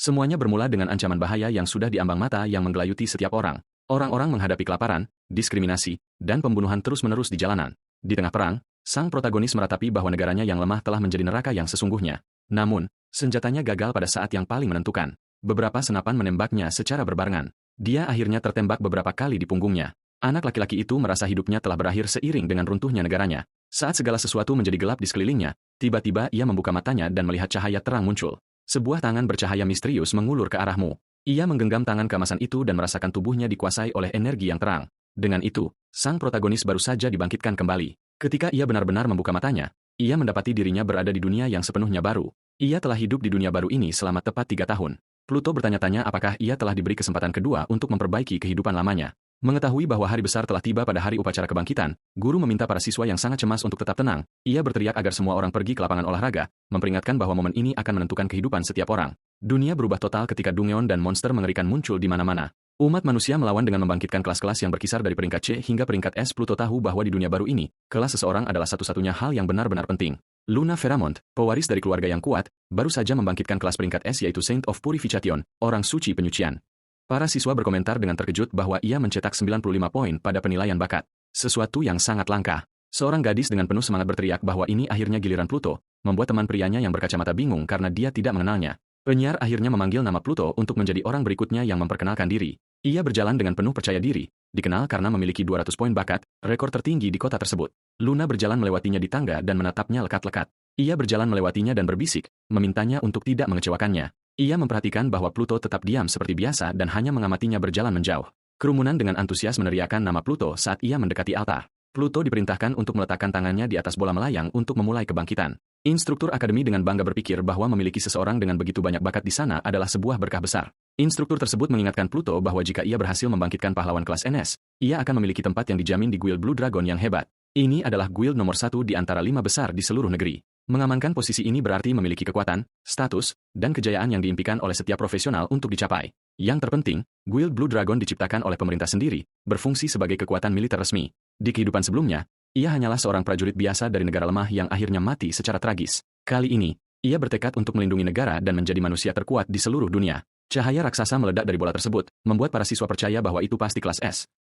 Semuanya bermula dengan ancaman bahaya yang sudah diambang mata yang menggelayuti setiap orang. Orang-orang menghadapi kelaparan, diskriminasi, dan pembunuhan terus-menerus di jalanan. Di tengah perang, sang protagonis meratapi bahwa negaranya yang lemah telah menjadi neraka yang sesungguhnya. Namun, senjatanya gagal pada saat yang paling menentukan. Beberapa senapan menembaknya secara berbarengan. Dia akhirnya tertembak beberapa kali di punggungnya. Anak laki-laki itu merasa hidupnya telah berakhir seiring dengan runtuhnya negaranya. Saat segala sesuatu menjadi gelap di sekelilingnya, tiba-tiba ia membuka matanya dan melihat cahaya terang muncul. Sebuah tangan bercahaya misterius mengulur ke arahmu. Ia menggenggam tangan keemasan itu dan merasakan tubuhnya dikuasai oleh energi yang terang. Dengan itu, sang protagonis baru saja dibangkitkan kembali. Ketika ia benar-benar membuka matanya, ia mendapati dirinya berada di dunia yang sepenuhnya baru. Ia telah hidup di dunia baru ini selama tepat 3 tahun. Pluto bertanya-tanya apakah ia telah diberi kesempatan kedua untuk memperbaiki kehidupan lamanya. Mengetahui bahwa hari besar telah tiba pada hari upacara kebangkitan, guru meminta para siswa yang sangat cemas untuk tetap tenang. Ia berteriak agar semua orang pergi ke lapangan olahraga, memperingatkan bahwa momen ini akan menentukan kehidupan setiap orang. Dunia berubah total ketika Dungeon dan monster mengerikan muncul di mana-mana. Umat manusia melawan dengan membangkitkan kelas-kelas yang berkisar dari peringkat C hingga peringkat S. Pluto tahu bahwa di dunia baru ini, kelas seseorang adalah satu-satunya hal yang benar-benar penting. Luna Veramont, pewaris dari keluarga yang kuat, baru saja membangkitkan kelas peringkat S yaitu Saint of Purification, orang suci penyucian. Para siswa berkomentar dengan terkejut bahwa ia mencetak 95 poin pada penilaian bakat. Sesuatu yang sangat langka. Seorang gadis dengan penuh semangat berteriak bahwa ini akhirnya giliran Pluto, membuat teman prianya yang berkacamata bingung karena dia tidak mengenalnya. Penyiar akhirnya memanggil nama Pluto untuk menjadi orang berikutnya yang memperkenalkan diri. Ia berjalan dengan penuh percaya diri, dikenal karena memiliki 200 poin bakat, rekor tertinggi di kota tersebut. Luna berjalan melewatinya di tangga dan menatapnya lekat-lekat. Ia berjalan melewatinya dan berbisik, memintanya untuk tidak mengecewakannya. Ia memperhatikan bahwa Pluto tetap diam seperti biasa dan hanya mengamatinya berjalan menjauh. Kerumunan dengan antusias meneriakkan nama Pluto saat ia mendekati altar. Pluto diperintahkan untuk meletakkan tangannya di atas bola melayang untuk memulai kebangkitan. Instruktur akademi dengan bangga berpikir bahwa memiliki seseorang dengan begitu banyak bakat di sana adalah sebuah berkah besar. Instruktur tersebut mengingatkan Pluto bahwa jika ia berhasil membangkitkan pahlawan kelas NS, ia akan memiliki tempat yang dijamin di Guild Blue Dragon yang hebat. Ini adalah guild nomor 1 di antara 5 besar di seluruh negeri. Mengamankan posisi ini berarti memiliki kekuatan, status, dan kejayaan yang diimpikan oleh setiap profesional untuk dicapai. Yang terpenting, Guild Blue Dragon diciptakan oleh pemerintah sendiri, berfungsi sebagai kekuatan militer resmi. Di kehidupan sebelumnya, ia hanyalah seorang prajurit biasa dari negara lemah yang akhirnya mati secara tragis. Kali ini, ia bertekad untuk melindungi negara dan menjadi manusia terkuat di seluruh dunia. Cahaya raksasa meledak dari bola tersebut, membuat para siswa percaya bahwa itu pasti kelas S.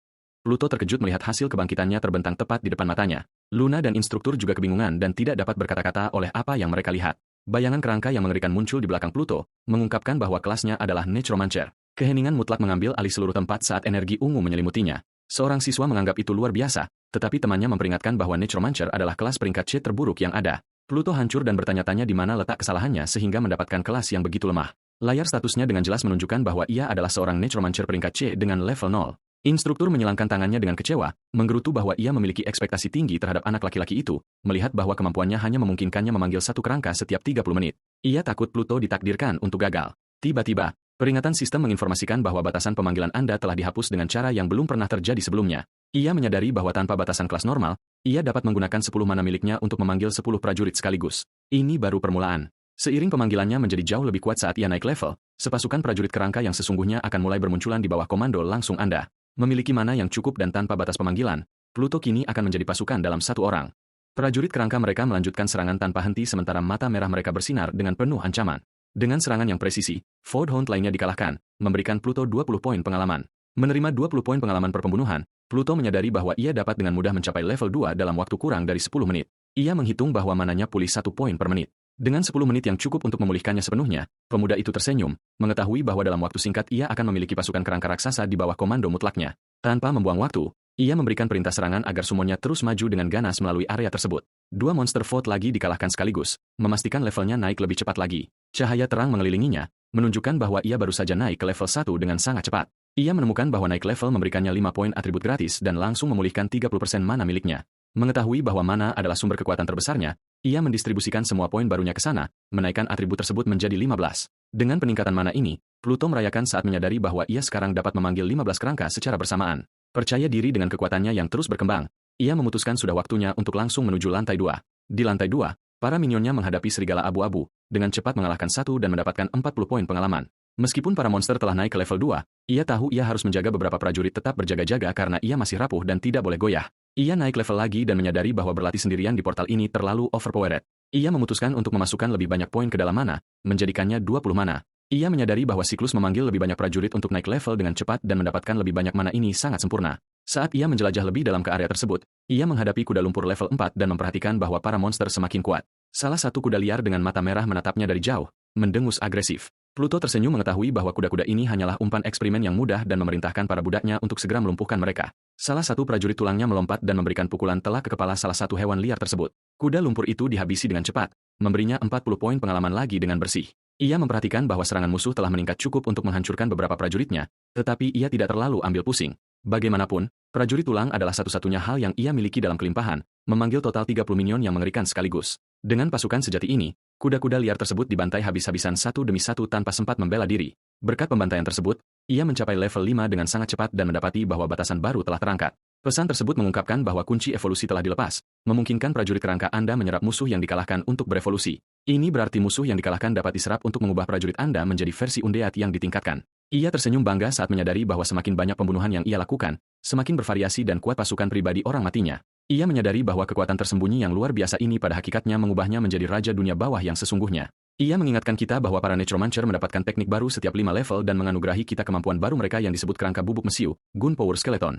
Pluto terkejut melihat hasil kebangkitannya terbentang tepat di depan matanya. Luna dan instruktur juga kebingungan dan tidak dapat berkata-kata oleh apa yang mereka lihat. Bayangan kerangka yang mengerikan muncul di belakang Pluto, mengungkapkan bahwa kelasnya adalah Necromancer. Keheningan mutlak mengambil alih seluruh tempat saat energi ungu menyelimutinya. Seorang siswa menganggap itu luar biasa, tetapi temannya memperingatkan bahwa Necromancer adalah kelas peringkat C terburuk yang ada. Pluto hancur dan bertanya-tanya di mana letak kesalahannya sehingga mendapatkan kelas yang begitu lemah. Layar statusnya dengan jelas menunjukkan bahwa ia adalah seorang Necromancer peringkat C dengan level 0. Instruktur menyilangkan tangannya dengan kecewa, menggerutu bahwa ia memiliki ekspektasi tinggi terhadap anak laki-laki itu, melihat bahwa kemampuannya hanya memungkinkannya memanggil satu kerangka setiap 30 menit. Ia takut Pluto ditakdirkan untuk gagal. Tiba-tiba, peringatan sistem menginformasikan bahwa batasan pemanggilan Anda telah dihapus dengan cara yang belum pernah terjadi sebelumnya. Ia menyadari bahwa tanpa batasan kelas normal, ia dapat menggunakan 10 mana miliknya untuk memanggil 10 prajurit sekaligus. Ini baru permulaan. Seiring pemanggilannya menjadi jauh lebih kuat saat ia naik level, sepasukan prajurit kerangka yang sesungguhnya akan mulai bermunculan di bawah komando langsung Anda. Memiliki mana yang cukup dan tanpa batas pemanggilan, Pluto kini akan menjadi pasukan dalam satu orang. Prajurit kerangka mereka melanjutkan serangan tanpa henti sementara mata merah mereka bersinar dengan penuh ancaman. Dengan serangan yang presisi, Fourhound lainnya dikalahkan, memberikan Pluto 20 poin pengalaman. Menerima 20 poin pengalaman per pembunuhan, Pluto menyadari bahwa ia dapat dengan mudah mencapai level 2 dalam waktu kurang dari 10 menit. Ia menghitung bahwa mananya pulih 1 poin per menit. Dengan 10 menit yang cukup untuk memulihkannya sepenuhnya, pemuda itu tersenyum, mengetahui bahwa dalam waktu singkat ia akan memiliki pasukan kerangka raksasa di bawah komando mutlaknya. Tanpa membuang waktu, ia memberikan perintah serangan agar semuanya terus maju dengan ganas melalui area tersebut. 2 monster vote lagi dikalahkan sekaligus, memastikan levelnya naik lebih cepat lagi. Cahaya terang mengelilinginya, menunjukkan bahwa ia baru saja naik ke level 1 dengan sangat cepat. Ia menemukan bahwa naik level memberikannya 5 poin atribut gratis dan langsung memulihkan 30% mana miliknya. Mengetahui bahwa mana adalah sumber kekuatan terbesarnya, ia mendistribusikan semua poin barunya ke sana, menaikkan atribut tersebut menjadi 15. Dengan peningkatan mana ini, Pluto merayakan saat menyadari bahwa ia sekarang dapat memanggil 15 kerangka secara bersamaan. Percaya diri dengan kekuatannya yang terus berkembang, ia memutuskan sudah waktunya untuk langsung menuju lantai 2. Di lantai 2, para minionnya menghadapi serigala abu-abu, dengan cepat mengalahkan satu dan mendapatkan 40 poin pengalaman. Meskipun para monster telah naik ke level 2, ia tahu ia harus menjaga beberapa prajurit tetap berjaga-jaga karena ia masih rapuh dan tidak boleh goyah. Ia naik level lagi dan menyadari bahwa berlatih sendirian di portal ini terlalu overpowered. Ia memutuskan untuk memasukkan lebih banyak poin ke dalam mana, menjadikannya 20 mana. Ia menyadari bahwa siklus memanggil lebih banyak prajurit untuk naik level dengan cepat dan mendapatkan lebih banyak mana ini sangat sempurna. Saat ia menjelajah lebih dalam ke area tersebut, ia menghadapi kuda lumpur level 4 dan memperhatikan bahwa para monster semakin kuat. Salah satu kuda liar dengan mata merah menatapnya dari jauh, mendengus agresif. Pluto tersenyum mengetahui bahwa kuda-kuda ini hanyalah umpan eksperimen yang mudah dan memerintahkan para budaknya untuk segera melumpuhkan mereka. Salah satu prajurit tulangnya melompat dan memberikan pukulan telak ke kepala salah satu hewan liar tersebut. Kuda lumpur itu dihabisi dengan cepat, memberinya 40 poin pengalaman lagi dengan bersih. Ia memperhatikan bahwa serangan musuh telah meningkat cukup untuk menghancurkan beberapa prajuritnya, tetapi ia tidak terlalu ambil pusing. Bagaimanapun, prajurit tulang adalah satu-satunya hal yang ia miliki dalam kelimpahan, memanggil total 30 minion yang mengerikan sekaligus. Dengan pasukan sejati ini, kuda-kuda liar tersebut dibantai habis-habisan satu demi satu tanpa sempat membela diri. Berkat pembantaian tersebut, ia mencapai level 5 dengan sangat cepat dan mendapati bahwa batasan baru telah terangkat. Pesan tersebut mengungkapkan bahwa kunci evolusi telah dilepas, memungkinkan prajurit kerangka Anda menyerap musuh yang dikalahkan untuk berevolusi. Ini berarti musuh yang dikalahkan dapat diserap untuk mengubah prajurit Anda menjadi versi Undead yang ditingkatkan. Ia tersenyum bangga saat menyadari bahwa semakin banyak pembunuhan yang ia lakukan, semakin bervariasi dan kuat pasukan pribadi orang matinya. Ia menyadari bahwa kekuatan tersembunyi yang luar biasa ini pada hakikatnya mengubahnya menjadi raja dunia bawah yang sesungguhnya. Ia mengingatkan kita bahwa para Necromancer mendapatkan teknik baru setiap 5 level dan menganugerahi kita kemampuan baru mereka yang disebut kerangka bubuk mesiu, Gunpowder Skeleton.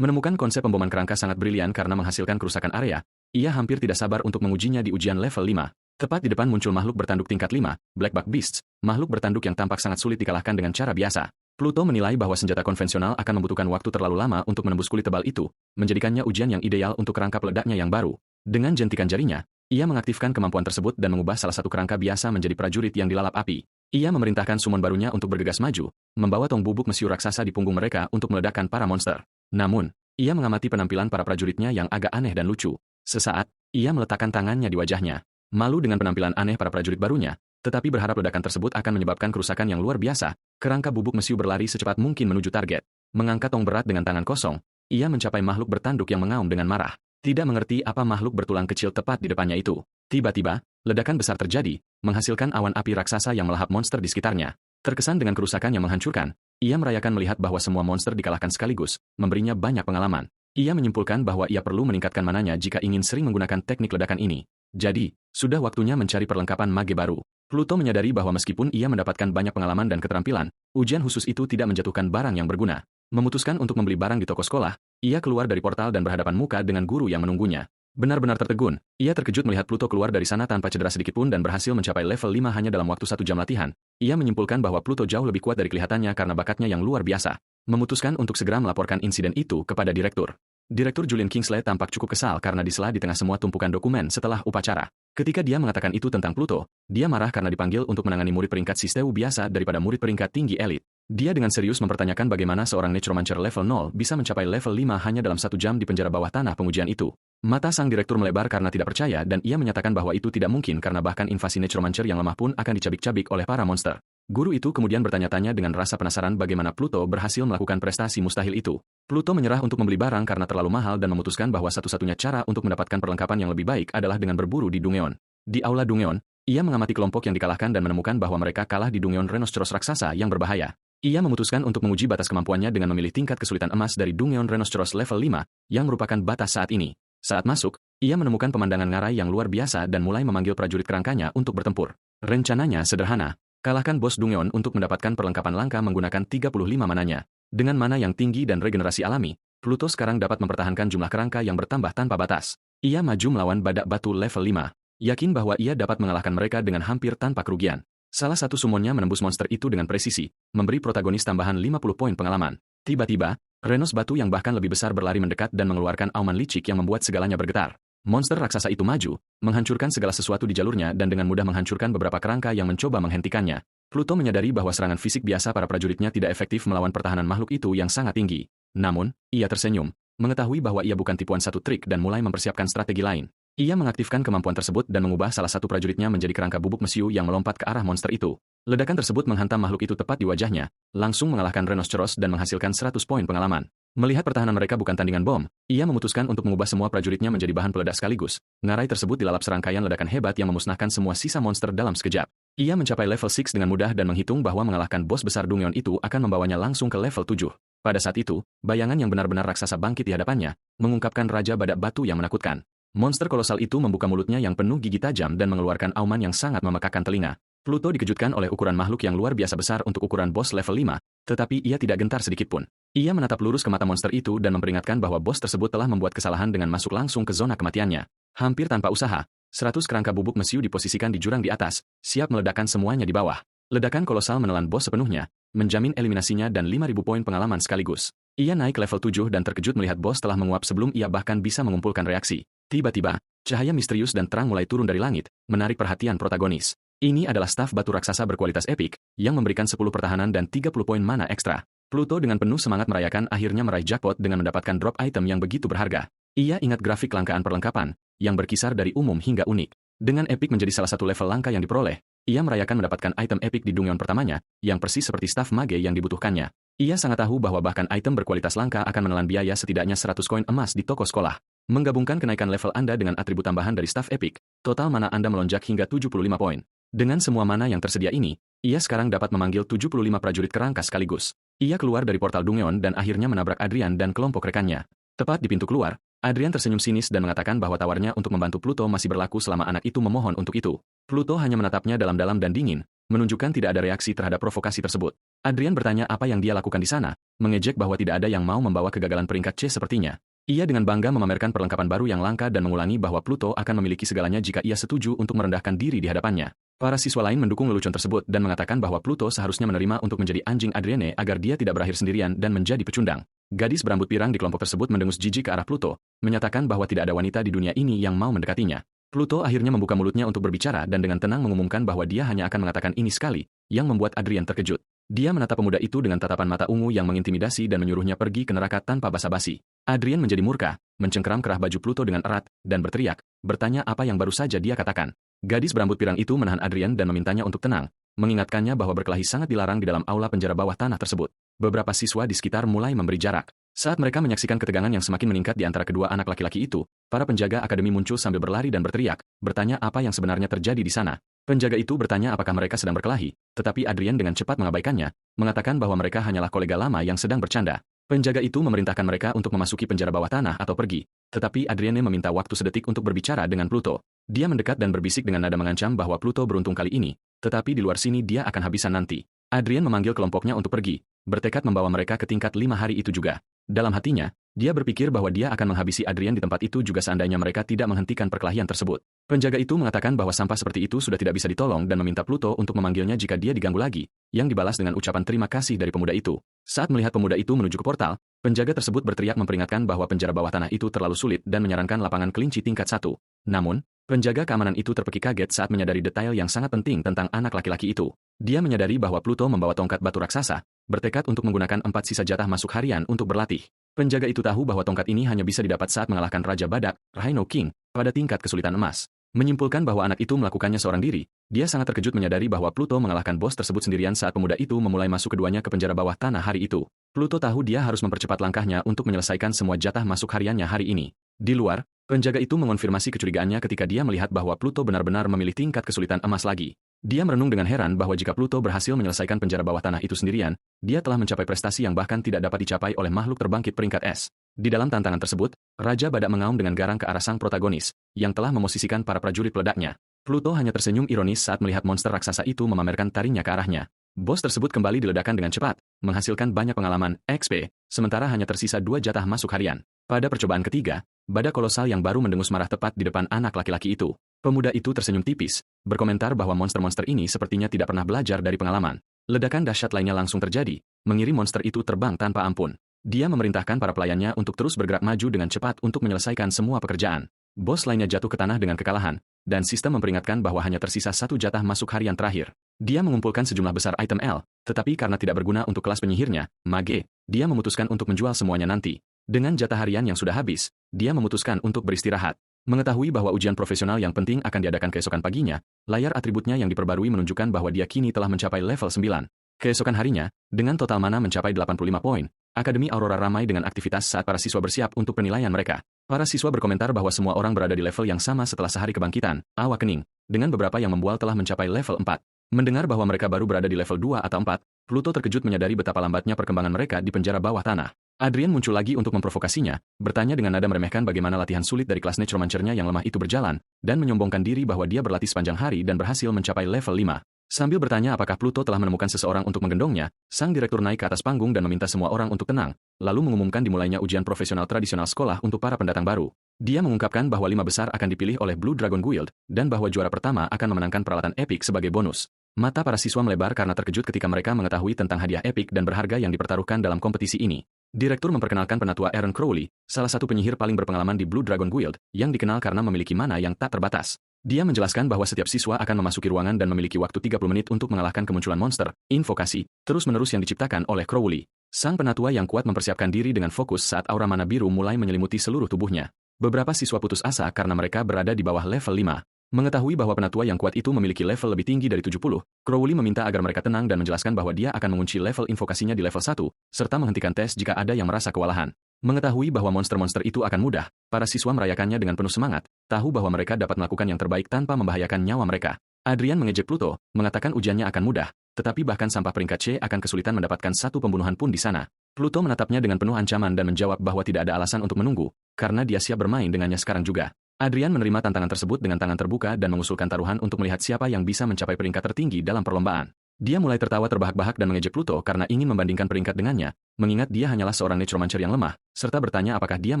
Menemukan konsep pemboman kerangka sangat brilian karena menghasilkan kerusakan area, ia hampir tidak sabar untuk mengujinya di ujian level 5. Tepat di depan muncul makhluk bertanduk tingkat 5, Blackback Beasts, makhluk bertanduk yang tampak sangat sulit dikalahkan dengan cara biasa. Pluto menilai bahwa senjata konvensional akan membutuhkan waktu terlalu lama untuk menembus kulit tebal itu, menjadikannya ujian yang ideal untuk kerangka peledaknya yang baru. Dengan jentikan jarinya, ia mengaktifkan kemampuan tersebut dan mengubah salah satu kerangka biasa menjadi prajurit yang dilalap api. Ia memerintahkan summon barunya untuk bergegas maju, membawa tong bubuk mesiu raksasa di punggung mereka untuk meledakkan para monster. Namun, ia mengamati penampilan para prajuritnya yang agak aneh dan lucu. Sesaat, ia meletakkan tangannya di wajahnya. Malu dengan penampilan aneh para prajurit barunya, tetapi berharap ledakan tersebut akan menyebabkan kerusakan yang luar biasa, kerangka bubuk mesiu berlari secepat mungkin menuju target. Mengangkat tong berat dengan tangan kosong, ia mencapai makhluk bertanduk yang mengaum dengan marah. Tidak mengerti apa makhluk bertulang kecil tepat di depannya itu. Tiba-tiba, ledakan besar terjadi, menghasilkan awan api raksasa yang melahap monster di sekitarnya. Terkesan dengan kerusakan yang menghancurkan, ia merayakan melihat bahwa semua monster dikalahkan sekaligus, memberinya banyak pengalaman. Ia menyimpulkan bahwa ia perlu meningkatkan mananya jika ingin sering menggunakan teknik ledakan ini. Jadi, sudah waktunya mencari perlengkapan mage baru. Pluto menyadari bahwa meskipun ia mendapatkan banyak pengalaman dan keterampilan, ujian khusus itu tidak menjatuhkan barang yang berguna. Memutuskan untuk membeli barang di toko sekolah, ia keluar dari portal dan berhadapan muka dengan guru yang menunggunya. Benar-benar tertegun, ia terkejut melihat Pluto keluar dari sana tanpa cedera sedikitpun dan berhasil mencapai level 5 hanya dalam waktu 1 jam latihan. Ia menyimpulkan bahwa Pluto jauh lebih kuat dari kelihatannya karena bakatnya yang luar biasa. Memutuskan untuk segera melaporkan insiden itu kepada direktur. Direktur Julian Kingsley tampak cukup kesal karena disela di tengah semua tumpukan dokumen setelah upacara. Ketika dia mengatakan itu tentang Pluto, dia marah karena dipanggil untuk menangani murid peringkat Sisteu biasa daripada murid peringkat tinggi elit. Dia dengan serius mempertanyakan bagaimana seorang Necromancer level 0 bisa mencapai level 5 hanya dalam 1 jam di penjara bawah tanah pengujian itu. Mata sang direktur melebar karena tidak percaya dan ia menyatakan bahwa itu tidak mungkin karena bahkan invasi Necromancer yang lemah pun akan dicabik-cabik oleh para monster. Guru itu kemudian bertanya-tanya dengan rasa penasaran bagaimana Pluto berhasil melakukan prestasi mustahil itu. Pluto menyerah untuk membeli barang karena terlalu mahal dan memutuskan bahwa satu-satunya cara untuk mendapatkan perlengkapan yang lebih baik adalah dengan berburu di Dungeon. Di aula Dungeon, ia mengamati kelompok yang dikalahkan dan menemukan bahwa mereka kalah di Dungeon Rhinoceros raksasa yang berbahaya. Ia memutuskan untuk menguji batas kemampuannya dengan memilih tingkat kesulitan emas dari Dungeon Rhinoceros level 5, yang merupakan batas saat ini. Saat masuk, ia menemukan pemandangan ngarai yang luar biasa dan mulai memanggil prajurit kerangkanya untuk bertempur. Rencananya sederhana, kalahkan bos Dungeon untuk mendapatkan perlengkapan langka menggunakan 35 mananya. Dengan mana yang tinggi dan regenerasi alami, Pluto sekarang dapat mempertahankan jumlah kerangka yang bertambah tanpa batas. Ia maju melawan badak batu level 5, yakin bahwa ia dapat mengalahkan mereka dengan hampir tanpa kerugian. Salah satu summonnya menembus monster itu dengan presisi, memberi protagonis tambahan 50 poin pengalaman. Tiba-tiba, Renos batu yang bahkan lebih besar berlari mendekat dan mengeluarkan auman licik yang membuat segalanya bergetar. Monster raksasa itu maju, menghancurkan segala sesuatu di jalurnya dan dengan mudah menghancurkan beberapa kerangka yang mencoba menghentikannya. Pluto menyadari bahwa serangan fisik biasa para prajuritnya tidak efektif melawan pertahanan makhluk itu yang sangat tinggi. Namun, ia tersenyum, mengetahui bahwa ia bukan tipuan satu trik dan mulai mempersiapkan strategi lain. Ia mengaktifkan kemampuan tersebut dan mengubah salah satu prajuritnya menjadi kerangka bubuk mesiu yang melompat ke arah monster itu. Ledakan tersebut menghantam makhluk itu tepat di wajahnya, langsung mengalahkan Rhinoceros dan menghasilkan 100 poin pengalaman. Melihat pertahanan mereka bukan tandingan bom, ia memutuskan untuk mengubah semua prajuritnya menjadi bahan peledak sekaligus. Ngarai tersebut dilalap serangkaian ledakan hebat yang memusnahkan semua sisa monster dalam sekejap. Ia mencapai level 6 dengan mudah dan menghitung bahwa mengalahkan bos besar Dungeon itu akan membawanya langsung ke level 7. Pada saat itu, bayangan yang benar-benar raksasa bangkit di hadapannya, mengungkapkan Raja Badak Batu yang menakutkan. Monster kolosal itu membuka mulutnya yang penuh gigi tajam dan mengeluarkan auman yang sangat memekakan telinga. Pluto dikejutkan oleh ukuran makhluk yang luar biasa besar untuk ukuran bos level 5, tetapi ia tidak gentar sedikitpun. Ia menatap lurus ke mata monster itu dan memperingatkan bahwa bos tersebut telah membuat kesalahan dengan masuk langsung ke zona kematiannya. Hampir tanpa usaha, 100 kerangka bubuk mesiu diposisikan di jurang di atas, siap meledakkan semuanya di bawah. Ledakan kolosal menelan bos sepenuhnya, menjamin eliminasinya dan 5.000 poin pengalaman sekaligus. Ia naik level 7 dan terkejut melihat bos telah menguap sebelum ia bahkan bisa mengumpulkan reaksi. Tiba-tiba, cahaya misterius dan terang mulai turun dari langit, menarik perhatian protagonis. Ini adalah staf batu raksasa berkualitas epik, yang memberikan 10 pertahanan dan 30 poin mana ekstra. Pluto dengan penuh semangat merayakan akhirnya meraih jackpot dengan mendapatkan drop item yang begitu berharga. Ia ingat grafik langkaan perlengkapan, yang berkisar dari umum hingga unik. Dengan epik menjadi salah satu level langka yang diperoleh, ia merayakan mendapatkan item epik di Dungeon pertamanya, yang persis seperti staf mage yang dibutuhkannya. Ia sangat tahu bahwa bahkan item berkualitas langka akan menelan biaya setidaknya 100 koin emas di toko sekolah. Menggabungkan kenaikan level Anda dengan atribut tambahan dari staf epik, total mana Anda melonjak hingga 75 poin. Dengan semua mana yang tersedia ini, ia sekarang dapat memanggil 75 prajurit kerangka sekaligus. Ia keluar dari portal Dungeon dan akhirnya menabrak Adrian dan kelompok rekannya. Tepat di pintu keluar, Adrian tersenyum sinis dan mengatakan bahwa tawarnya untuk membantu Pluto masih berlaku selama anak itu memohon untuk itu. Pluto hanya menatapnya dalam-dalam dan dingin, menunjukkan tidak ada reaksi terhadap provokasi tersebut. Adrian bertanya apa yang dia lakukan di sana, mengejek bahwa tidak ada yang mau membawa kegagalan peringkat C sepertinya. Ia dengan bangga memamerkan perlengkapan baru yang langka dan mengulangi bahwa Pluto akan memiliki segalanya jika ia setuju untuk merendahkan diri di hadapannya. Para siswa lain mendukung lelucon tersebut dan mengatakan bahwa Pluto seharusnya menerima untuk menjadi anjing Adrienne agar dia tidak berakhir sendirian dan menjadi pecundang. Gadis berambut pirang di kelompok tersebut mendengus jijik ke arah Pluto, menyatakan bahwa tidak ada wanita di dunia ini yang mau mendekatinya. Pluto akhirnya membuka mulutnya untuk berbicara dan dengan tenang mengumumkan bahwa dia hanya akan mengatakan ini sekali, yang membuat Adrian terkejut. Dia menatap pemuda itu dengan tatapan mata ungu yang mengintimidasi dan menyuruhnya pergi ke neraka tanpa basa-basi. Adrian menjadi murka, mencengkeram kerah baju Pluto dengan erat, dan berteriak, bertanya apa yang baru saja dia katakan. Gadis berambut pirang itu menahan Adrian dan memintanya untuk tenang, mengingatkannya bahwa berkelahi sangat dilarang di dalam aula penjara bawah tanah tersebut. Beberapa siswa di sekitar mulai memberi jarak. Saat mereka menyaksikan ketegangan yang semakin meningkat di antara kedua anak laki-laki itu, para penjaga akademi muncul sambil berlari dan berteriak, bertanya apa yang sebenarnya terjadi di sana. Penjaga itu bertanya apakah mereka sedang berkelahi, tetapi Adrian dengan cepat mengabaikannya, mengatakan bahwa mereka hanyalah kolega lama yang sedang bercanda. Penjaga itu memerintahkan mereka untuk memasuki penjara bawah tanah atau pergi, tetapi Adrienne meminta waktu sedetik untuk berbicara dengan Pluto. Dia mendekat dan berbisik dengan nada mengancam bahwa Pluto beruntung kali ini, tetapi di luar sini dia akan habisan nanti. Adrian memanggil kelompoknya untuk pergi, bertekad membawa mereka ke tingkat 5 hari itu juga. Dalam hatinya, dia berpikir bahwa dia akan menghabisi Adrian di tempat itu juga seandainya mereka tidak menghentikan perkelahian tersebut. Penjaga itu mengatakan bahwa sampah seperti itu sudah tidak bisa ditolong dan meminta Pluto untuk memanggilnya jika dia diganggu lagi, yang dibalas dengan ucapan terima kasih dari pemuda itu. Saat melihat pemuda itu menuju ke portal, penjaga tersebut berteriak memperingatkan bahwa penjara bawah tanah itu terlalu sulit dan menyarankan lapangan kelinci tingkat 1. Namun, penjaga keamanan itu terpekik kaget saat menyadari detail yang sangat penting tentang anak laki-laki itu. Dia menyadari bahwa Pluto membawa tongkat batu raksasa, bertekad untuk menggunakan 4 sisa jatah masuk harian untuk berlatih. Penjaga itu tahu bahwa tongkat ini hanya bisa didapat saat mengalahkan Raja Badak, Rhino King, pada tingkat kesulitan emas. Menyimpulkan bahwa anak itu melakukannya seorang diri, dia sangat terkejut menyadari bahwa Pluto mengalahkan bos tersebut sendirian saat pemuda itu memulai masuk keduanya ke penjara bawah tanah hari itu. Pluto tahu dia harus mempercepat langkahnya untuk menyelesaikan semua jatah masuk hariannya hari ini. Di luar, penjaga itu mengonfirmasi kecurigaannya ketika dia melihat bahwa Pluto benar-benar memilih tingkat kesulitan emas lagi. Dia merenung dengan heran bahwa jika Pluto berhasil menyelesaikan penjara bawah tanah itu sendirian, dia telah mencapai prestasi yang bahkan tidak dapat dicapai oleh makhluk terbangkit peringkat S. Di dalam tantangan tersebut, Raja Badak mengaum dengan garang ke arah sang protagonis, yang telah memosisikan para prajurit peledaknya. Pluto hanya tersenyum ironis saat melihat monster raksasa itu memamerkan taringnya ke arahnya. Bos tersebut kembali diledakkan dengan cepat, menghasilkan banyak pengalaman, XP, sementara hanya tersisa 2 jatah masuk harian. Pada percobaan ketiga, badak kolosal yang baru mendengus marah tepat di depan anak laki-laki itu. Pemuda itu tersenyum tipis, berkomentar bahwa monster-monster ini sepertinya tidak pernah belajar dari pengalaman. Ledakan dahsyat lainnya langsung terjadi, mengirim monster itu terbang tanpa ampun. Dia memerintahkan para pelayannya untuk terus bergerak maju dengan cepat untuk menyelesaikan semua pekerjaan. Bos lainnya jatuh ke tanah dengan kekalahan, dan sistem memperingatkan bahwa hanya tersisa 1 jatah masuk harian terakhir. Dia mengumpulkan sejumlah besar item L, tetapi karena tidak berguna untuk kelas penyihirnya, mage, dia memutuskan untuk menjual semuanya nanti. Dengan jatah harian yang sudah habis, dia memutuskan untuk beristirahat. Mengetahui bahwa ujian profesional yang penting akan diadakan keesokan paginya, layar atributnya yang diperbarui menunjukkan bahwa dia kini telah mencapai level 9. Keesokan harinya, dengan total mana mencapai 85 poin, Akademi Aurora ramai dengan aktivitas saat para siswa bersiap untuk penilaian mereka. Para siswa berkomentar bahwa semua orang berada di level yang sama setelah sehari kebangkitan, Awakening, dengan beberapa yang membual telah mencapai level 4. Mendengar bahwa mereka baru berada di level 2 atau 4, Pluto terkejut menyadari betapa lambatnya perkembangan mereka di penjara bawah tanah. Adrian muncul lagi untuk memprovokasinya, bertanya dengan nada meremehkan bagaimana latihan sulit dari kelas necromancernya yang lemah itu berjalan, dan menyombongkan diri bahwa dia berlatih sepanjang hari dan berhasil mencapai level 5. Sambil bertanya apakah Pluto telah menemukan seseorang untuk menggendongnya, sang direktur naik ke atas panggung dan meminta semua orang untuk tenang, lalu mengumumkan dimulainya ujian profesional tradisional sekolah untuk para pendatang baru. Dia mengungkapkan bahwa 5 besar akan dipilih oleh Blue Dragon Guild, dan bahwa juara pertama akan memenangkan peralatan epik sebagai bonus. Mata para siswa melebar karena terkejut ketika mereka mengetahui tentang hadiah epik dan berharga yang dipertaruhkan dalam kompetisi ini. Direktur memperkenalkan penatua Aaron Crowley, salah satu penyihir paling berpengalaman di Blue Dragon Guild, yang dikenal karena memiliki mana yang tak terbatas. Dia menjelaskan bahwa setiap siswa akan memasuki ruangan dan memiliki waktu 30 menit untuk mengalahkan kemunculan monster, invokasi, terus-menerus yang diciptakan oleh Crowley. Sang penatua yang kuat mempersiapkan diri dengan fokus saat aura mana biru mulai menyelimuti seluruh tubuhnya. Beberapa siswa putus asa karena mereka berada di bawah level 5. Mengetahui bahwa penatua yang kuat itu memiliki level lebih tinggi dari 70, Crowley meminta agar mereka tenang dan menjelaskan bahwa dia akan mengunci level invokasinya di level 1, serta menghentikan tes jika ada yang merasa kewalahan. Mengetahui bahwa monster-monster itu akan mudah, para siswa merayakannya dengan penuh semangat, tahu bahwa mereka dapat melakukan yang terbaik tanpa membahayakan nyawa mereka. Adrian mengejek Pluto, mengatakan ujiannya akan mudah, tetapi bahkan sampah peringkat C akan kesulitan mendapatkan satu pembunuhan pun di sana. Pluto menatapnya dengan penuh ancaman dan menjawab bahwa tidak ada alasan untuk menunggu, karena dia siap bermain dengannya sekarang juga. Adrian menerima tantangan tersebut dengan tangan terbuka dan mengusulkan taruhan untuk melihat siapa yang bisa mencapai peringkat tertinggi dalam perlombaan. Dia mulai tertawa terbahak-bahak dan mengejek Pluto karena ingin membandingkan peringkat dengannya, mengingat dia hanyalah seorang necromancer yang lemah, serta bertanya apakah dia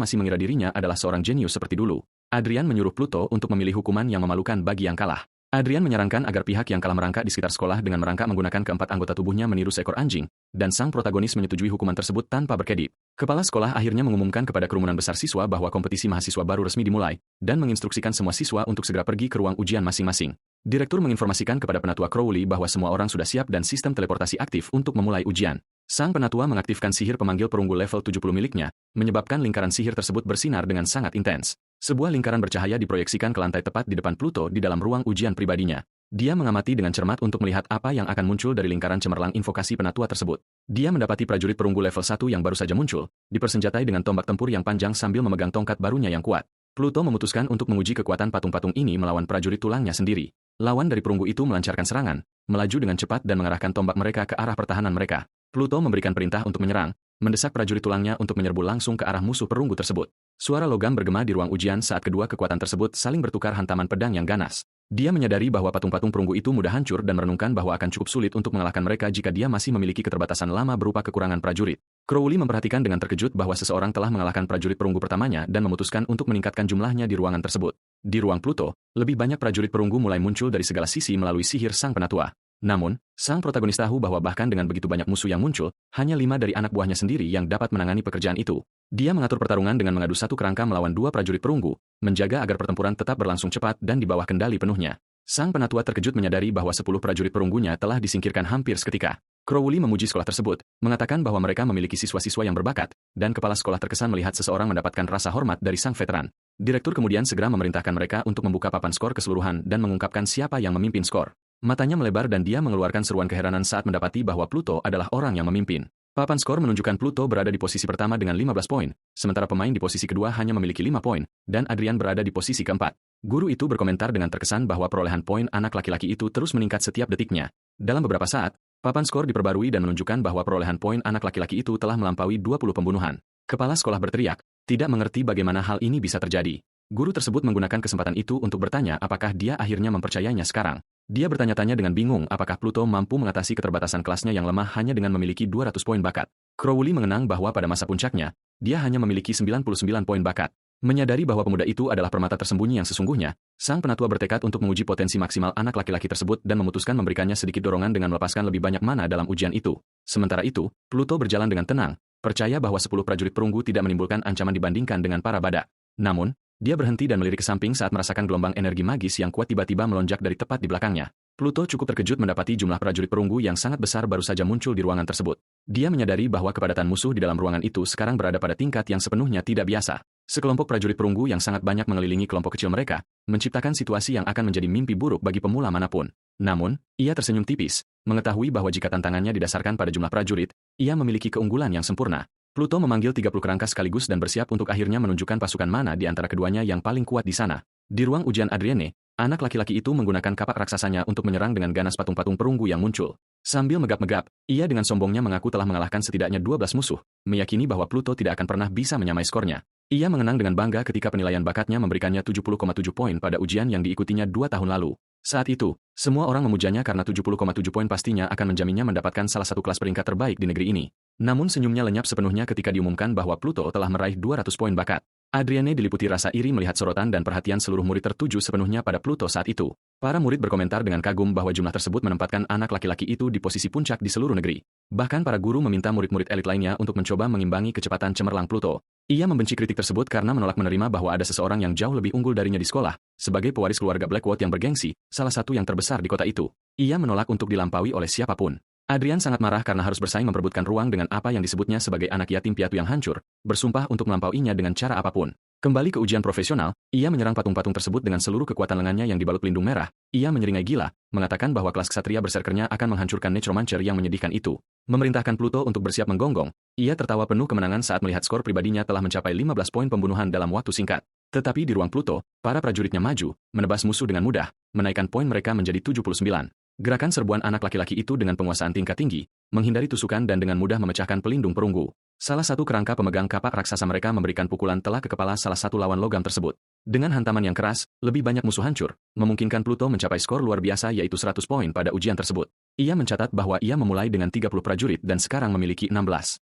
masih mengira dirinya adalah seorang jenius seperti dulu. Adrian menyuruh Pluto untuk memilih hukuman yang memalukan bagi yang kalah. Adrian menyarankan agar pihak yang kalah merangkak di sekitar sekolah dengan merangkak menggunakan keempat anggota tubuhnya meniru seekor anjing, dan sang protagonis menyetujui hukuman tersebut tanpa berkedip. Kepala sekolah akhirnya mengumumkan kepada kerumunan besar siswa bahwa kompetisi mahasiswa baru resmi dimulai, dan menginstruksikan semua siswa untuk segera pergi ke ruang ujian masing-masing. Direktur menginformasikan kepada penatua Crowley bahwa semua orang sudah siap dan sistem teleportasi aktif untuk memulai ujian. Sang penatua mengaktifkan sihir pemanggil perunggu level 70 miliknya, menyebabkan lingkaran sihir tersebut bersinar dengan sangat intens. Sebuah lingkaran bercahaya diproyeksikan ke lantai tepat di depan Pluto di dalam ruang ujian pribadinya. Dia mengamati dengan cermat untuk melihat apa yang akan muncul dari lingkaran cemerlang invokasi penatua tersebut. Dia mendapati prajurit perunggu level 1 yang baru saja muncul, dipersenjatai dengan tombak tempur yang panjang sambil memegang tongkat barunya yang kuat. Pluto memutuskan untuk menguji kekuatan patung-patung ini melawan prajurit tulangnya sendiri. Lawan dari perunggu itu melancarkan serangan, melaju dengan cepat dan mengarahkan tombak mereka ke arah pertahanan mereka. Pluto memberikan perintah untuk menyerang, mendesak prajurit tulangnya untuk menyerbu langsung ke arah musuh perunggu tersebut. Suara logam bergema di ruang ujian saat kedua kekuatan tersebut saling bertukar hantaman pedang yang ganas. Dia menyadari bahwa patung-patung perunggu itu mudah hancur dan merenungkan bahwa akan cukup sulit untuk mengalahkan mereka jika dia masih memiliki keterbatasan lama berupa kekurangan prajurit. Crowley memperhatikan dengan terkejut bahwa seseorang telah mengalahkan prajurit perunggu pertamanya dan memutuskan untuk meningkatkan jumlahnya di ruangan tersebut. Di ruang Pluto, lebih banyak prajurit perunggu mulai muncul dari segala sisi melalui sihir sang penatua. Namun, sang protagonis tahu bahwa bahkan dengan begitu banyak musuh yang muncul, hanya 5 dari anak buahnya sendiri yang dapat menangani pekerjaan itu. Dia mengatur pertarungan dengan mengadu satu kerangka melawan 2 prajurit perunggu, menjaga agar pertempuran tetap berlangsung cepat dan di bawah kendali penuhnya. Sang penatua terkejut menyadari bahwa 10 prajurit perunggunya telah disingkirkan hampir seketika. Crowley memuji sekolah tersebut, mengatakan bahwa mereka memiliki siswa-siswa yang berbakat, dan kepala sekolah terkesan melihat seseorang mendapatkan rasa hormat dari sang veteran. Direktur kemudian segera memerintahkan mereka untuk membuka papan skor keseluruhan dan mengungkapkan siapa yang memimpin skor. Matanya melebar dan dia mengeluarkan seruan keheranan saat mendapati bahwa Pluto adalah orang yang memimpin. Papan skor menunjukkan Pluto berada di posisi pertama dengan 15 poin, sementara pemain di posisi kedua hanya memiliki 5 poin, dan Adrian berada di posisi keempat. Guru itu berkomentar dengan terkesan bahwa perolehan poin anak laki-laki itu terus meningkat setiap detiknya. Dalam beberapa saat, papan skor diperbarui dan menunjukkan bahwa perolehan poin anak laki-laki itu telah melampaui 20 pembunuhan. Kepala sekolah berteriak, tidak mengerti bagaimana hal ini bisa terjadi. Guru tersebut menggunakan kesempatan itu untuk bertanya apakah dia akhirnya mempercayainya sekarang. Dia bertanya-tanya dengan bingung apakah Pluto mampu mengatasi keterbatasan kelasnya yang lemah hanya dengan memiliki 200 poin bakat. Crowley mengenang bahwa pada masa puncaknya, dia hanya memiliki 99 poin bakat. Menyadari bahwa pemuda itu adalah permata tersembunyi yang sesungguhnya, sang penatua bertekad untuk menguji potensi maksimal anak laki-laki tersebut dan memutuskan memberikannya sedikit dorongan dengan melepaskan lebih banyak mana dalam ujian itu. Sementara itu, Pluto berjalan dengan tenang, percaya bahwa 10 prajurit perunggu tidak menimbulkan ancaman dibandingkan dengan para badak. Namun, dia berhenti dan melirik ke samping saat merasakan gelombang energi magis yang kuat tiba-tiba melonjak dari tepat di belakangnya. Pluto cukup terkejut mendapati jumlah prajurit perunggu yang sangat besar baru saja muncul di ruangan tersebut. Dia menyadari bahwa kepadatan musuh di dalam ruangan itu sekarang berada pada tingkat yang sepenuhnya tidak biasa. Sekelompok prajurit perunggu yang sangat banyak mengelilingi kelompok kecil mereka, menciptakan situasi yang akan menjadi mimpi buruk bagi pemula manapun. Namun, ia tersenyum tipis, mengetahui bahwa jika tantangannya didasarkan pada jumlah prajurit, ia memiliki keunggulan yang sempurna. Pluto memanggil 30 kerangka sekaligus dan bersiap untuk akhirnya menunjukkan pasukan mana di antara keduanya yang paling kuat di sana. Di ruang ujian Adrienne, anak laki-laki itu menggunakan kapak raksasanya untuk menyerang dengan ganas patung-patung perunggu yang muncul. Sambil megap-megap, ia dengan sombongnya mengaku telah mengalahkan setidaknya 12 musuh, meyakini bahwa Pluto tidak akan pernah bisa menyamai skornya. Ia mengenang dengan bangga ketika penilaian bakatnya memberikannya 70,7 poin pada ujian yang diikutinya 2 tahun lalu. Saat itu, semua orang memujanya karena 70,7 poin pastinya akan menjaminnya mendapatkan salah satu kelas peringkat terbaik di negeri ini. Namun senyumnya lenyap sepenuhnya ketika diumumkan bahwa Pluto telah meraih 200 poin bakat. Adrienne diliputi rasa iri melihat sorotan dan perhatian seluruh murid tertuju sepenuhnya pada Pluto saat itu. Para murid berkomentar dengan kagum bahwa jumlah tersebut menempatkan anak laki-laki itu di posisi puncak di seluruh negeri. Bahkan para guru meminta murid-murid elit lainnya untuk mencoba mengimbangi kecepatan cemerlang Pluto. Ia membenci kritik tersebut karena menolak menerima bahwa ada seseorang yang jauh lebih unggul darinya di sekolah. Sebagai pewaris keluarga Blackwood yang bergengsi, salah satu yang terbesar di kota itu, ia menolak untuk dilampaui oleh siapapun. Adrian sangat marah karena harus bersaing memperebutkan ruang dengan apa yang disebutnya sebagai anak yatim piatu yang hancur, bersumpah untuk melampauinya dengan cara apapun. Kembali ke ujian profesional, ia menyerang patung-patung tersebut dengan seluruh kekuatan lengannya yang dibalut pelindung merah. Ia menyeringai gila, mengatakan bahwa kelas ksatria berserkernya akan menghancurkan necromancer yang menyedihkan itu. Memerintahkan Pluto untuk bersiap menggonggong, ia tertawa penuh kemenangan saat melihat skor pribadinya telah mencapai 15 poin pembunuhan dalam waktu singkat. Tetapi di ruang Pluto, para prajuritnya maju, menebas musuh dengan mudah, menaikkan poin mereka menjadi 79. Gerakan serbuan anak laki-laki itu dengan penguasaan tingkat tinggi, menghindari tusukan dan dengan mudah memecahkan pelindung perunggu. Salah satu kerangka pemegang kapak raksasa mereka memberikan pukulan telak ke kepala salah satu lawan logam tersebut. Dengan hantaman yang keras, lebih banyak musuh hancur, memungkinkan Pluto mencapai skor luar biasa yaitu 100 poin pada ujian tersebut. Ia mencatat bahwa ia memulai dengan 30 prajurit dan sekarang memiliki 16.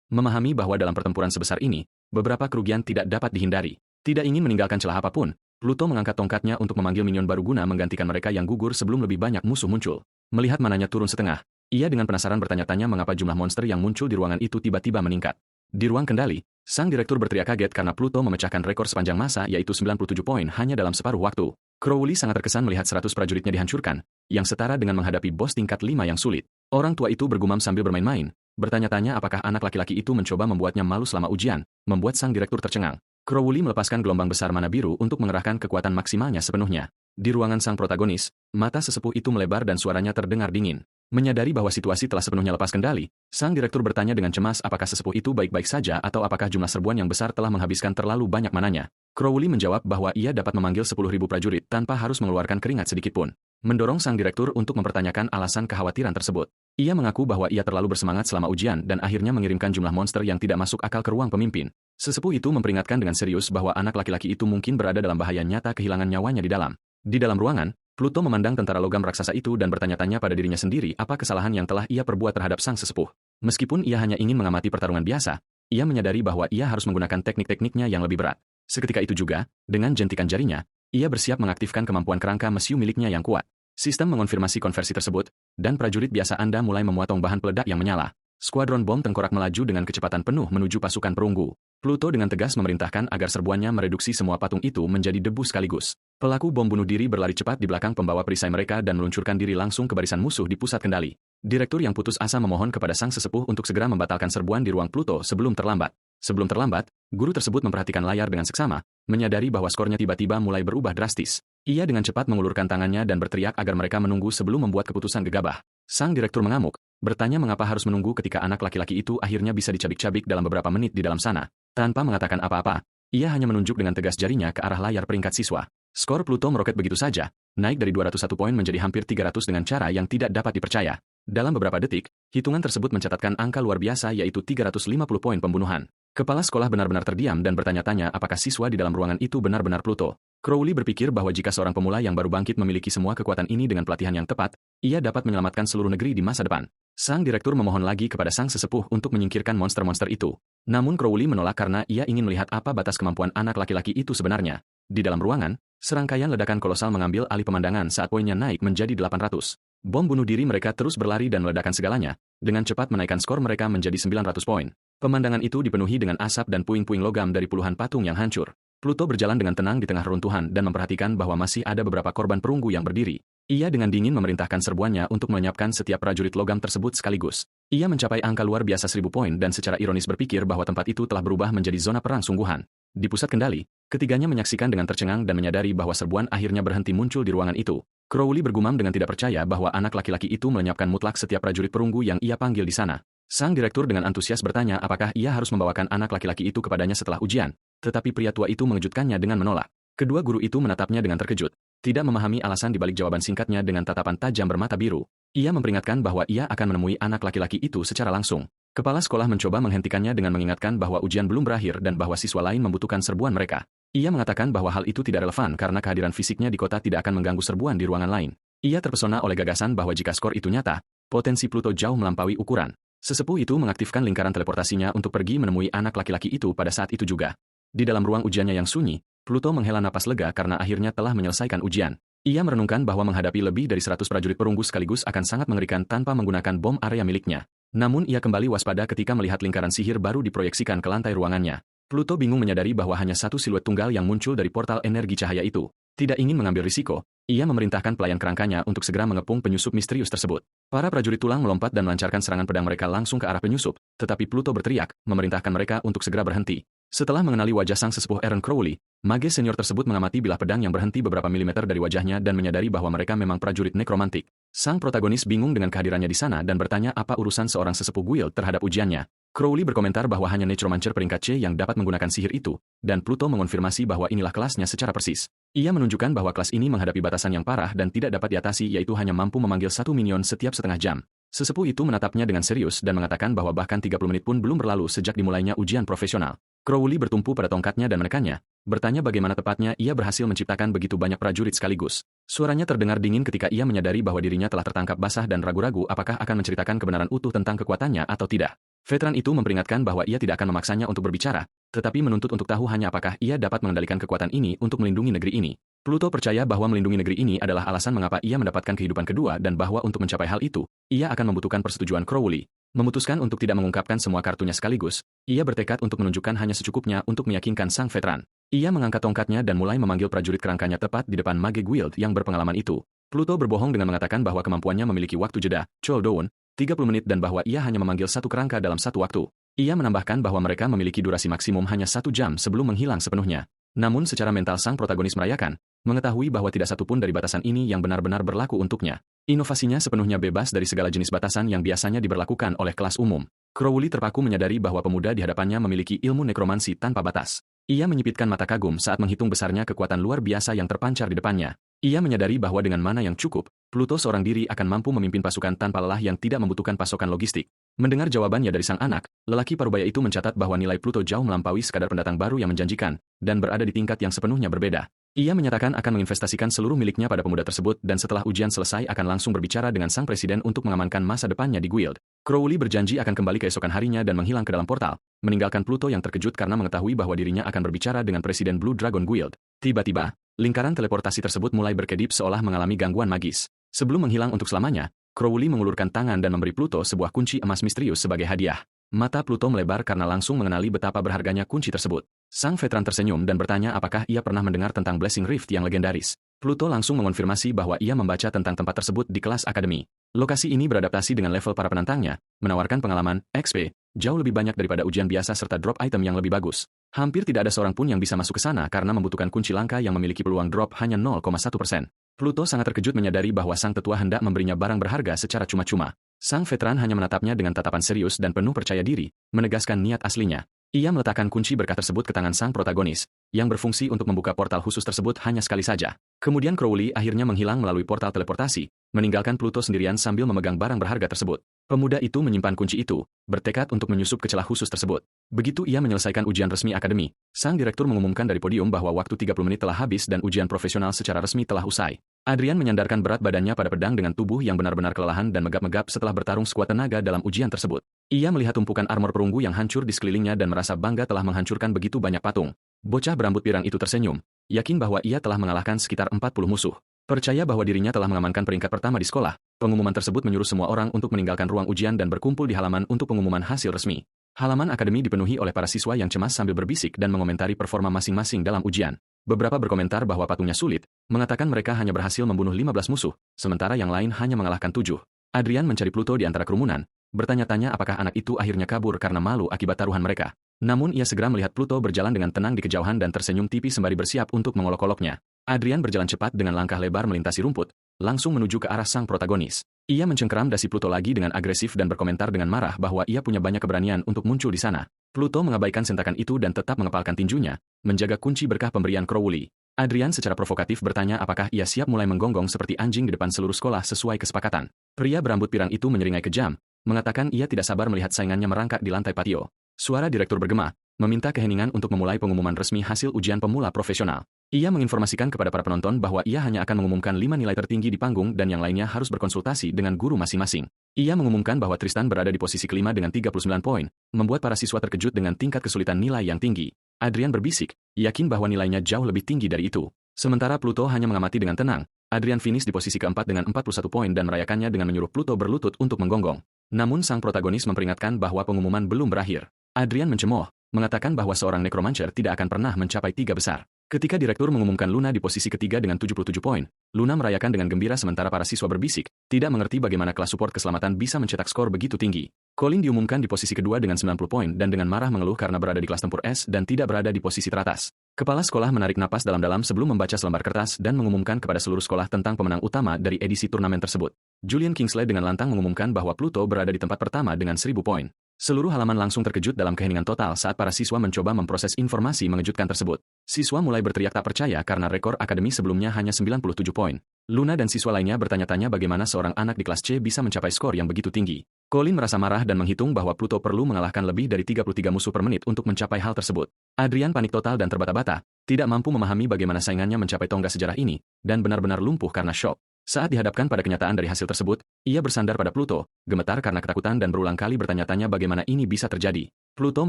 Memahami bahwa dalam pertempuran sebesar ini, beberapa kerugian tidak dapat dihindari. Tidak ingin meninggalkan celah apapun, Pluto mengangkat tongkatnya untuk memanggil minion baru guna menggantikan mereka yang gugur sebelum lebih banyak musuh muncul. Melihat mananya turun setengah, ia dengan penasaran bertanya-tanya mengapa jumlah monster yang muncul di ruangan itu tiba-tiba meningkat. Di ruang kendali, sang direktur berteriak kaget karena Pluto memecahkan rekor sepanjang masa yaitu 97 poin hanya dalam separuh waktu. Crowley sangat terkesan melihat 100 prajuritnya dihancurkan, yang setara dengan menghadapi bos tingkat 5 yang sulit. Orang tua itu bergumam sambil bermain-main, bertanya-tanya apakah anak laki-laki itu mencoba membuatnya malu selama ujian, membuat sang direktur tercengang. Crowley melepaskan gelombang besar mana biru untuk mengerahkan kekuatan maksimalnya sepenuhnya. Di ruangan sang protagonis, mata sesepuh itu melebar dan suaranya terdengar dingin. Menyadari bahwa situasi telah sepenuhnya lepas kendali, sang direktur bertanya dengan cemas apakah sesepuh itu baik-baik saja atau apakah jumlah serbuan yang besar telah menghabiskan terlalu banyak mananya. Crowley menjawab bahwa ia dapat memanggil 10.000 prajurit tanpa harus mengeluarkan keringat sedikitpun. Mendorong sang direktur untuk mempertanyakan alasan kekhawatiran tersebut. Ia mengaku bahwa ia terlalu bersemangat selama ujian dan akhirnya mengirimkan jumlah monster yang tidak masuk akal ke ruang pemimpin. Sesepuh itu memperingatkan dengan serius bahwa anak laki-laki itu mungkin berada dalam bahaya nyata kehilangan nyawanya di dalam. Di dalam ruangan, Pluto memandang tentara logam raksasa itu dan bertanya-tanya pada dirinya sendiri apa kesalahan yang telah ia perbuat terhadap sang sesepuh. Meskipun ia hanya ingin mengamati pertarungan biasa, ia menyadari bahwa ia harus menggunakan teknik-tekniknya yang lebih berat. Seketika itu juga, dengan jentikan jarinya, ia bersiap mengaktifkan kemampuan kerangka mesiu miliknya yang kuat. Sistem mengonfirmasi konversi tersebut, dan prajurit biasa Anda mulai memotong bahan peledak yang menyala. Skuadron bom tengkorak melaju dengan kecepatan penuh menuju pasukan perunggu. Pluto dengan tegas memerintahkan agar serbuannya mereduksi semua patung itu menjadi debu sekaligus. Pelaku bom bunuh diri berlari cepat di belakang pembawa perisai mereka dan meluncurkan diri langsung ke barisan musuh di pusat kendali. Direktur yang putus asa memohon kepada sang sesepuh untuk segera membatalkan serbuan di ruang Pluto sebelum terlambat. Sebelum terlambat, guru tersebut memperhatikan layar dengan seksama, menyadari bahwa skornya tiba-tiba mulai berubah drastis. Ia dengan cepat mengulurkan tangannya dan berteriak agar mereka menunggu sebelum membuat keputusan gegabah. Sang direktur mengamuk, bertanya mengapa harus menunggu ketika anak laki-laki itu akhirnya bisa dicabik-cabik dalam beberapa menit di dalam sana. Tanpa mengatakan apa-apa, ia hanya menunjuk dengan tegas jarinya ke arah layar peringkat siswa. Skor Pluto meroket begitu saja, naik dari 201 poin menjadi hampir 300 dengan cara yang tidak dapat dipercaya. Dalam beberapa detik, hitungan tersebut mencatatkan angka luar biasa yaitu 350 poin pembunuhan. Kepala sekolah benar-benar terdiam dan bertanya-tanya apakah siswa di dalam ruangan itu benar-benar Pluto. Crowley berpikir bahwa jika seorang pemula yang baru bangkit memiliki semua kekuatan ini dengan pelatihan yang tepat, ia dapat menyelamatkan seluruh negeri di masa depan. Sang direktur memohon lagi kepada sang sesepuh untuk menyingkirkan monster-monster itu. Namun Crowley menolak karena ia ingin melihat apa batas kemampuan anak laki-laki itu sebenarnya. Di dalam ruangan, serangkaian ledakan kolosal mengambil alih pemandangan saat poinnya naik menjadi 800. Bom bunuh diri mereka terus berlari dan meledakkan segalanya, dengan cepat menaikkan skor mereka menjadi 900 poin. Pemandangan itu dipenuhi dengan asap dan puing-puing logam dari puluhan patung yang hancur. Pluto berjalan dengan tenang di tengah runtuhan dan memperhatikan bahwa masih ada beberapa korban perunggu yang berdiri. Ia dengan dingin memerintahkan serbuannya untuk melenyapkan setiap prajurit logam tersebut sekaligus. Ia mencapai angka luar biasa 1000 poin dan secara ironis berpikir bahwa tempat itu telah berubah menjadi zona perang sungguhan. Di pusat kendali, ketiganya menyaksikan dengan tercengang dan menyadari bahwa serbuan akhirnya berhenti muncul di ruangan itu. Crowley bergumam dengan tidak percaya bahwa anak laki-laki itu melenyapkan mutlak setiap prajurit perunggu yang ia panggil di sana. Sang direktur dengan antusias bertanya apakah ia harus membawakan anak laki-laki itu kepadanya setelah ujian, tetapi pria tua itu mengejutkannya dengan menolak. Kedua guru itu menatapnya dengan terkejut, tidak memahami alasan dibalik jawaban singkatnya dengan tatapan tajam bermata biru. Ia memperingatkan bahwa ia akan menemui anak laki-laki itu secara langsung. Kepala sekolah mencoba menghentikannya dengan mengingatkan bahwa ujian belum berakhir dan bahwa siswa lain membutuhkan serbuan mereka. Ia mengatakan bahwa hal itu tidak relevan karena kehadiran fisiknya di kota tidak akan mengganggu serbuan di ruangan lain. Ia terpesona oleh gagasan bahwa jika skor itu nyata, potensi Pluto jauh melampaui ukuran. Sesepuh itu mengaktifkan lingkaran teleportasinya untuk pergi menemui anak laki-laki itu pada saat itu juga. Di dalam ruang ujiannya yang sunyi, Pluto menghela napas lega karena akhirnya telah menyelesaikan ujian. Ia merenungkan bahwa menghadapi lebih dari 100 prajurit perunggu sekaligus akan sangat mengerikan tanpa menggunakan bom area miliknya. Namun ia kembali waspada ketika melihat lingkaran sihir baru diproyeksikan ke lantai ruangannya. Pluto bingung menyadari bahwa hanya satu siluet tunggal yang muncul dari portal energi cahaya itu. Tidak ingin mengambil risiko, ia memerintahkan pelayan kerangkanya untuk segera mengepung penyusup misterius tersebut. Para prajurit tulang melompat dan melancarkan serangan pedang mereka langsung ke arah penyusup, tetapi Pluto berteriak, memerintahkan mereka untuk segera berhenti. Setelah mengenali wajah sang sesepuh Aaron Crowley, mage senior tersebut mengamati bilah pedang yang berhenti beberapa milimeter dari wajahnya dan menyadari bahwa mereka memang prajurit nekromantik. Sang protagonis bingung dengan kehadirannya di sana dan bertanya apa urusan seorang sesepuh guild terhadap ujiannya. Crowley berkomentar bahwa hanya necromancer peringkat C yang dapat menggunakan sihir itu, dan Pluto mengonfirmasi bahwa inilah kelasnya secara persis. Ia menunjukkan bahwa kelas ini menghadapi batasan yang parah dan tidak dapat diatasi, yaitu hanya mampu memanggil satu minion setiap setengah jam. Sesepuh itu menatapnya dengan serius dan mengatakan bahwa bahkan 30 menit pun belum berlalu sejak dimulainya ujian profesional. Crowley bertumpu pada tongkatnya dan menekannya, bertanya bagaimana tepatnya ia berhasil menciptakan begitu banyak prajurit sekaligus. Suaranya terdengar dingin ketika ia menyadari bahwa dirinya telah tertangkap basah dan ragu-ragu apakah akan menceritakan kebenaran utuh tentang kekuatannya atau tidak. Veteran itu memperingatkan bahwa ia tidak akan memaksanya untuk berbicara, tetapi menuntut untuk tahu hanya apakah ia dapat mengendalikan kekuatan ini untuk melindungi negeri ini. Pluto percaya bahwa melindungi negeri ini adalah alasan mengapa ia mendapatkan kehidupan kedua dan bahwa untuk mencapai hal itu, ia akan membutuhkan persetujuan Crowley. Memutuskan untuk tidak mengungkapkan semua kartunya sekaligus, ia bertekad untuk menunjukkan hanya secukupnya untuk meyakinkan sang veteran. Ia mengangkat tongkatnya dan mulai memanggil prajurit kerangkanya tepat di depan mage guild yang berpengalaman itu. Pluto berbohong dengan mengatakan bahwa kemampuannya memiliki waktu jeda, cooldown, 30 menit dan bahwa ia hanya memanggil satu kerangka dalam satu waktu. Ia menambahkan bahwa mereka memiliki durasi maksimum hanya 1 jam sebelum menghilang sepenuhnya. Namun secara mental sang protagonis merayakan, mengetahui bahwa tidak satupun dari batasan ini yang benar-benar berlaku untuknya. Inovasinya sepenuhnya bebas dari segala jenis batasan yang biasanya diberlakukan oleh kelas umum. Crowley terpaku menyadari bahwa pemuda di hadapannya memiliki ilmu nekromansi tanpa batas. Ia menyipitkan mata kagum saat menghitung besarnya kekuatan luar biasa yang terpancar di depannya. Ia menyadari bahwa dengan mana yang cukup, Pluto seorang diri akan mampu memimpin pasukan tanpa lelah yang tidak membutuhkan pasokan logistik. Mendengar jawabannya dari sang anak, lelaki parubaya itu mencatat bahwa nilai Pluto jauh melampaui sekadar pendatang baru yang menjanjikan, dan berada di tingkat yang sepenuhnya berbeda. Ia menyatakan akan menginvestasikan seluruh miliknya pada pemuda tersebut dan setelah ujian selesai akan langsung berbicara dengan sang presiden untuk mengamankan masa depannya di guild. Crowley berjanji akan kembali keesokan harinya dan menghilang ke dalam portal, meninggalkan Pluto yang terkejut karena mengetahui bahwa dirinya akan berbicara dengan presiden Blue Dragon Guild. Tiba-tiba, lingkaran teleportasi tersebut mulai berkedip seolah mengalami gangguan magis. Sebelum menghilang untuk selamanya, Crowley mengulurkan tangan dan memberi Pluto sebuah kunci emas misterius sebagai hadiah. Mata Pluto melebar karena langsung mengenali betapa berharganya kunci tersebut. Sang veteran tersenyum dan bertanya apakah ia pernah mendengar tentang Blessing Rift yang legendaris. Pluto langsung mengonfirmasi bahwa ia membaca tentang tempat tersebut di kelas akademi. Lokasi ini beradaptasi dengan level para penantangnya, menawarkan pengalaman, XP, jauh lebih banyak daripada ujian biasa serta drop item yang lebih bagus. Hampir tidak ada seorang pun yang bisa masuk ke sana karena membutuhkan kunci langka yang memiliki peluang drop hanya 0,1%. Pluto sangat terkejut menyadari bahwa sang tetua hendak memberinya barang berharga secara cuma-cuma. Sang veteran hanya menatapnya dengan tatapan serius dan penuh percaya diri, menegaskan niat aslinya. Ia meletakkan kunci berkah tersebut ke tangan sang protagonis, yang berfungsi untuk membuka portal khusus tersebut hanya sekali saja. Kemudian Crowley akhirnya menghilang melalui portal teleportasi, meninggalkan Pluto sendirian sambil memegang barang berharga tersebut. Pemuda itu menyimpan kunci itu, bertekad untuk menyusup ke celah khusus tersebut. Begitu ia menyelesaikan ujian resmi akademi, sang direktur mengumumkan dari podium bahwa waktu 30 menit telah habis dan ujian profesional secara resmi telah usai. Adrian menyandarkan berat badannya pada pedang dengan tubuh yang benar-benar kelelahan dan megap-megap setelah bertarung sekuat tenaga dalam ujian tersebut. Ia melihat tumpukan armor perunggu yang hancur di sekelilingnya dan merasa bangga telah menghancurkan begitu banyak patung. Bocah berambut pirang itu tersenyum, yakin bahwa ia telah mengalahkan sekitar 40 musuh. Percaya bahwa dirinya telah mengamankan peringkat pertama di sekolah, pengumuman tersebut menyuruh semua orang untuk meninggalkan ruang ujian dan berkumpul di halaman untuk pengumuman hasil resmi. Halaman akademi dipenuhi oleh para siswa yang cemas sambil berbisik dan mengomentari performa masing-masing dalam ujian. Beberapa berkomentar bahwa patungnya sulit, mengatakan mereka hanya berhasil membunuh 15 musuh, sementara yang lain hanya mengalahkan 7. Adrian mencari Pluto di antara kerumunan, bertanya-tanya apakah anak itu akhirnya kabur karena malu akibat taruhan mereka. Namun ia segera melihat Pluto berjalan dengan tenang di kejauhan dan tersenyum tipis sembari bersiap untuk mengolok-oloknya. Adrian berjalan cepat dengan langkah lebar melintasi rumput, langsung menuju ke arah sang protagonis. Ia mencengkeram dasi Pluto lagi dengan agresif dan berkomentar dengan marah bahwa ia punya banyak keberanian untuk muncul di sana. Pluto mengabaikan sentakan itu dan tetap mengepalkan tinjunya, menjaga kunci berkah pemberian Crowley. Adrian secara provokatif bertanya apakah ia siap mulai menggonggong seperti anjing di depan seluruh sekolah sesuai kesepakatan. Pria berambut pirang itu menyeringai kejam, mengatakan ia tidak sabar melihat saingannya merangkak di lantai patio. Suara direktur bergema, meminta keheningan untuk memulai pengumuman resmi hasil ujian pemula profesional. Ia menginformasikan kepada para penonton bahwa ia hanya akan mengumumkan 5 nilai tertinggi di panggung dan yang lainnya harus berkonsultasi dengan guru masing-masing. Ia mengumumkan bahwa Tristan berada di posisi kelima dengan 39 poin, membuat para siswa terkejut dengan tingkat kesulitan nilai yang tinggi. Adrian berbisik, yakin bahwa nilainya jauh lebih tinggi dari itu. Sementara Pluto hanya mengamati dengan tenang. Adrian finish di posisi keempat dengan 41 poin dan merayakannya dengan menyuruh Pluto berlutut untuk menggonggong. Namun sang protagonis memperingatkan bahwa pengumuman belum berakhir. Adrian mencemooh, mengatakan bahwa seorang necromancer tidak akan pernah mencapai 3 besar. Ketika direktur mengumumkan Luna di posisi ketiga dengan 77 poin, Luna merayakan dengan gembira sementara para siswa berbisik, tidak mengerti bagaimana kelas support keselamatan bisa mencetak skor begitu tinggi. Colin diumumkan di posisi kedua dengan 90 poin dan dengan marah mengeluh karena berada di kelas tempur S dan tidak berada di posisi teratas. Kepala sekolah menarik napas dalam-dalam sebelum membaca selembar kertas dan mengumumkan kepada seluruh sekolah tentang pemenang utama dari edisi turnamen tersebut. Julian Kingsley dengan lantang mengumumkan bahwa Pluto berada di tempat pertama dengan 1000 poin. Seluruh halaman langsung terkejut dalam keheningan total saat para siswa mencoba memproses informasi mengejutkan tersebut. Siswa mulai berteriak tak percaya karena rekor akademi sebelumnya hanya 97 poin. Luna dan siswa lainnya bertanya-tanya bagaimana seorang anak di kelas C bisa mencapai skor yang begitu tinggi. Colin merasa marah dan menghitung bahwa Pluto perlu mengalahkan lebih dari 33 musuh per menit untuk mencapai hal tersebut. Adrian panik total dan terbata-bata, tidak mampu memahami bagaimana saingannya mencapai tonggak sejarah ini, dan benar-benar lumpuh karena syok. Saat dihadapkan pada kenyataan dari hasil tersebut, ia bersandar pada Pluto, gemetar karena ketakutan dan berulang kali bertanya-tanya bagaimana ini bisa terjadi. Pluto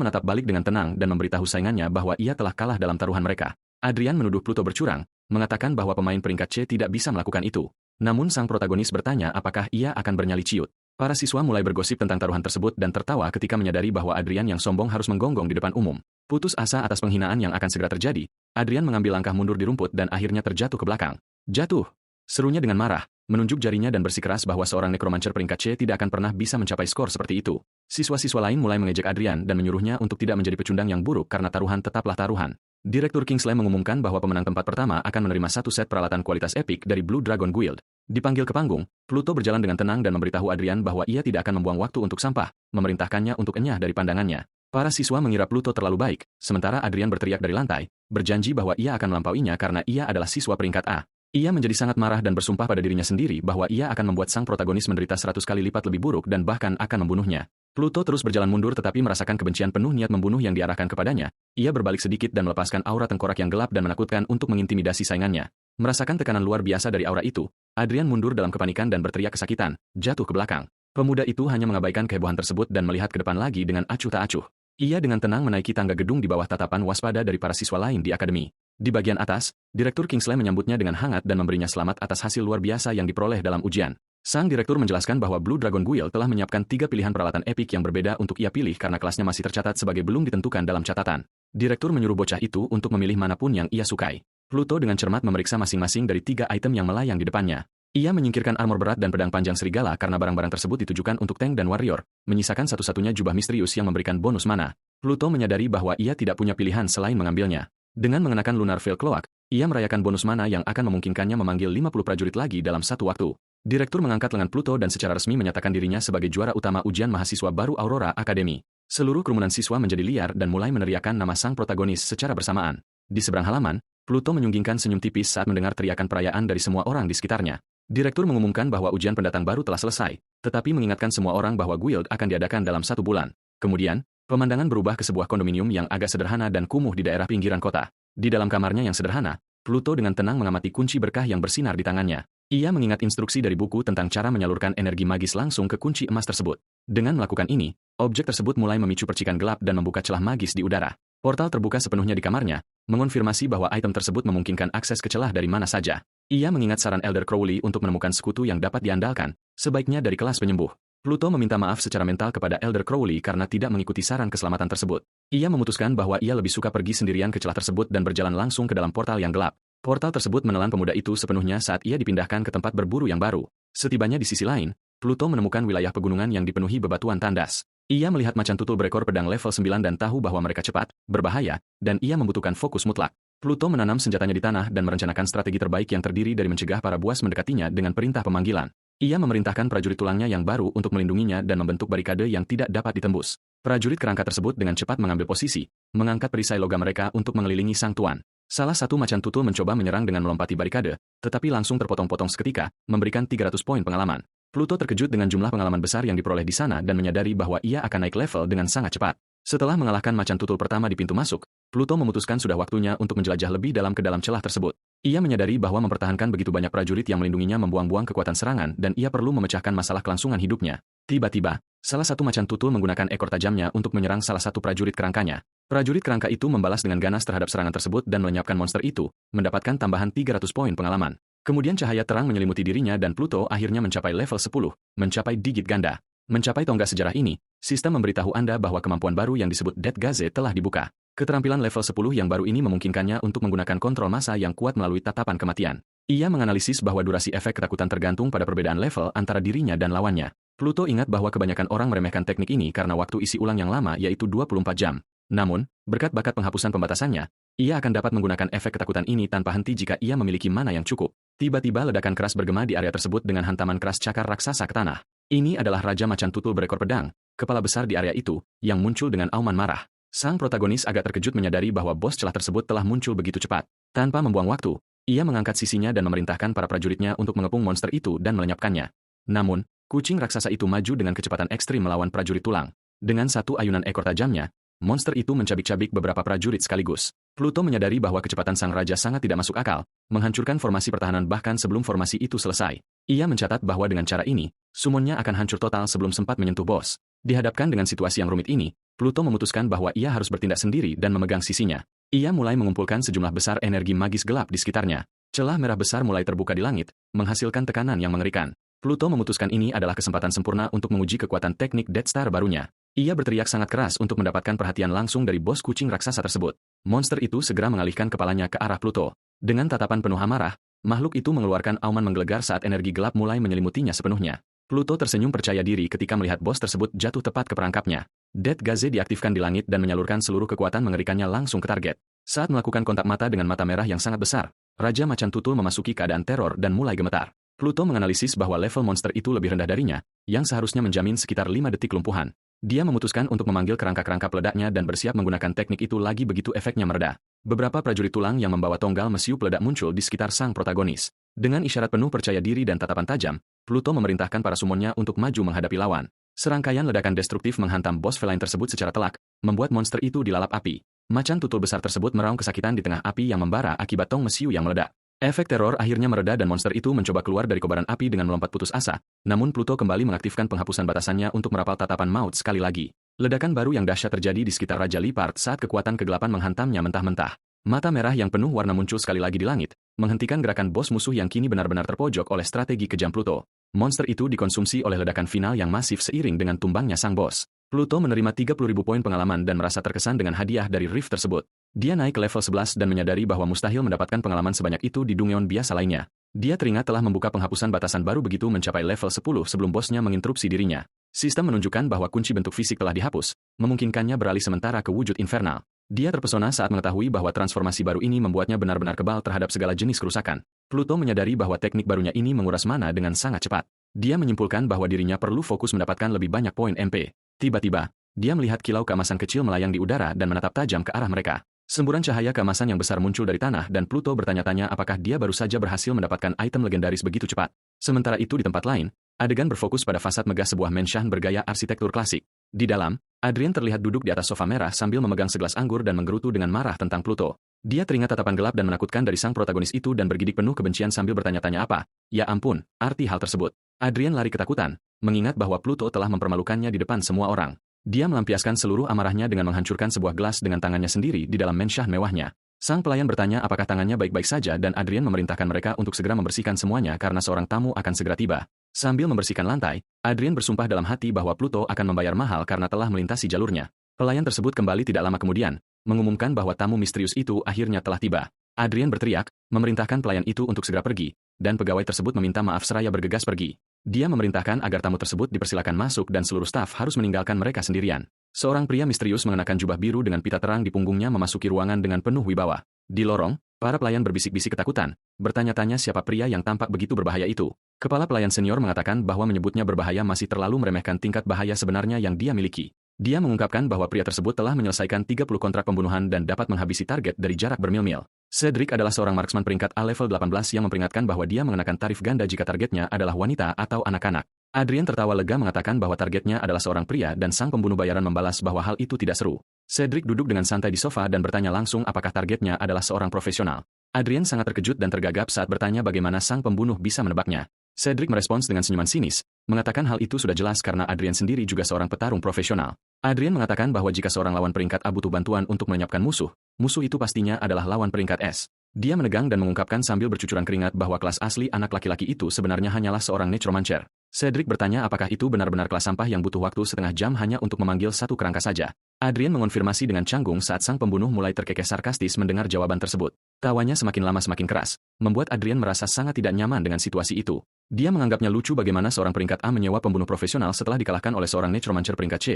menatap balik dengan tenang dan memberitahu saingannya bahwa ia telah kalah dalam taruhan mereka. Adrian menuduh Pluto bercurang, mengatakan bahwa pemain peringkat C tidak bisa melakukan itu. Namun sang protagonis bertanya apakah ia akan bernyali ciut. Para siswa mulai bergosip tentang taruhan tersebut dan tertawa ketika menyadari bahwa Adrian yang sombong harus menggonggong di depan umum. Putus asa atas penghinaan yang akan segera terjadi, Adrian mengambil langkah mundur di rumput dan akhirnya terjatuh ke belakang. Jatuh! Serunya dengan marah, menunjuk jarinya dan bersikeras bahwa seorang necromancer peringkat C tidak akan pernah bisa mencapai skor seperti itu. Siswa-siswa lain mulai mengejek Adrian dan menyuruhnya untuk tidak menjadi pecundang yang buruk karena taruhan tetaplah taruhan. Direktur Kingsley mengumumkan bahwa pemenang tempat pertama akan menerima satu set peralatan kualitas epik dari Blue Dragon Guild. Dipanggil ke panggung, Pluto berjalan dengan tenang dan memberitahu Adrian bahwa ia tidak akan membuang waktu untuk sampah, memerintahkannya untuk enyah dari pandangannya. Para siswa mengira Pluto terlalu baik, sementara Adrian berteriak dari lantai, berjanji bahwa ia akan melampauinya karena ia adalah siswa peringkat A. Ia menjadi sangat marah dan bersumpah pada dirinya sendiri bahwa ia akan membuat sang protagonis menderita 100 kali lipat lebih buruk dan bahkan akan membunuhnya. Pluto terus berjalan mundur tetapi merasakan kebencian penuh niat membunuh yang diarahkan kepadanya. Ia berbalik sedikit dan melepaskan aura tengkorak yang gelap dan menakutkan untuk mengintimidasi saingannya. Merasakan tekanan luar biasa dari aura itu, Adrian mundur dalam kepanikan dan berteriak kesakitan, jatuh ke belakang. Pemuda itu hanya mengabaikan kehebohan tersebut dan melihat ke depan lagi dengan acuh tak acuh. Ia dengan tenang menaiki tangga gedung di bawah tatapan waspada dari para siswa lain di akademi. Di bagian atas, Direktur Kingsley menyambutnya dengan hangat dan memberinya selamat atas hasil luar biasa yang diperoleh dalam ujian. Sang direktur menjelaskan bahwa Blue Dragon Guild telah menyiapkan 3 pilihan peralatan epik yang berbeda untuk ia pilih karena kelasnya masih tercatat sebagai belum ditentukan dalam catatan. Direktur menyuruh bocah itu untuk memilih manapun yang ia sukai. Pluto dengan cermat memeriksa masing-masing dari 3 item yang melayang di depannya. Ia menyingkirkan armor berat dan pedang panjang serigala karena barang-barang tersebut ditujukan untuk tank dan warrior, menyisakan satu-satunya jubah misterius yang memberikan bonus mana. Pluto menyadari bahwa ia tidak punya pilihan selain mengambilnya. Dengan mengenakan Lunar Veil Cloak, ia merayakan bonus mana yang akan memungkinkannya memanggil 50 prajurit lagi dalam satu waktu. Direktur mengangkat lengan Pluto dan secara resmi menyatakan dirinya sebagai juara utama ujian mahasiswa baru Aurora Academy. Seluruh kerumunan siswa menjadi liar dan mulai meneriakkan nama sang protagonis secara bersamaan. Di seberang halaman, Pluto menyunggingkan senyum tipis saat mendengar teriakan perayaan dari semua orang di sekitarnya. Direktur mengumumkan bahwa ujian pendatang baru telah selesai, tetapi mengingatkan semua orang bahwa guild akan diadakan dalam 1 bulan. Kemudian, pemandangan berubah ke sebuah kondominium yang agak sederhana dan kumuh di daerah pinggiran kota. Di dalam kamarnya yang sederhana, Pluto dengan tenang mengamati kunci berkah yang bersinar di tangannya. Ia mengingat instruksi dari buku tentang cara menyalurkan energi magis langsung ke kunci emas tersebut. Dengan melakukan ini, objek tersebut mulai memicu percikan gelap dan membuka celah magis di udara. Portal terbuka sepenuhnya di kamarnya, mengonfirmasi bahwa item tersebut memungkinkan akses ke celah dari mana saja. Ia mengingat saran Elder Crowley untuk menemukan sekutu yang dapat diandalkan, sebaiknya dari kelas penyembuh. Pluto meminta maaf secara mental kepada Elder Crowley karena tidak mengikuti saran keselamatan tersebut. Ia memutuskan bahwa ia lebih suka pergi sendirian ke celah tersebut dan berjalan langsung ke dalam portal yang gelap. Portal tersebut menelan pemuda itu sepenuhnya saat ia dipindahkan ke tempat berburu yang baru. Setibanya di sisi lain, Pluto menemukan wilayah pegunungan yang dipenuhi bebatuan tandas. Ia melihat macan tutul berekor pedang level 9 dan tahu bahwa mereka cepat, berbahaya, dan ia membutuhkan fokus mutlak. Pluto menanam senjatanya di tanah dan merencanakan strategi terbaik yang terdiri dari mencegah para buas mendekatinya dengan perintah pemanggilan. Ia memerintahkan prajurit tulangnya yang baru untuk melindunginya dan membentuk barikade yang tidak dapat ditembus. Prajurit kerangka tersebut dengan cepat mengambil posisi, mengangkat perisai logam mereka untuk mengelilingi sang tuan. Salah satu macan tutul mencoba menyerang dengan melompati barikade, tetapi langsung terpotong-potong seketika, memberikan 300 poin pengalaman. Pluto terkejut dengan jumlah pengalaman besar yang diperoleh di sana dan menyadari bahwa ia akan naik level dengan sangat cepat. Setelah mengalahkan macan tutul pertama di pintu masuk, Pluto memutuskan sudah waktunya untuk menjelajah lebih dalam ke dalam celah tersebut. Ia menyadari bahwa mempertahankan begitu banyak prajurit yang melindunginya membuang-buang kekuatan serangan dan ia perlu memecahkan masalah kelangsungan hidupnya. Tiba-tiba, salah satu macan tutul menggunakan ekor tajamnya untuk menyerang salah satu prajurit kerangkanya. Prajurit kerangka itu membalas dengan ganas terhadap serangan tersebut dan melenyapkan monster itu, mendapatkan tambahan 300 poin pengalaman. Kemudian cahaya terang menyelimuti dirinya dan Pluto akhirnya mencapai level 10, mencapai digit ganda. Mencapai tonggak sejarah ini, sistem memberitahu Anda bahwa kemampuan baru yang disebut Death Gaze telah dibuka. Keterampilan level 10 yang baru ini memungkinkannya untuk menggunakan kontrol massa yang kuat melalui tatapan kematian. Ia menganalisis bahwa durasi efek ketakutan tergantung pada perbedaan level antara dirinya dan lawannya. Pluto ingat bahwa kebanyakan orang meremehkan teknik ini karena waktu isi ulang yang lama yaitu 24 jam. Namun, berkat bakat penghapusan pembatasannya, ia akan dapat menggunakan efek ketakutan ini tanpa henti jika ia memiliki mana yang cukup. Tiba-tiba ledakan keras bergema di area tersebut dengan hantaman keras cakar raksasa ke tanah. Ini adalah Raja Macan Tutul berekor pedang, kepala besar di area itu, yang muncul dengan auman marah. Sang protagonis agak terkejut menyadari bahwa bos celah tersebut telah muncul begitu cepat. Tanpa membuang waktu, ia mengangkat sisinya dan memerintahkan para prajuritnya untuk mengepung monster itu dan melenyapkannya. Namun, kucing raksasa itu maju dengan kecepatan ekstrim melawan prajurit tulang. Dengan satu ayunan ekor tajamnya, monster itu mencabik-cabik beberapa prajurit sekaligus. Pluto menyadari bahwa kecepatan sang raja sangat tidak masuk akal, menghancurkan formasi pertahanan bahkan sebelum formasi itu selesai. Ia mencatat bahwa dengan cara ini, summonnya akan hancur total sebelum sempat menyentuh bos. Dihadapkan dengan situasi yang rumit ini, Pluto memutuskan bahwa ia harus bertindak sendiri dan memegang sisinya. Ia mulai mengumpulkan sejumlah besar energi magis gelap di sekitarnya. Celah merah besar mulai terbuka di langit, menghasilkan tekanan yang mengerikan. Pluto memutuskan ini adalah kesempatan sempurna untuk menguji kekuatan teknik Death Star barunya. Ia berteriak sangat keras untuk mendapatkan perhatian langsung dari bos kucing raksasa tersebut. Monster itu segera mengalihkan kepalanya ke arah Pluto. Dengan tatapan penuh amarah, makhluk itu mengeluarkan auman menggelegar saat energi gelap mulai menyelimutinya sepenuhnya. Pluto tersenyum percaya diri ketika melihat bos tersebut jatuh tepat ke perangkapnya. Death Gaze diaktifkan di langit dan menyalurkan seluruh kekuatan mengerikannya langsung ke target. Saat melakukan kontak mata dengan mata merah yang sangat besar, Raja Macan Tutul memasuki keadaan teror dan mulai gemetar. Pluto menganalisis bahwa level monster itu lebih rendah darinya, yang seharusnya menjamin sekitar 5 detik lumpuhan. Dia memutuskan untuk memanggil kerangka-kerangka peledaknya dan bersiap menggunakan teknik itu lagi begitu efeknya mereda. Beberapa prajurit tulang yang membawa tonggal mesiu peledak muncul di sekitar sang protagonis. Dengan isyarat penuh percaya diri dan tatapan tajam, Pluto memerintahkan para summonnya untuk maju menghadapi lawan. Serangkaian ledakan destruktif menghantam bos feline tersebut secara telak, membuat monster itu dilalap api. Macan tutul besar tersebut meraung kesakitan di tengah api yang membara akibat tong mesiu yang meledak. Efek teror akhirnya mereda dan monster itu mencoba keluar dari kobaran api dengan melompat putus asa, namun Pluto kembali mengaktifkan penghapusan batasannya untuk merapal tatapan maut sekali lagi. Ledakan baru yang dahsyat terjadi di sekitar Raja Leopard saat kekuatan kegelapan menghantamnya mentah-mentah. Mata merah yang penuh warna muncul sekali lagi di langit, menghentikan gerakan bos musuh yang kini benar-benar terpojok oleh strategi kejam Pluto. Monster itu dikonsumsi oleh ledakan final yang masif seiring dengan tumbangnya sang bos. Pluto menerima 30.000 poin pengalaman dan merasa terkesan dengan hadiah dari Rift tersebut. Dia naik ke level 11 dan menyadari bahwa mustahil mendapatkan pengalaman sebanyak itu di Dungeon biasa lainnya. Dia teringat telah membuka penghapusan batasan baru begitu mencapai level 10 sebelum bosnya menginterupsi dirinya. Sistem menunjukkan bahwa kunci bentuk fisik telah dihapus, memungkinkannya beralih sementara ke wujud infernal. Dia terpesona saat mengetahui bahwa transformasi baru ini membuatnya benar-benar kebal terhadap segala jenis kerusakan. Pluto menyadari bahwa teknik barunya ini menguras mana dengan sangat cepat. Dia menyimpulkan bahwa dirinya perlu fokus mendapatkan lebih banyak poin MP. Tiba-tiba, dia melihat kilau keemasan kecil melayang di udara dan menatap tajam ke arah mereka. Semburan cahaya keemasan yang besar muncul dari tanah dan Pluto bertanya-tanya apakah dia baru saja berhasil mendapatkan item legendaris begitu cepat. Sementara itu di tempat lain, adegan berfokus pada fasad megah sebuah mansion bergaya arsitektur klasik. Di dalam, Adrien terlihat duduk di atas sofa merah sambil memegang segelas anggur dan menggerutu dengan marah tentang Pluto. Dia teringat tatapan gelap dan menakutkan dari sang protagonis itu dan bergidik penuh kebencian sambil bertanya-tanya apa. Ya ampun, arti hal tersebut. Adrien lari ketakutan, mengingat bahwa Pluto telah mempermalukannya di depan semua orang. Dia melampiaskan seluruh amarahnya dengan menghancurkan sebuah gelas dengan tangannya sendiri di dalam mansion mewahnya. Sang pelayan bertanya apakah tangannya baik-baik saja dan Adrien memerintahkan mereka untuk segera membersihkan semuanya karena seorang tamu akan segera tiba. Sambil membersihkan lantai, Adrien bersumpah dalam hati bahwa Pluto akan membayar mahal karena telah melintasi jalurnya. Pelayan tersebut kembali tidak lama kemudian, mengumumkan bahwa tamu misterius itu akhirnya telah tiba. Adrien berteriak, memerintahkan pelayan itu untuk segera pergi, dan pegawai tersebut meminta maaf seraya bergegas pergi. Dia memerintahkan agar tamu tersebut dipersilakan masuk dan seluruh staf harus meninggalkan mereka sendirian. Seorang pria misterius mengenakan jubah biru dengan pita terang di punggungnya memasuki ruangan dengan penuh wibawa. Di lorong, para pelayan berbisik-bisik ketakutan, bertanya-tanya siapa pria yang tampak begitu berbahaya itu. Kepala pelayan senior mengatakan bahwa menyebutnya berbahaya masih terlalu meremehkan tingkat bahaya sebenarnya yang dia miliki. Dia mengungkapkan bahwa pria tersebut telah menyelesaikan 30 kontrak pembunuhan dan dapat menghabisi target dari jarak bermil-mil. Cedric adalah seorang marksman peringkat A level 18 yang memperingatkan bahwa dia mengenakan tarif ganda jika targetnya adalah wanita atau anak-anak. Adrian tertawa lega mengatakan bahwa targetnya adalah seorang pria dan sang pembunuh bayaran membalas bahwa hal itu tidak seru. Cedric duduk dengan santai di sofa dan bertanya langsung apakah targetnya adalah seorang profesional. Adrian sangat terkejut dan tergagap saat bertanya bagaimana sang pembunuh bisa menebaknya. Cedric merespons dengan senyuman sinis, mengatakan hal itu sudah jelas karena Adrian sendiri juga seorang petarung profesional. Adrian mengatakan bahwa jika seorang lawan peringkat A butuh bantuan untuk melenyapkan musuh, musuh itu pastinya adalah lawan peringkat S. Dia menegang dan mengungkapkan sambil bercucuran keringat bahwa kelas asli anak laki-laki itu sebenarnya hanyalah seorang necromancer. Cedric bertanya apakah itu benar-benar kelas sampah yang butuh waktu setengah jam hanya untuk memanggil satu kerangka saja. Adrian mengonfirmasi dengan canggung saat sang pembunuh mulai terkekeh sarkastis mendengar jawaban tersebut. Tawanya semakin lama semakin keras, membuat Adrian merasa sangat tidak nyaman dengan situasi itu. Dia menganggapnya lucu bagaimana seorang peringkat A menyewa pembunuh profesional setelah dikalahkan oleh seorang necromancer peringkat C.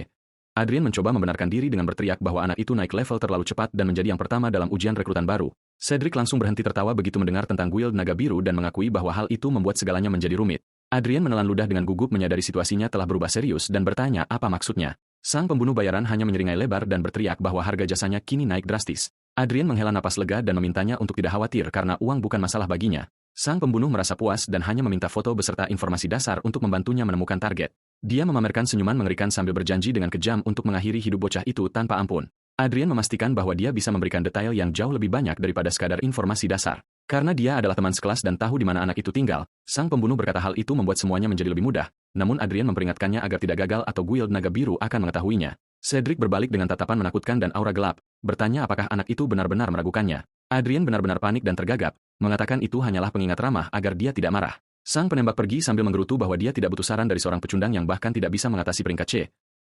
Adrian mencoba membenarkan diri dengan berteriak bahwa anak itu naik level terlalu cepat dan menjadi yang pertama dalam ujian rekrutan baru. Cedric langsung berhenti tertawa begitu mendengar tentang Guild Naga Biru dan mengakui bahwa hal itu membuat segalanya menjadi rumit. Adrian menelan ludah dengan gugup menyadari situasinya telah berubah serius dan bertanya apa maksudnya. Sang pembunuh bayaran hanya menyeringai lebar dan berteriak bahwa harga jasanya kini naik drastis. Adrian menghela napas lega dan memintanya untuk tidak khawatir karena uang bukan masalah baginya. Sang pembunuh merasa puas dan hanya meminta foto beserta informasi dasar untuk membantunya menemukan target. Dia memamerkan senyuman mengerikan sambil berjanji dengan kejam untuk mengakhiri hidup bocah itu tanpa ampun. Adrian memastikan bahwa dia bisa memberikan detail yang jauh lebih banyak daripada sekadar informasi dasar. Karena dia adalah teman sekelas dan tahu di mana anak itu tinggal, sang pembunuh berkata hal itu membuat semuanya menjadi lebih mudah. Namun Adrian memperingatkannya agar tidak gagal atau Guild Naga Biru akan mengetahuinya. Cedric berbalik dengan tatapan menakutkan dan aura gelap, bertanya apakah anak itu benar-benar meragukannya. Adrian benar-benar panik dan tergagap, mengatakan itu hanyalah pengingat ramah agar dia tidak marah. Sang penembak pergi sambil menggerutu bahwa dia tidak butuh saran dari seorang pecundang yang bahkan tidak bisa mengatasi peringkat C.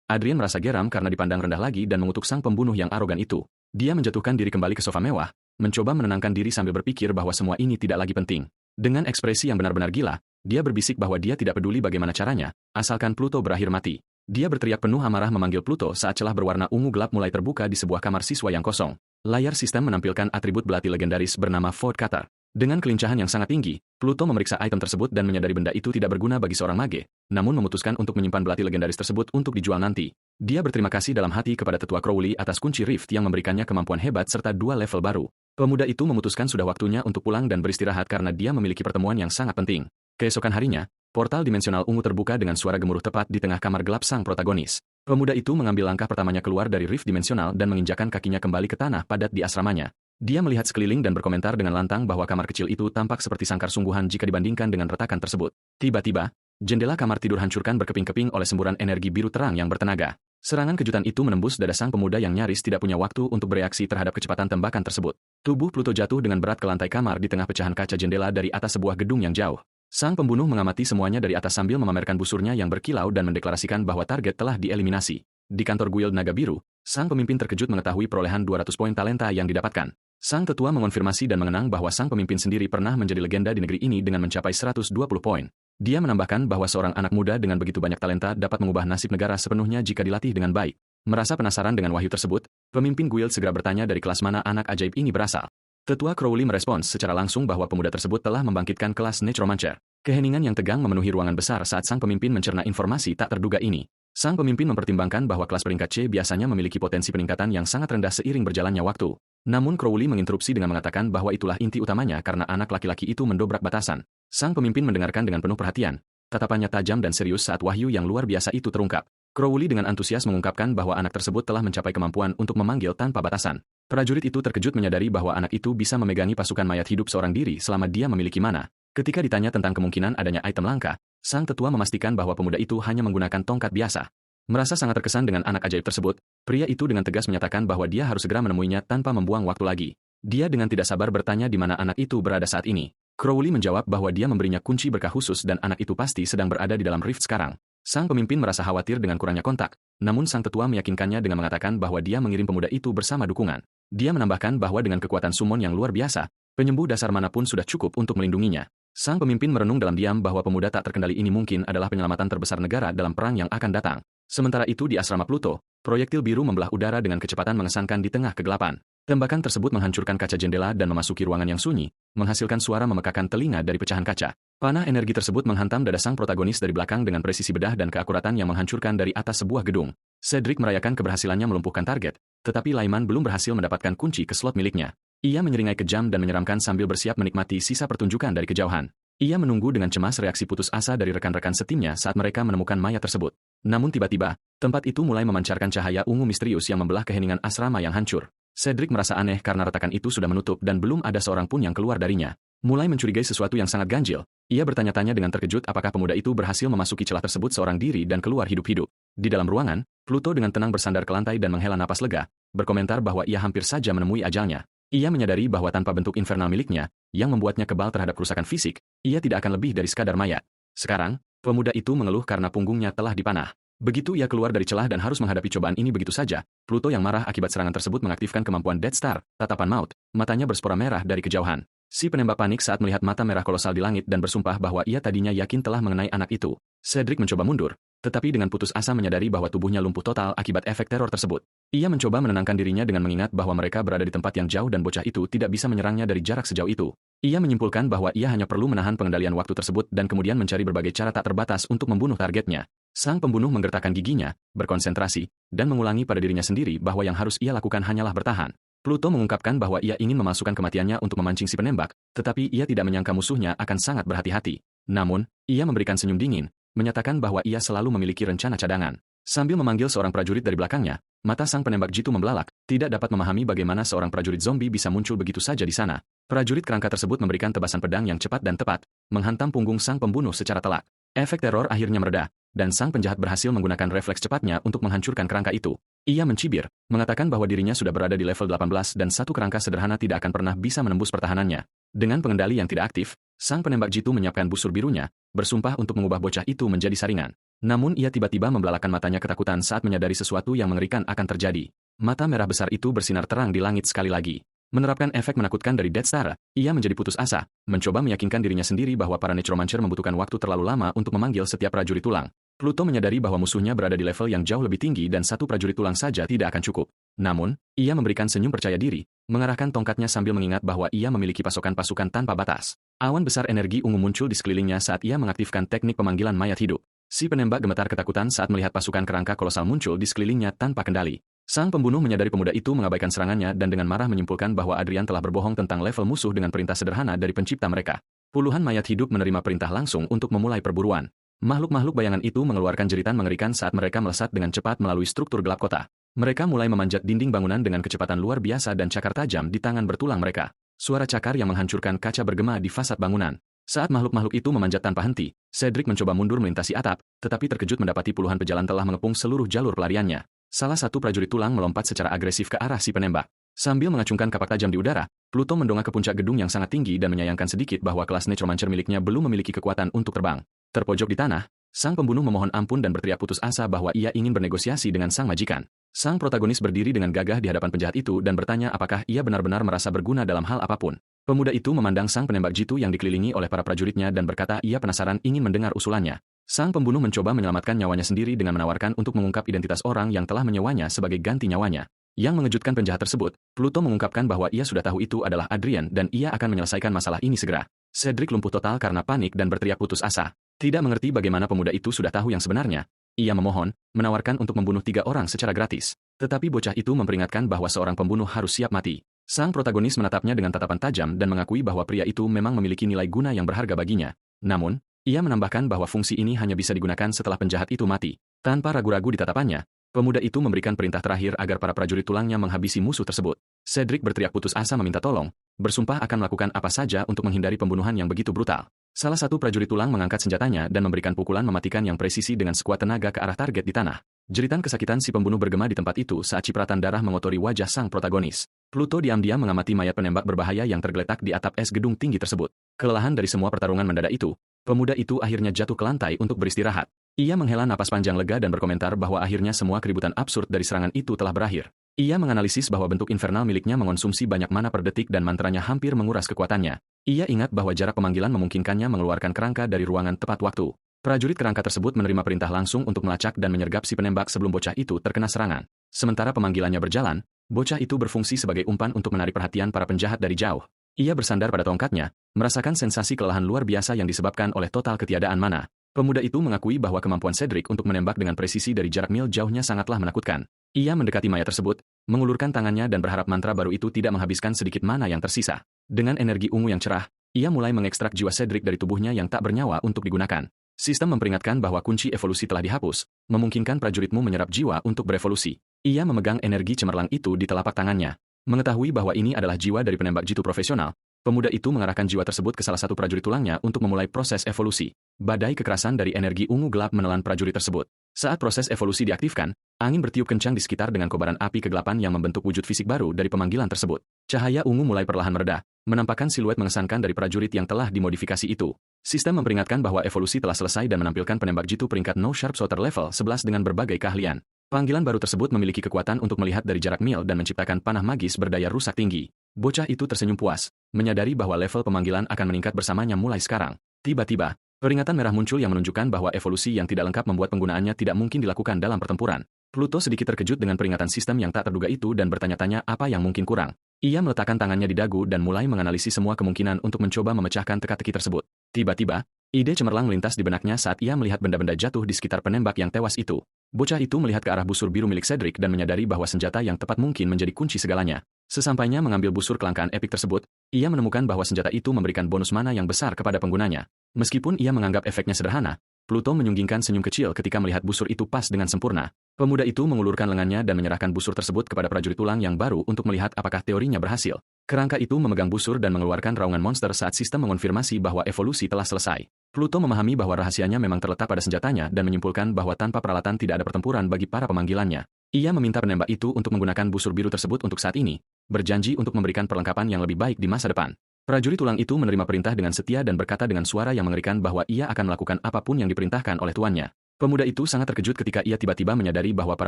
Adrian merasa geram karena dipandang rendah lagi dan mengutuk sang pembunuh yang arogan itu. Dia menjatuhkan diri kembali ke sofa mewah, mencoba menenangkan diri sambil berpikir bahwa semua ini tidak lagi penting. Dengan ekspresi yang benar-benar gila, dia berbisik bahwa dia tidak peduli bagaimana caranya, asalkan Pluto berakhir mati. Dia berteriak penuh amarah memanggil Pluto saat celah berwarna ungu gelap mulai terbuka di sebuah kamar siswa yang kosong. Layar sistem menampilkan atribut belati legendaris bernama Ford Cutter. Dengan kelincahan yang sangat tinggi, Pluto memeriksa item tersebut dan menyadari benda itu tidak berguna bagi seorang mage, namun memutuskan untuk menyimpan belati legendaris tersebut untuk dijual nanti. Dia berterima kasih dalam hati kepada tetua Crowley atas kunci Rift yang memberikannya kemampuan hebat serta 2 level baru. Pemuda itu memutuskan sudah waktunya untuk pulang dan beristirahat karena dia memiliki pertemuan yang sangat penting. Keesokan harinya, portal dimensional ungu terbuka dengan suara gemuruh tepat di tengah kamar gelap sang protagonis. Pemuda itu mengambil langkah pertamanya keluar dari Rift dimensional dan menginjakan kakinya kembali ke tanah padat di asramanya. Dia melihat sekeliling dan berkomentar dengan lantang bahwa kamar kecil itu tampak seperti sangkar sungguhan jika dibandingkan dengan retakan tersebut. Tiba-tiba, jendela kamar tidur hancurkan berkeping-keping oleh semburan energi biru terang yang bertenaga. Serangan kejutan itu menembus dada sang pemuda yang nyaris tidak punya waktu untuk bereaksi terhadap kecepatan tembakan tersebut. Tubuh Pluto jatuh dengan berat ke lantai kamar di tengah pecahan kaca jendela dari atas sebuah gedung yang jauh. Sang pembunuh mengamati semuanya dari atas sambil memamerkan busurnya yang berkilau dan mendeklarasikan bahwa target telah dieliminasi. Di kantor Guild Naga Biru, sang pemimpin terkejut mengetahui perolehan 200 poin talenta yang didapatkan. Sang tetua mengonfirmasi dan mengenang bahwa sang pemimpin sendiri pernah menjadi legenda di negeri ini dengan mencapai 120 poin. Dia menambahkan bahwa seorang anak muda dengan begitu banyak talenta dapat mengubah nasib negara sepenuhnya jika dilatih dengan baik. Merasa penasaran dengan wahyu tersebut, pemimpin Guild segera bertanya dari kelas mana anak ajaib ini berasal. Tetua Crowley merespons secara langsung bahwa pemuda tersebut telah membangkitkan kelas Necromancer. Keheningan yang tegang memenuhi ruangan besar saat sang pemimpin mencerna informasi tak terduga ini. Sang pemimpin mempertimbangkan bahwa kelas peringkat C biasanya memiliki potensi peningkatan yang sangat rendah seiring berjalannya waktu. Namun Crowley menginterupsi dengan mengatakan bahwa itulah inti utamanya karena anak laki-laki itu mendobrak batasan. Sang pemimpin mendengarkan dengan penuh perhatian. Tatapannya tajam dan serius saat wahyu yang luar biasa itu terungkap. Crowley dengan antusias mengungkapkan bahwa anak tersebut telah mencapai kemampuan untuk memanggil tanpa batasan. Prajurit itu terkejut menyadari bahwa anak itu bisa memegangi pasukan mayat hidup seorang diri selama dia memiliki mana. Ketika ditanya tentang kemungkinan adanya item langka, sang tetua memastikan bahwa pemuda itu hanya menggunakan tongkat biasa. Merasa sangat terkesan dengan anak ajaib tersebut, pria itu dengan tegas menyatakan bahwa dia harus segera menemuinya tanpa membuang waktu lagi. Dia dengan tidak sabar bertanya di mana anak itu berada saat ini. Crowley menjawab bahwa dia memberinya kunci berkah khusus dan anak itu pasti sedang berada di dalam Rift sekarang. Sang pemimpin merasa khawatir dengan kurangnya kontak, namun sang tetua meyakinkannya dengan mengatakan bahwa dia mengirim pemuda itu bersama dukungan. Dia menambahkan bahwa dengan kekuatan summon yang luar biasa, penyembuh dasar manapun sudah cukup untuk melindunginya. Sang pemimpin merenung dalam diam bahwa pemuda tak terkendali ini mungkin adalah penyelamatan terbesar negara dalam perang yang akan datang. Sementara itu di asrama Pluto, proyektil biru membelah udara dengan kecepatan mengesankan di tengah kegelapan. Tembakan tersebut menghancurkan kaca jendela dan memasuki ruangan yang sunyi, menghasilkan suara memekakan telinga dari pecahan kaca. Panah energi tersebut menghantam dada sang protagonis dari belakang dengan presisi bedah dan keakuratan yang menghancurkan dari atas sebuah gedung. Cedric merayakan keberhasilannya melumpuhkan target, tetapi Lyman belum berhasil mendapatkan kunci ke slot miliknya. Ia menyeringai kejam dan menyeramkan sambil bersiap menikmati sisa pertunjukan dari kejauhan. Ia menunggu dengan cemas reaksi putus asa dari rekan-rekan setimnya saat mereka menemukan mayat tersebut. Namun tiba-tiba, tempat itu mulai memancarkan cahaya ungu misterius yang membelah keheningan asrama yang hancur. Cedric merasa aneh karena retakan itu sudah menutup dan belum ada seorang pun yang keluar darinya. Mulai mencurigai sesuatu yang sangat ganjil, ia bertanya-tanya dengan terkejut apakah pemuda itu berhasil memasuki celah tersebut seorang diri dan keluar hidup-hidup. Di dalam ruangan, Pluto dengan tenang bersandar ke lantai dan menghela napas lega, berkomentar bahwa ia hampir saja menemui ajalnya. Ia menyadari bahwa tanpa bentuk infernal miliknya, yang membuatnya kebal terhadap kerusakan fisik, ia tidak akan lebih dari sekadar mayat. Sekarang, pemuda itu mengeluh karena punggungnya telah dipanah. Begitu ia keluar dari celah dan harus menghadapi cobaan ini begitu saja, Pluto yang marah akibat serangan tersebut mengaktifkan kemampuan Death Star, tatapan maut, matanya berspora merah dari kejauhan. Si penembak panik saat melihat mata merah kolosal di langit dan bersumpah bahwa ia tadinya yakin telah mengenai anak itu. Cedric mencoba mundur, tetapi dengan putus asa menyadari bahwa tubuhnya lumpuh total akibat efek teror tersebut. Ia mencoba menenangkan dirinya dengan mengingat bahwa mereka berada di tempat yang jauh dan bocah itu tidak bisa menyerangnya dari jarak sejauh itu. Ia menyimpulkan bahwa ia hanya perlu menahan pengendalian waktu tersebut dan kemudian mencari berbagai cara tak terbatas untuk membunuh targetnya. Sang pembunuh menggertakkan giginya, berkonsentrasi, dan mengulangi pada dirinya sendiri bahwa yang harus ia lakukan hanyalah bertahan. Pluto mengungkapkan bahwa ia ingin memasukkan kematiannya untuk memancing si penembak, tetapi ia tidak menyangka musuhnya akan sangat berhati-hati. Namun, ia memberikan senyum dingin, menyatakan bahwa ia selalu memiliki rencana cadangan. Sambil memanggil seorang prajurit dari belakangnya, mata sang penembak jitu membelalak, tidak dapat memahami bagaimana seorang prajurit zombie bisa muncul begitu saja di sana. Prajurit kerangka tersebut memberikan tebasan pedang yang cepat dan tepat, menghantam punggung sang pembunuh secara telak. Efek teror akhirnya mereda, dan sang penjahat berhasil menggunakan refleks cepatnya untuk menghancurkan kerangka itu. Ia mencibir, mengatakan bahwa dirinya sudah berada di level 18 dan satu kerangka sederhana tidak akan pernah bisa menembus pertahanannya. Dengan pengendali yang tidak aktif, sang penembak jitu menyiapkan busur birunya, bersumpah untuk mengubah bocah itu menjadi saringan. Namun ia tiba-tiba membelalakan matanya ketakutan saat menyadari sesuatu yang mengerikan akan terjadi. Mata merah besar itu bersinar terang di langit sekali lagi. Menerapkan efek menakutkan dari Death Star, ia menjadi putus asa, mencoba meyakinkan dirinya sendiri bahwa para necromancer membutuhkan waktu terlalu lama untuk memanggil setiap prajurit tulang. Pluto menyadari bahwa musuhnya berada di level yang jauh lebih tinggi dan satu prajurit tulang saja tidak akan cukup. Namun, ia memberikan senyum percaya diri, mengarahkan tongkatnya sambil mengingat bahwa ia memiliki pasokan pasukan tanpa batas. Awan besar energi ungu muncul di sekelilingnya saat ia mengaktifkan teknik pemanggilan mayat hidup. Si penembak gemetar ketakutan saat melihat pasukan kerangka kolosal muncul di sekelilingnya tanpa kendali. Sang pembunuh menyadari pemuda itu mengabaikan serangannya dan dengan marah menyimpulkan bahwa Adrian telah berbohong tentang level musuh dengan perintah sederhana dari pencipta mereka. Puluhan mayat hidup menerima perintah langsung untuk memulai perburuan. Makhluk-makhluk bayangan itu mengeluarkan jeritan mengerikan saat mereka melesat dengan cepat melalui struktur gelap kota. Mereka mulai memanjat dinding bangunan dengan kecepatan luar biasa dan cakar tajam di tangan bertulang mereka. Suara cakar yang menghancurkan kaca bergema di fasad bangunan. Saat makhluk-makhluk itu memanjat tanpa henti, Cedric mencoba mundur melintasi atap, tetapi terkejut mendapati puluhan pejalan telah mengepung seluruh jalur pelariannya. Salah satu prajurit tulang melompat secara agresif ke arah si penembak. Sambil mengacungkan kapak tajam di udara, Pluto mendongak ke puncak gedung yang sangat tinggi dan menyayangkan sedikit bahwa kelas necromancer miliknya belum memiliki kekuatan untuk terbang. Terpojok di tanah, sang pembunuh memohon ampun dan berteriak putus asa bahwa ia ingin bernegosiasi dengan sang majikan. Sang protagonis berdiri dengan gagah di hadapan penjahat itu dan bertanya apakah ia benar-benar merasa berguna dalam hal apapun. Pemuda itu memandang sang penembak jitu yang dikelilingi oleh para prajuritnya dan berkata ia penasaran ingin mendengar usulannya. Sang pembunuh mencoba menyelamatkan nyawanya sendiri dengan menawarkan untuk mengungkap identitas orang yang telah menyewanya sebagai ganti nyawanya. Yang mengejutkan penjahat tersebut, Pluto mengungkapkan bahwa ia sudah tahu itu adalah Adrian dan ia akan menyelesaikan masalah ini segera. Cedric lumpuh total karena panik dan berteriak putus asa. Tidak mengerti bagaimana pemuda itu sudah tahu yang sebenarnya. Ia memohon, menawarkan untuk membunuh 3 orang secara gratis. Tetapi bocah itu memperingatkan bahwa seorang pembunuh harus siap mati. Sang protagonis menatapnya dengan tatapan tajam dan mengakui bahwa pria itu memang memiliki nilai guna yang berharga baginya. Namun, ia menambahkan bahwa fungsi ini hanya bisa digunakan setelah penjahat itu mati. Tanpa ragu-ragu di tatapannya, pemuda itu memberikan perintah terakhir agar para prajurit tulangnya menghabisi musuh tersebut. Cedric berteriak putus asa meminta tolong, bersumpah akan melakukan apa saja untuk menghindari pembunuhan yang begitu brutal. Salah satu prajurit tulang mengangkat senjatanya dan memberikan pukulan mematikan yang presisi dengan sekuat tenaga ke arah target di tanah. Jeritan kesakitan si pembunuh bergema di tempat itu saat cipratan darah mengotori wajah sang protagonis. Pluto diam-diam mengamati mayat penembak berbahaya yang tergeletak di atap es gedung tinggi tersebut. Kelelahan dari semua pertarungan mendadak itu, pemuda itu akhirnya jatuh ke lantai untuk beristirahat. Ia menghela napas panjang lega dan berkomentar bahwa akhirnya semua keributan absurd dari serangan itu telah berakhir. Ia menganalisis bahwa bentuk infernal miliknya mengonsumsi banyak mana per detik dan mantranya hampir menguras kekuatannya. Ia ingat bahwa jarak pemanggilan memungkinkannya mengeluarkan kerangka dari ruangan tepat waktu. Prajurit kerangka tersebut menerima perintah langsung untuk melacak dan menyergap si penembak sebelum bocah itu terkena serangan. Sementara pemanggilannya berjalan, bocah itu berfungsi sebagai umpan untuk menarik perhatian para penjahat dari jauh. Ia bersandar pada tongkatnya, merasakan sensasi kelelahan luar biasa yang disebabkan oleh total ketiadaan mana. Pemuda itu mengakui bahwa kemampuan Cedric untuk menembak dengan presisi dari jarak mil jauhnya sangatlah menakutkan. Ia mendekati mayat tersebut, mengulurkan tangannya dan berharap mantra baru itu tidak menghabiskan sedikit mana yang tersisa. Dengan energi ungu yang cerah, ia mulai mengekstrak jiwa Cedric dari tubuhnya yang tak bernyawa untuk digunakan. Sistem memperingatkan bahwa kunci evolusi telah dihapus, memungkinkan prajuritmu menyerap jiwa untuk berevolusi. Ia memegang energi cemerlang itu di telapak tangannya. Mengetahui bahwa ini adalah jiwa dari penembak jitu profesional, pemuda itu mengarahkan jiwa tersebut ke salah satu prajurit tulangnya untuk memulai proses evolusi. Badai kekerasan dari energi ungu gelap menelan prajurit tersebut. Saat proses evolusi diaktifkan, angin bertiup kencang di sekitar dengan kobaran api kegelapan yang membentuk wujud fisik baru dari pemanggilan tersebut. Cahaya ungu mulai perlahan mereda, menampakkan siluet mengesankan dari prajurit yang telah dimodifikasi itu. Sistem memperingatkan bahwa evolusi telah selesai dan menampilkan penembak jitu peringkat No Sharp Shooter level 11 dengan berbagai keahlian. Panggilan baru tersebut memiliki kekuatan untuk melihat dari jarak mil dan menciptakan panah magis berdaya rusak tinggi. Bocah itu tersenyum puas, menyadari bahwa level pemanggilan akan meningkat bersamanya mulai sekarang. Tiba-tiba, peringatan merah muncul yang menunjukkan bahwa evolusi yang tidak lengkap membuat penggunaannya tidak mungkin dilakukan dalam pertempuran. Pluto sedikit terkejut dengan peringatan sistem yang tak terduga itu dan bertanya-tanya apa yang mungkin kurang. Ia meletakkan tangannya di dagu dan mulai menganalisis semua kemungkinan untuk mencoba memecahkan teka-teki tersebut. Tiba-tiba, ide cemerlang melintas di benaknya saat ia melihat benda-benda jatuh di sekitar penembak yang tewas itu. Bocah itu melihat ke arah busur biru milik Cedric dan menyadari bahwa senjata yang tepat mungkin menjadi kunci segalanya. Sesampainya mengambil busur kelangkaan epik tersebut, ia menemukan bahwa senjata itu memberikan bonus mana yang besar kepada penggunanya. Meskipun ia menganggap efeknya sederhana, Pluto menyunggingkan senyum kecil ketika melihat busur itu pas dengan sempurna. Pemuda itu mengulurkan lengannya dan menyerahkan busur tersebut kepada prajurit tulang yang baru untuk melihat apakah teorinya berhasil. Kerangka itu memegang busur dan mengeluarkan raungan monster saat sistem mengonfirmasi bahwa evolusi telah selesai. Pluto memahami bahwa rahasianya memang terletak pada senjatanya dan menyimpulkan bahwa tanpa peralatan tidak ada pertempuran bagi para pemanggilannya. Ia meminta penembak itu untuk menggunakan busur biru tersebut untuk saat ini, berjanji untuk memberikan perlengkapan yang lebih baik di masa depan. Prajurit tulang itu menerima perintah dengan setia dan berkata dengan suara yang mengerikan bahwa ia akan melakukan apapun yang diperintahkan oleh tuannya. Pemuda itu sangat terkejut ketika ia tiba-tiba menyadari bahwa para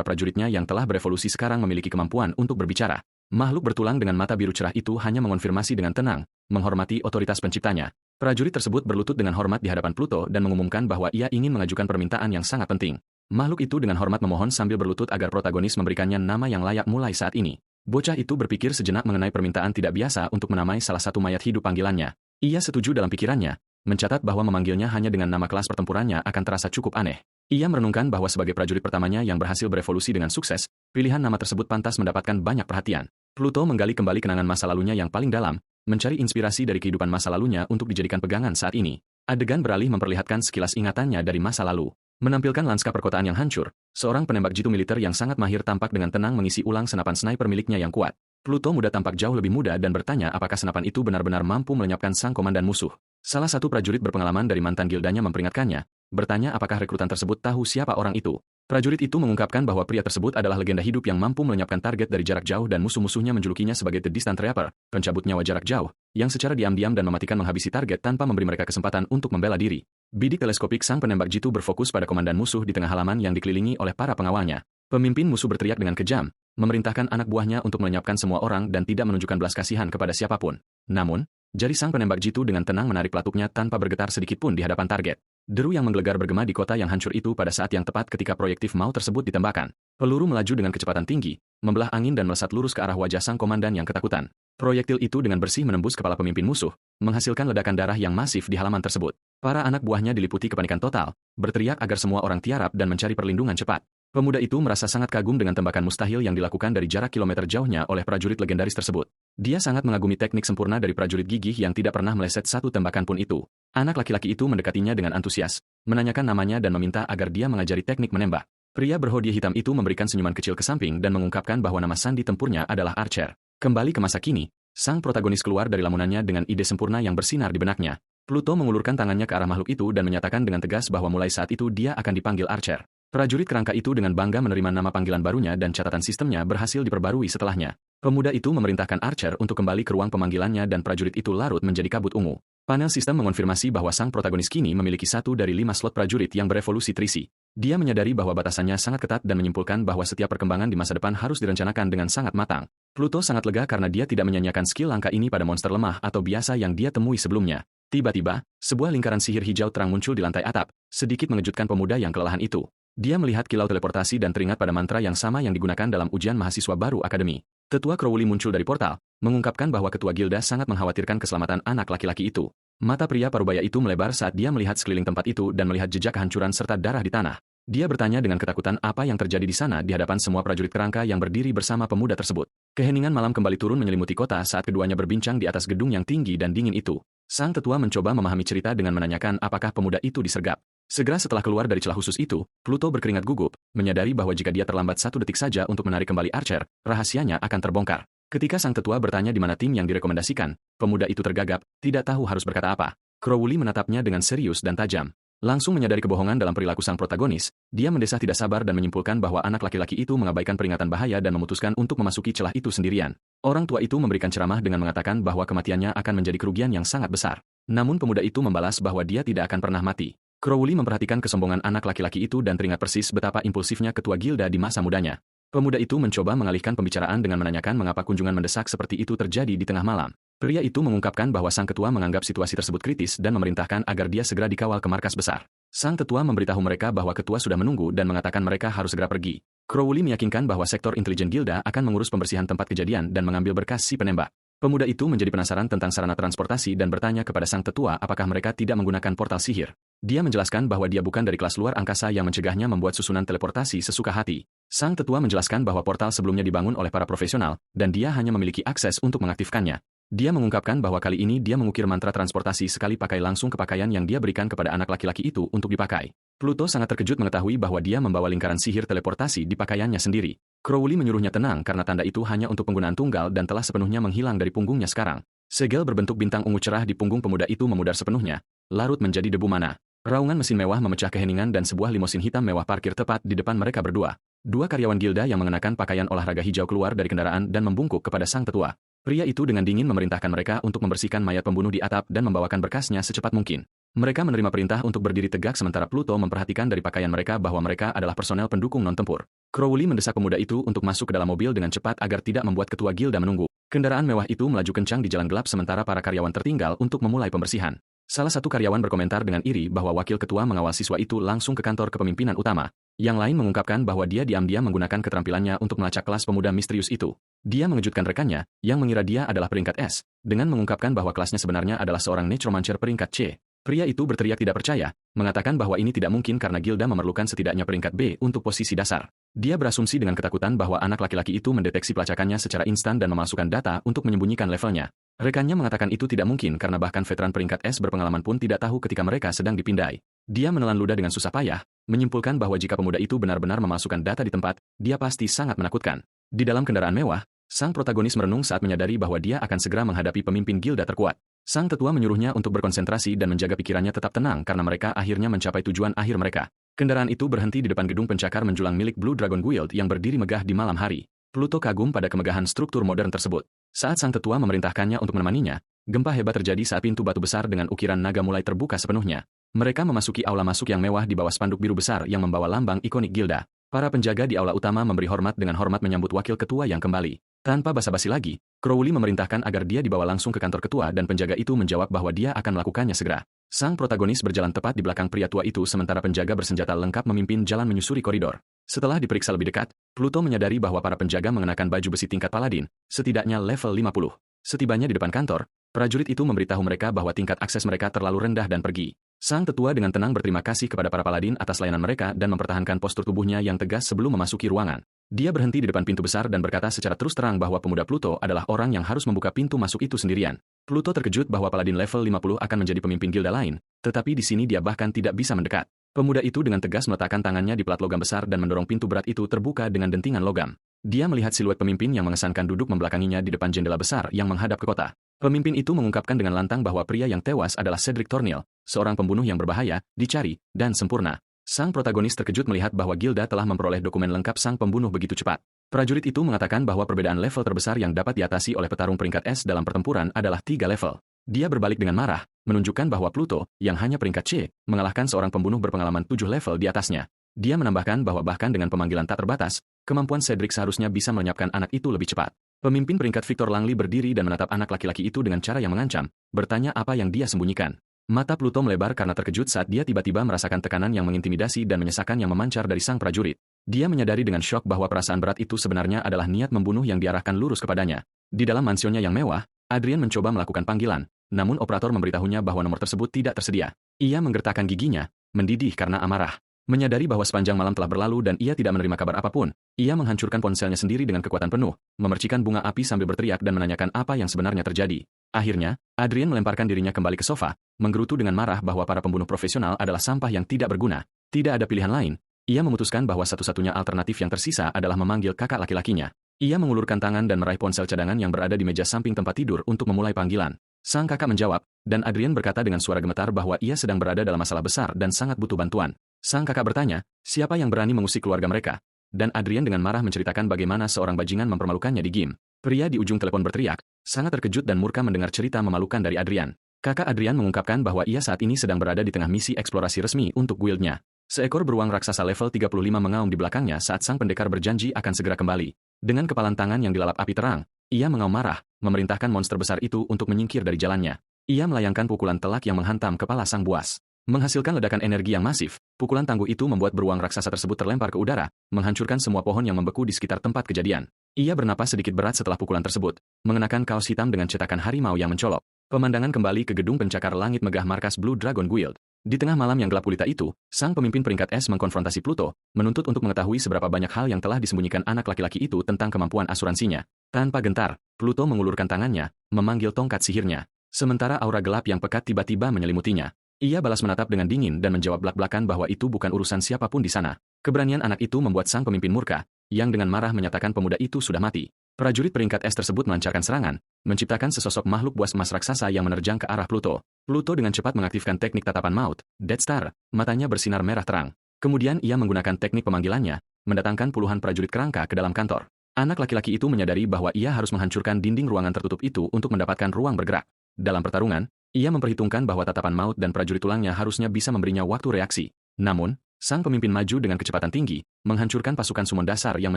prajuritnya yang telah berevolusi sekarang memiliki kemampuan untuk berbicara. Makhluk bertulang dengan mata biru cerah itu hanya mengonfirmasi dengan tenang, menghormati otoritas penciptanya. Prajurit tersebut berlutut dengan hormat di hadapan Pluto dan mengumumkan bahwa ia ingin mengajukan permintaan yang sangat penting. Makhluk itu dengan hormat memohon sambil berlutut agar protagonis memberikannya nama yang layak mulai saat ini. Bocah itu berpikir sejenak mengenai permintaan tidak biasa untuk menamai salah satu mayat hidup panggilannya. Ia setuju dalam pikirannya, mencatat bahwa memanggilnya hanya dengan nama kelas pertempurannya akan terasa cukup aneh. Ia merenungkan bahwa sebagai prajurit pertamanya yang berhasil berevolusi dengan sukses, pilihan nama tersebut pantas mendapatkan banyak perhatian. Pluto menggali kembali kenangan masa lalunya yang paling dalam, mencari inspirasi dari kehidupan masa lalunya untuk dijadikan pegangan saat ini. Adegan beralih memperlihatkan sekilas ingatannya dari masa lalu. Menampilkan lanskap perkotaan yang hancur, seorang penembak jitu militer yang sangat mahir tampak dengan tenang mengisi ulang senapan sniper miliknya yang kuat. Pluto muda tampak jauh lebih muda dan bertanya apakah senapan itu benar-benar mampu melenyapkan sang komandan musuh. Salah satu prajurit berpengalaman dari mantan gildanya memperingatkannya, bertanya apakah rekrutan tersebut tahu siapa orang itu. Prajurit itu mengungkapkan bahwa pria tersebut adalah legenda hidup yang mampu melenyapkan target dari jarak jauh dan musuh-musuhnya menjulukinya sebagai The Distant Reaper, pencabut nyawa jarak jauh, yang secara diam-diam dan mematikan menghabisi target tanpa memberi mereka kesempatan untuk membela diri. Bidik teleskopik sang penembak jitu berfokus pada komandan musuh di tengah halaman yang dikelilingi oleh para pengawalnya. Pemimpin musuh berteriak dengan kejam, memerintahkan anak buahnya untuk melenyapkan semua orang dan tidak menunjukkan belas kasihan kepada siapapun. Namun, jari sang penembak jitu dengan tenang menarik pelatuknya tanpa bergetar sedikitpun di hadapan target. Deru yang menggelegar bergema di kota yang hancur itu pada saat yang tepat ketika proyektif mau tersebut ditembakkan. Peluru melaju dengan kecepatan tinggi, membelah angin dan melesat lurus ke arah wajah sang komandan yang ketakutan. Proyektil itu dengan bersih menembus kepala pemimpin musuh, menghasilkan ledakan darah yang masif di halaman tersebut. Para anak buahnya diliputi kepanikan total, berteriak agar semua orang tiarap dan mencari perlindungan cepat. Pemuda itu merasa sangat kagum dengan tembakan mustahil yang dilakukan dari jarak kilometer jauhnya oleh prajurit legendaris tersebut. Dia sangat mengagumi teknik sempurna dari prajurit gigih yang tidak pernah meleset satu tembakan pun itu. Anak laki-laki itu mendekatinya dengan antusias, menanyakan namanya dan meminta agar dia mengajari teknik menembak. Pria berhodiah hitam itu memberikan senyuman kecil ke samping dan mengungkapkan bahwa nama sandi tempurnya adalah Archer. Kembali ke masa kini, sang protagonis keluar dari lamunannya dengan ide sempurna yang bersinar di benaknya. Pluto mengulurkan tangannya ke arah makhluk itu dan menyatakan dengan tegas bahwa mulai saat itu dia akan dipanggil Archer. Prajurit kerangka itu dengan bangga menerima nama panggilan barunya dan catatan sistemnya berhasil diperbarui setelahnya. Pemuda itu memerintahkan Archer untuk kembali ke ruang pemanggilannya dan prajurit itu larut menjadi kabut ungu. Panel sistem mengonfirmasi bahwa sang protagonis kini memiliki 1 dari 5 slot prajurit yang berevolusi Trisi. Dia menyadari bahwa batasannya sangat ketat dan menyimpulkan bahwa setiap perkembangan di masa depan harus direncanakan dengan sangat matang. Pluto sangat lega karena dia tidak menyanyiakan skill langka ini pada monster lemah atau biasa yang dia temui sebelumnya. Tiba-tiba, sebuah lingkaran sihir hijau terang muncul di lantai atap, sedikit mengejutkan pemuda yang kelelahan itu. Dia melihat kilau teleportasi dan teringat pada mantra yang sama yang digunakan dalam ujian mahasiswa baru akademi. Tetua Crowley muncul dari portal, mengungkapkan bahwa ketua gilda sangat mengkhawatirkan keselamatan anak laki-laki itu. Mata pria parubaya itu melebar saat dia melihat sekeliling tempat itu dan melihat jejak kehancuran serta darah di tanah. Dia bertanya dengan ketakutan apa yang terjadi di sana di hadapan semua prajurit kerangka yang berdiri bersama pemuda tersebut. Keheningan malam kembali turun menyelimuti kota saat keduanya berbincang di atas gedung yang tinggi dan dingin itu. Sang tetua mencoba memahami cerita dengan menanyakan apakah pemuda itu disergap. Segera setelah keluar dari celah khusus itu, Pluto berkeringat gugup, menyadari bahwa jika dia terlambat 1 detik saja untuk menarik kembali Archer, rahasianya akan terbongkar. Ketika sang tetua bertanya di mana tim yang direkomendasikan, pemuda itu tergagap, tidak tahu harus berkata apa. Crowley menatapnya dengan serius dan tajam. Langsung menyadari kebohongan dalam perilaku sang protagonis, dia mendesah tidak sabar dan menyimpulkan bahwa anak laki-laki itu mengabaikan peringatan bahaya dan memutuskan untuk memasuki celah itu sendirian. Orang tua itu memberikan ceramah dengan mengatakan bahwa kematiannya akan menjadi kerugian yang sangat besar. Namun pemuda itu membalas bahwa dia tidak akan pernah mati. Crowley memperhatikan kesombongan anak laki-laki itu dan teringat persis betapa impulsifnya ketua gilda di masa mudanya. Pemuda itu mencoba mengalihkan pembicaraan dengan menanyakan mengapa kunjungan mendesak seperti itu terjadi di tengah malam. Pria itu mengungkapkan bahwa sang ketua menganggap situasi tersebut kritis dan memerintahkan agar dia segera dikawal ke markas besar. Sang tetua memberitahu mereka bahwa ketua sudah menunggu dan mengatakan mereka harus segera pergi. Crowley meyakinkan bahwa sektor intelijen gilda akan mengurus pembersihan tempat kejadian dan mengambil berkas si penembak. Pemuda itu menjadi penasaran tentang sarana transportasi dan bertanya kepada sang tetua apakah mereka tidak menggunakan portal sihir. Dia menjelaskan bahwa dia bukan dari kelas luar angkasa yang mencegahnya membuat susunan teleportasi sesuka hati. Sang tetua menjelaskan bahwa portal sebelumnya dibangun oleh para profesional, dan dia hanya memiliki akses untuk mengaktifkannya. Dia mengungkapkan bahwa kali ini dia mengukir mantra transportasi sekali pakai langsung ke pakaian yang dia berikan kepada anak laki-laki itu untuk dipakai. Pluto sangat terkejut mengetahui bahwa dia membawa lingkaran sihir teleportasi di pakaiannya sendiri. Crowley menyuruhnya tenang karena tanda itu hanya untuk penggunaan tunggal dan telah sepenuhnya menghilang dari punggungnya sekarang. Segel berbentuk bintang ungu cerah di punggung pemuda itu memudar sepenuhnya, larut menjadi debu mana. Raungan mesin mewah memecah keheningan dan sebuah limosin hitam mewah parkir tepat di depan mereka berdua. Dua karyawan gilda yang mengenakan pakaian olahraga hijau keluar dari kendaraan dan membungkuk kepada sang tetua. Pria itu dengan dingin memerintahkan mereka untuk membersihkan mayat pembunuh di atap dan membawakan berkasnya secepat mungkin. Mereka menerima perintah untuk berdiri tegak sementara Pluto memperhatikan dari pakaian mereka bahwa mereka adalah personel pendukung non-tempur. Crowley mendesak pemuda itu untuk masuk ke dalam mobil dengan cepat agar tidak membuat ketua gilda menunggu. Kendaraan mewah itu melaju kencang di jalan gelap sementara para karyawan tertinggal untuk memulai pembersihan. Salah satu karyawan berkomentar dengan iri bahwa wakil ketua mengawal siswa itu langsung ke kantor kepemimpinan utama. Yang lain mengungkapkan bahwa dia diam-diam menggunakan keterampilannya untuk melacak kelas pemuda misterius itu. Dia mengejutkan rekannya, yang mengira dia adalah peringkat S, dengan mengungkapkan bahwa kelasnya sebenarnya adalah seorang necromancer peringkat C. Pria itu berteriak tidak percaya, mengatakan bahwa ini tidak mungkin karena gilda memerlukan setidaknya peringkat B untuk posisi dasar. Dia berasumsi dengan ketakutan bahwa anak laki-laki itu mendeteksi pelacakannya secara instan dan memasukkan data untuk menyembunyikan levelnya. Rekannya mengatakan itu tidak mungkin karena bahkan veteran peringkat S berpengalaman pun tidak tahu ketika mereka sedang dipindai. Dia menelan ludah dengan susah payah, menyimpulkan bahwa jika pemuda itu benar-benar memasukkan data di tempat, dia pasti sangat menakutkan. Di dalam kendaraan mewah, sang protagonis merenung saat menyadari bahwa dia akan segera menghadapi pemimpin gilda terkuat. Sang tetua menyuruhnya untuk berkonsentrasi dan menjaga pikirannya tetap tenang karena mereka akhirnya mencapai tujuan akhir mereka. Kendaraan itu berhenti di depan gedung pencakar menjulang milik Blue Dragon Guild yang berdiri megah di malam hari. Pluto kagum pada kemegahan struktur modern tersebut. Saat sang tetua memerintahkannya untuk menemaninya, gempa hebat terjadi saat pintu batu besar dengan ukiran naga mulai terbuka sepenuhnya. Mereka memasuki aula masuk yang mewah di bawah spanduk biru besar yang membawa lambang ikonik gilda. Para penjaga di aula utama memberi hormat dengan hormat menyambut wakil ketua yang kembali. Tanpa basa-basi lagi, Crowley memerintahkan agar dia dibawa langsung ke kantor ketua dan penjaga itu menjawab bahwa dia akan melakukannya segera. Sang protagonis berjalan tepat di belakang pria tua itu sementara penjaga bersenjata lengkap memimpin jalan menyusuri koridor. Setelah diperiksa lebih dekat, Pluto menyadari bahwa para penjaga mengenakan baju besi tingkat paladin, setidaknya level 50. Setibanya di depan kantor, prajurit itu memberitahu mereka bahwa tingkat akses mereka terlalu rendah dan pergi. Sang tetua dengan tenang berterima kasih kepada para paladin atas layanan mereka dan mempertahankan postur tubuhnya yang tegas sebelum memasuki ruangan. Dia berhenti di depan pintu besar dan berkata secara terus terang bahwa pemuda Pluto adalah orang yang harus membuka pintu masuk itu sendirian. Pluto terkejut bahwa paladin level 50 akan menjadi pemimpin gilda lain, tetapi di sini dia bahkan tidak bisa mendekat. Pemuda itu dengan tegas meletakkan tangannya di plat logam besar dan mendorong pintu berat itu terbuka dengan dentingan logam. Dia melihat siluet pemimpin yang mengesankan duduk membelakanginya di depan jendela besar yang menghadap ke kota. Pemimpin itu mengungkapkan dengan lantang bahwa pria yang tewas adalah Cedric Thornhill, seorang pembunuh yang berbahaya, dicari, dan sempurna. Sang protagonis terkejut melihat bahwa gilda telah memperoleh dokumen lengkap sang pembunuh begitu cepat. Prajurit itu mengatakan bahwa perbedaan level terbesar yang dapat diatasi oleh petarung peringkat S dalam pertempuran adalah 3 level. Dia berbalik dengan marah, menunjukkan bahwa Pluto, yang hanya peringkat C, mengalahkan seorang pembunuh berpengalaman 7 level di atasnya. Dia menambahkan bahwa bahkan dengan pemanggilan tak terbatas, kemampuan Cedric seharusnya bisa melenyapkan anak itu lebih cepat. Pemimpin peringkat Victor Langley berdiri dan menatap anak laki-laki itu dengan cara yang mengancam, bertanya apa yang dia sembunyikan. Mata Pluto melebar karena terkejut saat dia tiba-tiba merasakan tekanan yang mengintimidasi dan menyesakan yang memancar dari sang prajurit. Dia menyadari dengan syok bahwa perasaan berat itu sebenarnya adalah niat membunuh yang diarahkan lurus kepadanya. Di dalam mansionnya yang mewah, Adrian mencoba melakukan panggilan, namun operator memberitahunya bahwa nomor tersebut tidak tersedia. Ia menggertakkan giginya, mendidih karena amarah. Menyadari bahwa sepanjang malam telah berlalu dan ia tidak menerima kabar apapun, ia menghancurkan ponselnya sendiri dengan kekuatan penuh, memercikan bunga api sambil berteriak dan menanyakan apa yang sebenarnya terjadi. Akhirnya, Adrian melemparkan dirinya kembali ke sofa, menggerutu dengan marah bahwa para pembunuh profesional adalah sampah yang tidak berguna. Tidak ada pilihan lain. Ia memutuskan bahwa satu-satunya alternatif yang tersisa adalah memanggil kakak laki-lakinya. Ia mengulurkan tangan dan meraih ponsel cadangan yang berada di meja samping tempat tidur untuk memulai panggilan. Sang kakak menjawab, dan Adrian berkata dengan suara gemetar bahwa ia sedang berada dalam masalah besar dan sangat butuh bantuan. Sang kakak bertanya, siapa yang berani mengusik keluarga mereka? Dan Adrian dengan marah menceritakan bagaimana seorang bajingan mempermalukannya di game. Pria di ujung telepon berteriak, sangat terkejut dan murka mendengar cerita memalukan dari Adrian. Kakak Adrian mengungkapkan bahwa ia saat ini sedang berada di tengah misi eksplorasi resmi untuk guildnya. Seekor beruang raksasa level 35 mengaum di belakangnya saat sang pendekar berjanji akan segera kembali. Dengan kepalan tangan yang dilalap api terang, ia mengaum marah, memerintahkan monster besar itu untuk menyingkir dari jalannya. Ia melayangkan pukulan telak yang menghantam kepala sang buas. Menghasilkan ledakan energi yang masif, pukulan tangguh itu membuat beruang raksasa tersebut terlempar ke udara, menghancurkan semua pohon yang membeku di sekitar tempat kejadian. Ia bernapas sedikit berat setelah pukulan tersebut, mengenakan kaos hitam dengan cetakan harimau yang mencolok. Pemandangan kembali ke gedung pencakar langit megah markas Blue Dragon Guild. Di tengah malam yang gelap gulita itu, sang pemimpin peringkat es mengkonfrontasi Pluto, menuntut untuk mengetahui seberapa banyak hal yang telah disembunyikan anak laki-laki itu tentang kemampuan asuransinya. Tanpa gentar, Pluto mengulurkan tangannya, memanggil tongkat sihirnya. Sementara aura gelap yang pekat tiba-tiba menyelimutinya. Ia balas menatap dengan dingin dan menjawab blak-blakan bahwa itu bukan urusan siapapun di sana. Keberanian anak itu membuat sang pemimpin murka, yang dengan marah menyatakan pemuda itu sudah mati. Prajurit peringkat es tersebut melancarkan serangan, menciptakan sesosok makhluk buas emas raksasa yang menerjang ke arah Pluto. Pluto dengan cepat mengaktifkan teknik tatapan maut, Death Star, matanya bersinar merah terang. Kemudian ia menggunakan teknik pemanggilannya, mendatangkan puluhan prajurit kerangka ke dalam kantor. Anak laki-laki itu menyadari bahwa ia harus menghancurkan dinding ruangan tertutup itu untuk mendapatkan ruang bergerak. Dalam pertarungan, ia memperhitungkan bahwa tatapan maut dan prajurit tulangnya harusnya bisa memberinya waktu reaksi. Namun, sang pemimpin maju dengan kecepatan tinggi, menghancurkan pasukan summon dasar yang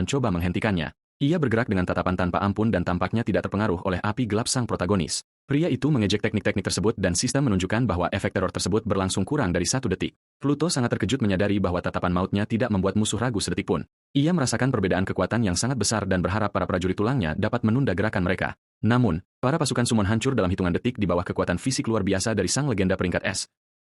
mencoba menghentikannya. Ia bergerak dengan tatapan tanpa ampun dan tampaknya tidak terpengaruh oleh api gelap sang protagonis. Pria itu mengejek teknik-teknik tersebut dan sistem menunjukkan bahwa efek teror tersebut berlangsung kurang dari 1 detik. Pluto sangat terkejut menyadari bahwa tatapan mautnya tidak membuat musuh ragu sedetik pun. Ia merasakan perbedaan kekuatan yang sangat besar dan berharap para prajurit tulangnya dapat menunda gerakan mereka. Namun, para pasukan summon hancur dalam hitungan detik di bawah kekuatan fisik luar biasa dari sang legenda peringkat es.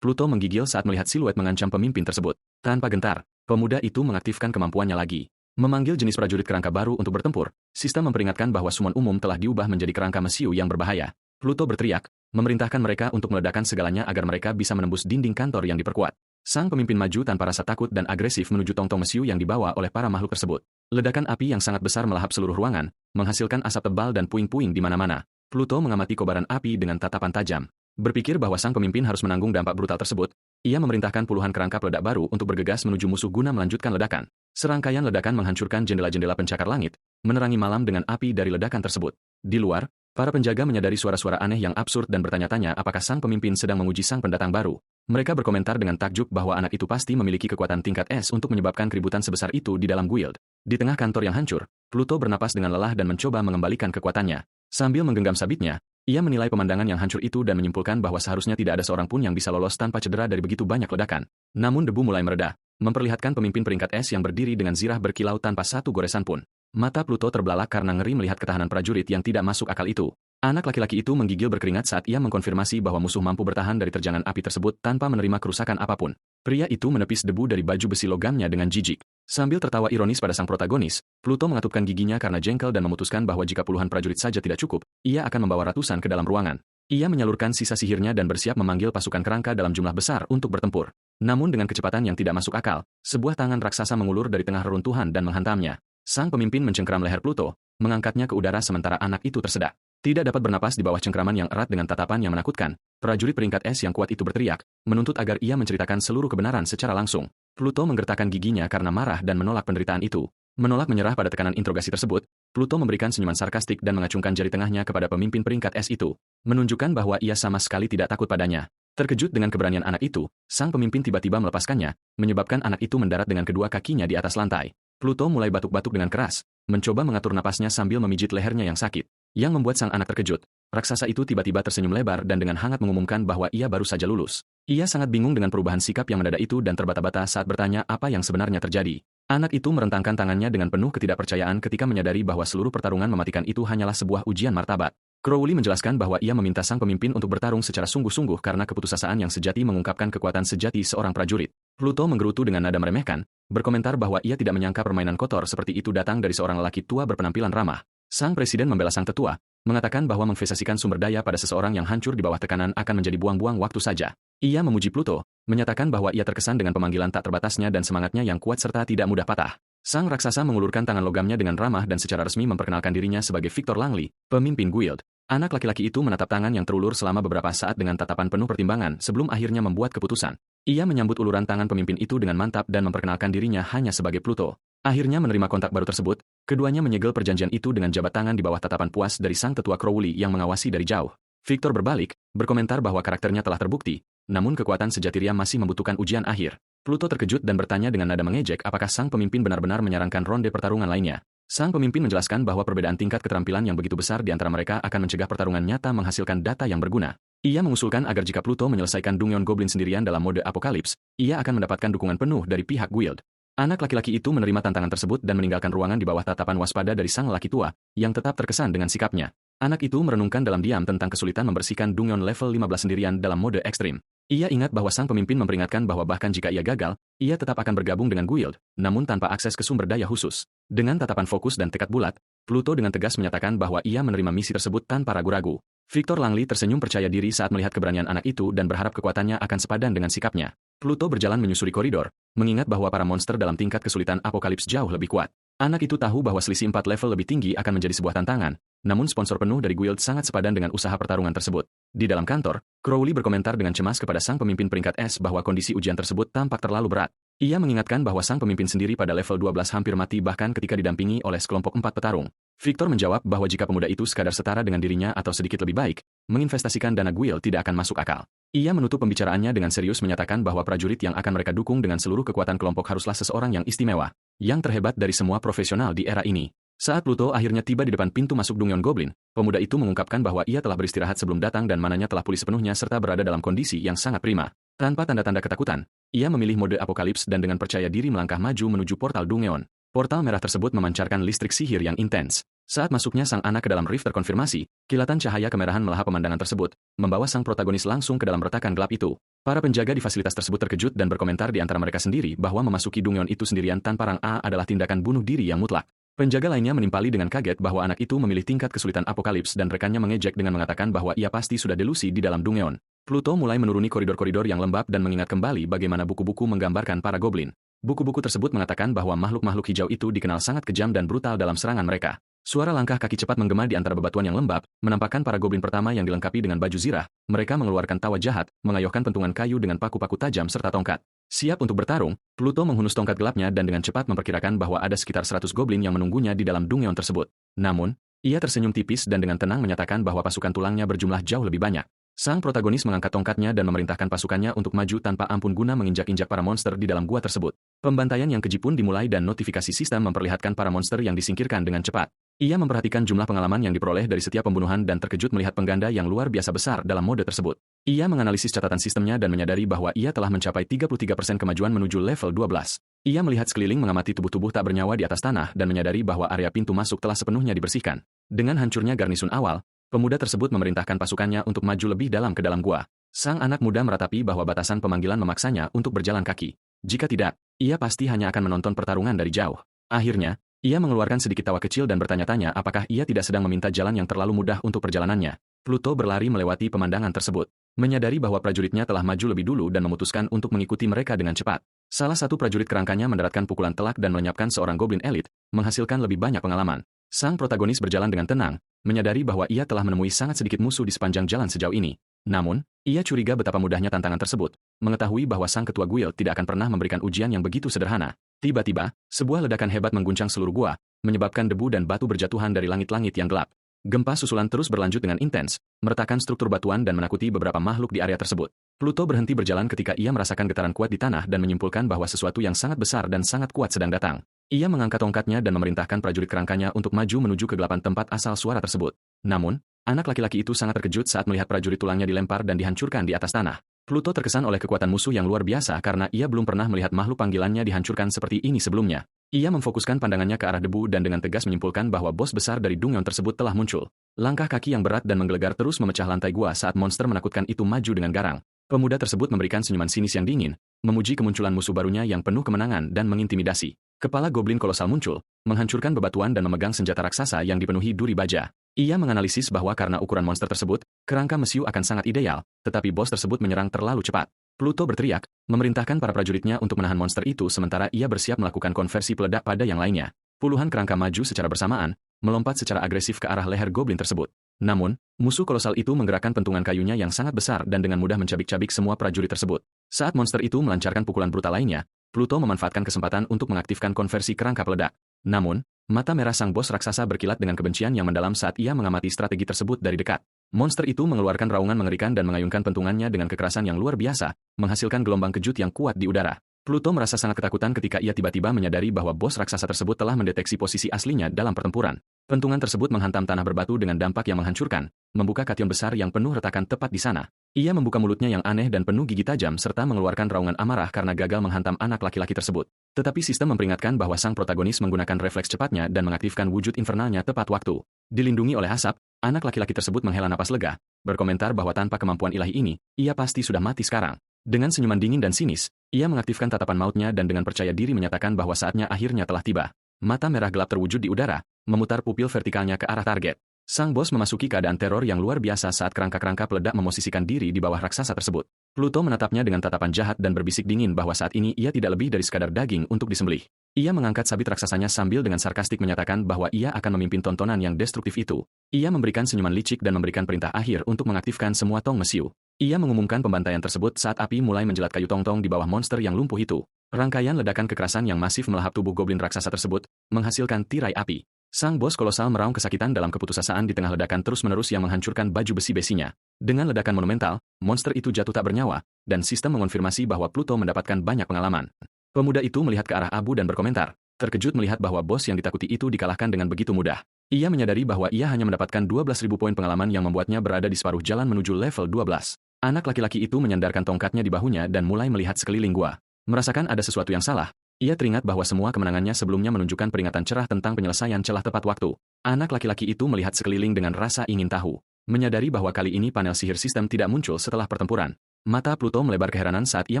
Pluto menggigil saat melihat siluet mengancam pemimpin tersebut. Tanpa gentar, pemuda itu mengaktifkan kemampuannya lagi. Memanggil jenis prajurit kerangka baru untuk bertempur, sistem memperingatkan bahwa summon umum telah diubah menjadi kerangka mesiu yang berbahaya. Pluto berteriak, memerintahkan mereka untuk meledakkan segalanya agar mereka bisa menembus dinding kantor yang diperkuat. Sang pemimpin maju tanpa rasa takut dan agresif menuju tong-tong mesiu yang dibawa oleh para makhluk tersebut. Ledakan api yang sangat besar melahap seluruh ruangan, menghasilkan asap tebal dan puing-puing di mana-mana. Pluto mengamati kobaran api dengan tatapan tajam. Berpikir bahwa sang pemimpin harus menanggung dampak brutal tersebut, ia memerintahkan puluhan kerangka peledak baru untuk bergegas menuju musuh guna melanjutkan ledakan. Serangkaian ledakan menghancurkan jendela-jendela pencakar langit, menerangi malam dengan api dari ledakan tersebut. Di luar, para penjaga menyadari suara-suara aneh yang absurd dan bertanya-tanya apakah sang pemimpin sedang menguji sang pendatang baru. Mereka berkomentar dengan takjub bahwa anak itu pasti memiliki kekuatan tingkat es untuk menyebabkan keributan sebesar itu di dalam guild. Di tengah kantor yang hancur, Pluto bernapas dengan lelah dan mencoba mengembalikan kekuatannya. Sambil menggenggam sabitnya, ia menilai pemandangan yang hancur itu dan menyimpulkan bahwa seharusnya tidak ada seorang pun yang bisa lolos tanpa cedera dari begitu banyak ledakan. Namun debu mulai mereda, memperlihatkan pemimpin peringkat es yang berdiri dengan zirah berkilau tanpa satu goresan pun. Mata Pluto terbelalak karena ngeri melihat ketahanan prajurit yang tidak masuk akal itu. Anak laki-laki itu menggigil berkeringat saat ia mengkonfirmasi bahwa musuh mampu bertahan dari terjangan api tersebut tanpa menerima kerusakan apapun. Pria itu menepis debu dari baju besi logamnya dengan jijik. Sambil tertawa ironis pada sang protagonis, Pluto mengatupkan giginya karena jengkel dan memutuskan bahwa jika puluhan prajurit saja tidak cukup, ia akan membawa ratusan ke dalam ruangan. Ia menyalurkan sisa sihirnya dan bersiap memanggil pasukan kerangka dalam jumlah besar untuk bertempur. Namun dengan kecepatan yang tidak masuk akal, sebuah tangan raksasa mengulur dari tengah reruntuhan dan menghantamnya. Sang pemimpin mencengkeram leher Pluto, mengangkatnya ke udara sementara anak itu tersedak. Tidak dapat bernapas di bawah cengkeraman yang erat dengan tatapan yang menakutkan, prajurit peringkat es yang kuat itu berteriak, menuntut agar ia menceritakan seluruh kebenaran secara langsung. Pluto menggertakkan giginya karena marah dan menolak penderitaan itu. Menolak menyerah pada tekanan interogasi tersebut, Pluto memberikan senyuman sarkastik dan mengacungkan jari tengahnya kepada pemimpin peringkat es itu, menunjukkan bahwa ia sama sekali tidak takut padanya. Terkejut dengan keberanian anak itu, sang pemimpin tiba-tiba melepaskannya, menyebabkan anak itu mendarat dengan kedua kakinya di atas lantai. Pluto mulai batuk-batuk dengan keras, mencoba mengatur napasnya sambil memijit lehernya yang sakit, yang membuat sang anak terkejut. Raksasa itu tiba-tiba tersenyum lebar dan dengan hangat mengumumkan bahwa ia baru saja lulus. Ia sangat bingung dengan perubahan sikap yang mendadak itu dan terbata-bata saat bertanya apa yang sebenarnya terjadi. Anak itu merentangkan tangannya dengan penuh ketidakpercayaan ketika menyadari bahwa seluruh pertarungan mematikan itu hanyalah sebuah ujian martabat. Crowley menjelaskan bahwa ia meminta sang pemimpin untuk bertarung secara sungguh-sungguh karena keputusasaan yang sejati mengungkapkan kekuatan sejati seorang prajurit. Pluto menggerutu dengan nada meremehkan, berkomentar bahwa ia tidak menyangka permainan kotor seperti itu datang dari seorang lelaki tua berpenampilan ramah. Sang presiden membela sang tetua, mengatakan bahwa menginvestasikan sumber daya pada seseorang yang hancur di bawah tekanan akan menjadi buang-buang waktu saja. Ia memuji Pluto, menyatakan bahwa ia terkesan dengan pemanggilan tak terbatasnya dan semangatnya yang kuat serta tidak mudah patah. Sang raksasa mengulurkan tangan logamnya dengan ramah dan secara resmi memperkenalkan dirinya sebagai Victor Langley, pemimpin guild. Anak laki-laki itu menatap tangan yang terulur selama beberapa saat dengan tatapan penuh pertimbangan sebelum akhirnya membuat keputusan. Ia menyambut uluran tangan pemimpin itu dengan mantap dan memperkenalkan dirinya hanya sebagai Pluto. Akhirnya menerima kontak baru tersebut, keduanya menyegel perjanjian itu dengan jabat tangan di bawah tatapan puas dari sang tetua Crowley yang mengawasi dari jauh. Victor berbalik, berkomentar bahwa karakternya telah terbukti, namun kekuatan sejati Ria masih membutuhkan ujian akhir. Pluto terkejut dan bertanya dengan nada mengejek apakah sang pemimpin benar-benar menyarankan ronde pertarungan lainnya. Sang pemimpin menjelaskan bahwa perbedaan tingkat keterampilan yang begitu besar di antara mereka akan mencegah pertarungan nyata menghasilkan data yang berguna. Ia mengusulkan agar jika Pluto menyelesaikan Dungeon Goblin sendirian dalam mode Apokalips, ia akan mendapatkan dukungan penuh dari pihak guild. Anak laki-laki itu menerima tantangan tersebut dan meninggalkan ruangan di bawah tatapan waspada dari sang lelaki tua, yang tetap terkesan dengan sikapnya. Anak itu merenungkan dalam diam tentang kesulitan membersihkan Dungeon level 15 sendirian dalam mode ekstrim. Ia ingat bahwa sang pemimpin memperingatkan bahwa bahkan jika ia gagal, ia tetap akan bergabung dengan guild, namun tanpa akses ke sumber daya khusus. Dengan tatapan fokus dan tekad bulat, Pluto dengan tegas menyatakan bahwa ia menerima misi tersebut tanpa ragu-ragu. Victor Langley tersenyum percaya diri saat melihat keberanian anak itu dan berharap kekuatannya akan sepadan dengan sikapnya. Pluto berjalan menyusuri koridor, mengingat bahwa para monster dalam tingkat kesulitan Apokalips jauh lebih kuat. Anak itu tahu bahwa selisih 4 level lebih tinggi akan menjadi sebuah tantangan, namun sponsor penuh dari guild sangat sepadan dengan usaha pertarungan tersebut. Di dalam kantor, Crowley berkomentar dengan cemas kepada sang pemimpin peringkat S bahwa kondisi ujian tersebut tampak terlalu berat. Ia mengingatkan bahwa sang pemimpin sendiri pada level 12 hampir mati bahkan ketika didampingi oleh sekelompok 4 petarung. Victor menjawab bahwa jika pemuda itu sekadar setara dengan dirinya atau sedikit lebih baik, menginvestasikan dana guild tidak akan masuk akal. Ia menutup pembicaraannya dengan serius menyatakan bahwa prajurit yang akan mereka dukung dengan seluruh kekuatan kelompok haruslah seseorang yang istimewa, yang terhebat dari semua profesional di era ini. Saat Pluto akhirnya tiba di depan pintu masuk Dungeon Goblin, pemuda itu mengungkapkan bahwa ia telah beristirahat sebelum datang dan mananya telah pulih sepenuhnya serta berada dalam kondisi yang sangat prima. Tanpa tanda-tanda ketakutan, ia memilih mode Apokalips dan dengan percaya diri melangkah maju menuju portal Dungeon. Portal merah tersebut memancarkan listrik sihir yang intens. Saat masuknya sang anak ke dalam rift terkonfirmasi, kilatan cahaya kemerahan melahap pemandangan tersebut, membawa sang protagonis langsung ke dalam retakan gelap itu. Para penjaga di fasilitas tersebut terkejut dan berkomentar di antara mereka sendiri bahwa memasuki Dungeon itu sendirian tanpa rang A adalah tindakan bunuh diri yang mutlak. Penjaga lainnya menimpali dengan kaget bahwa anak itu memilih tingkat kesulitan Apokalips dan rekannya mengejek dengan mengatakan bahwa ia pasti sudah delusi di dalam Dungeon. Pluto mulai menuruni koridor-koridor yang lembab dan mengingat kembali bagaimana buku-buku menggambarkan para goblin. Buku-buku tersebut mengatakan bahwa makhluk-makhluk hijau itu dikenal sangat kejam dan brutal dalam serangan mereka. Suara langkah kaki cepat menggema di antara bebatuan yang lembab, menampakkan para goblin pertama yang dilengkapi dengan baju zirah. Mereka mengeluarkan tawa jahat, mengayohkan pentungan kayu dengan paku-paku tajam serta tongkat. Siap untuk bertarung, Pluto menghunus tongkat gelapnya dan dengan cepat memperkirakan bahwa ada sekitar 100 goblin yang menunggunya di dalam Dungeon tersebut. Namun, ia tersenyum tipis dan dengan tenang menyatakan bahwa pasukan tulangnya berjumlah jauh lebih banyak. Sang protagonis mengangkat tongkatnya dan memerintahkan pasukannya untuk maju tanpa ampun guna menginjak-injak para monster di dalam gua tersebut. Pembantaian yang keji pun dimulai dan notifikasi sistem memperlihatkan para monster yang disingkirkan dengan cepat. Ia memperhatikan jumlah pengalaman yang diperoleh dari setiap pembunuhan dan terkejut melihat pengganda yang luar biasa besar dalam mode tersebut. Ia menganalisis catatan sistemnya dan menyadari bahwa ia telah mencapai 33% kemajuan menuju level 12. Ia melihat sekeliling mengamati tubuh-tubuh tak bernyawa di atas tanah dan menyadari bahwa area pintu masuk telah sepenuhnya dibersihkan. Dengan hancurnya garnisun awal, pemuda tersebut memerintahkan pasukannya untuk maju lebih dalam ke dalam gua. Sang anak muda meratapi bahwa batasan pemanggilan memaksanya untuk berjalan kaki. Jika tidak, ia pasti hanya akan menonton pertarungan dari jauh. Akhirnya, ia mengeluarkan sedikit tawa kecil dan bertanya-tanya apakah ia tidak sedang meminta jalan yang terlalu mudah untuk perjalanannya. Pluto berlari melewati pemandangan tersebut, menyadari bahwa prajuritnya telah maju lebih dulu dan memutuskan untuk mengikuti mereka dengan cepat. Salah satu prajurit kerangkanya mendaratkan pukulan telak dan melenyapkan seorang goblin elit, menghasilkan lebih banyak pengalaman. Sang protagonis berjalan dengan tenang, menyadari bahwa ia telah menemui sangat sedikit musuh di sepanjang jalan sejauh ini. Namun, ia curiga betapa mudahnya tantangan tersebut, mengetahui bahwa sang ketua guild tidak akan pernah memberikan ujian yang begitu sederhana. Tiba-tiba, sebuah ledakan hebat mengguncang seluruh gua, menyebabkan debu dan batu berjatuhan dari langit-langit yang gelap. Gempa susulan terus berlanjut dengan intens, meretakkan struktur batuan dan menakuti beberapa makhluk di area tersebut. Pluto berhenti berjalan ketika ia merasakan getaran kuat di tanah dan menyimpulkan bahwa sesuatu yang sangat besar dan sangat kuat sedang datang. Ia mengangkat tongkatnya dan memerintahkan prajurit kerangkanya untuk maju menuju kegelapan tempat asal suara tersebut. Namun, anak laki-laki itu sangat terkejut saat melihat prajurit tulangnya dilempar dan dihancurkan di atas tanah. Pluto terkesan oleh kekuatan musuh yang luar biasa karena ia belum pernah melihat makhluk panggilannya dihancurkan seperti ini sebelumnya. Ia memfokuskan pandangannya ke arah debu dan dengan tegas menyimpulkan bahwa bos besar dari Dungeon tersebut telah muncul. Langkah kaki yang berat dan menggelegar terus memecah lantai gua saat monster menakutkan itu maju dengan garang. Pemuda tersebut memberikan senyuman sinis yang dingin, memuji kemunculan musuh barunya yang penuh kemenangan dan mengintimidasi. Kepala goblin kolosal muncul, menghancurkan bebatuan dan memegang senjata raksasa yang dipenuhi duri baja. Ia menganalisis bahwa karena ukuran monster tersebut, kerangka mesiu akan sangat ideal, tetapi bos tersebut menyerang terlalu cepat. Pluto berteriak, memerintahkan para prajuritnya untuk menahan monster itu sementara ia bersiap melakukan konversi peledak pada yang lainnya. Puluhan kerangka maju secara bersamaan, melompat secara agresif ke arah leher goblin tersebut. Namun, musuh kolosal itu menggerakkan pentungan kayunya yang sangat besar dan dengan mudah mencabik-cabik semua prajurit tersebut. Saat monster itu melancarkan pukulan brutal lainnya, Pluto memanfaatkan kesempatan untuk mengaktifkan konversi kerangka peledak. Namun, mata merah sang bos raksasa berkilat dengan kebencian yang mendalam saat ia mengamati strategi tersebut dari dekat. Monster itu mengeluarkan raungan mengerikan dan mengayunkan pentungannya dengan kekerasan yang luar biasa, menghasilkan gelombang kejut yang kuat di udara. Pluto merasa sangat ketakutan ketika ia tiba-tiba menyadari bahwa bos raksasa tersebut telah mendeteksi posisi aslinya dalam pertempuran. Pentungan tersebut menghantam tanah berbatu dengan dampak yang menghancurkan, membuka kation besar yang penuh retakan tepat di sana. Ia membuka mulutnya yang aneh dan penuh gigi tajam serta mengeluarkan raungan amarah karena gagal menghantam anak laki-laki tersebut. Tetapi sistem memperingatkan bahwa sang protagonis menggunakan refleks cepatnya dan mengaktifkan wujud infernalnya tepat waktu. Dilindungi oleh asap, anak laki-laki tersebut menghela napas lega, berkomentar bahwa tanpa kemampuan ilahi ini, ia pasti sudah mati sekarang. Dengan senyuman dingin dan sinis, ia mengaktifkan tatapan mautnya dan dengan percaya diri menyatakan bahwa saatnya akhirnya telah tiba. Mata merah gelap terwujud di udara, memutar pupil vertikalnya ke arah target. Sang bos memasuki keadaan teror yang luar biasa saat kerangka-kerangka peledak memosisikan diri di bawah raksasa tersebut. Pluto menatapnya dengan tatapan jahat dan berbisik dingin bahwa saat ini ia tidak lebih dari sekadar daging untuk disembelih. Ia mengangkat sabit raksasanya sambil dengan sarkastik menyatakan bahwa ia akan memimpin tontonan yang destruktif itu. Ia memberikan senyuman licik dan memberikan perintah akhir untuk mengaktifkan semua tong mesiu. Ia mengumumkan pembantaian tersebut saat api mulai menjelat kayu tong-tong di bawah monster yang lumpuh itu. Rangkaian ledakan kekerasan yang masif melahap tubuh goblin raksasa tersebut, menghasilkan tirai api. Sang bos kolosal meraung kesakitan dalam keputusasaan di tengah ledakan terus-menerus yang menghancurkan baju besi besinya. Dengan ledakan monumental, monster itu jatuh tak bernyawa, dan sistem mengonfirmasi bahwa Pluto mendapatkan banyak pengalaman. Pemuda itu melihat ke arah abu dan berkomentar, terkejut melihat bahwa bos yang ditakuti itu dikalahkan dengan begitu mudah. Ia menyadari bahwa ia hanya mendapatkan 12.000 poin pengalaman yang membuatnya berada di separuh jalan menuju level 12. Anak laki-laki itu menyandarkan tongkatnya di bahunya dan mulai melihat sekeliling gua. Merasakan ada sesuatu yang salah, ia teringat bahwa semua kemenangannya sebelumnya menunjukkan peringatan cerah tentang penyelesaian celah tepat waktu. Anak laki-laki itu melihat sekeliling dengan rasa ingin tahu. Menyadari bahwa kali ini panel sihir sistem tidak muncul setelah pertempuran. Mata Pluto melebar keheranan saat ia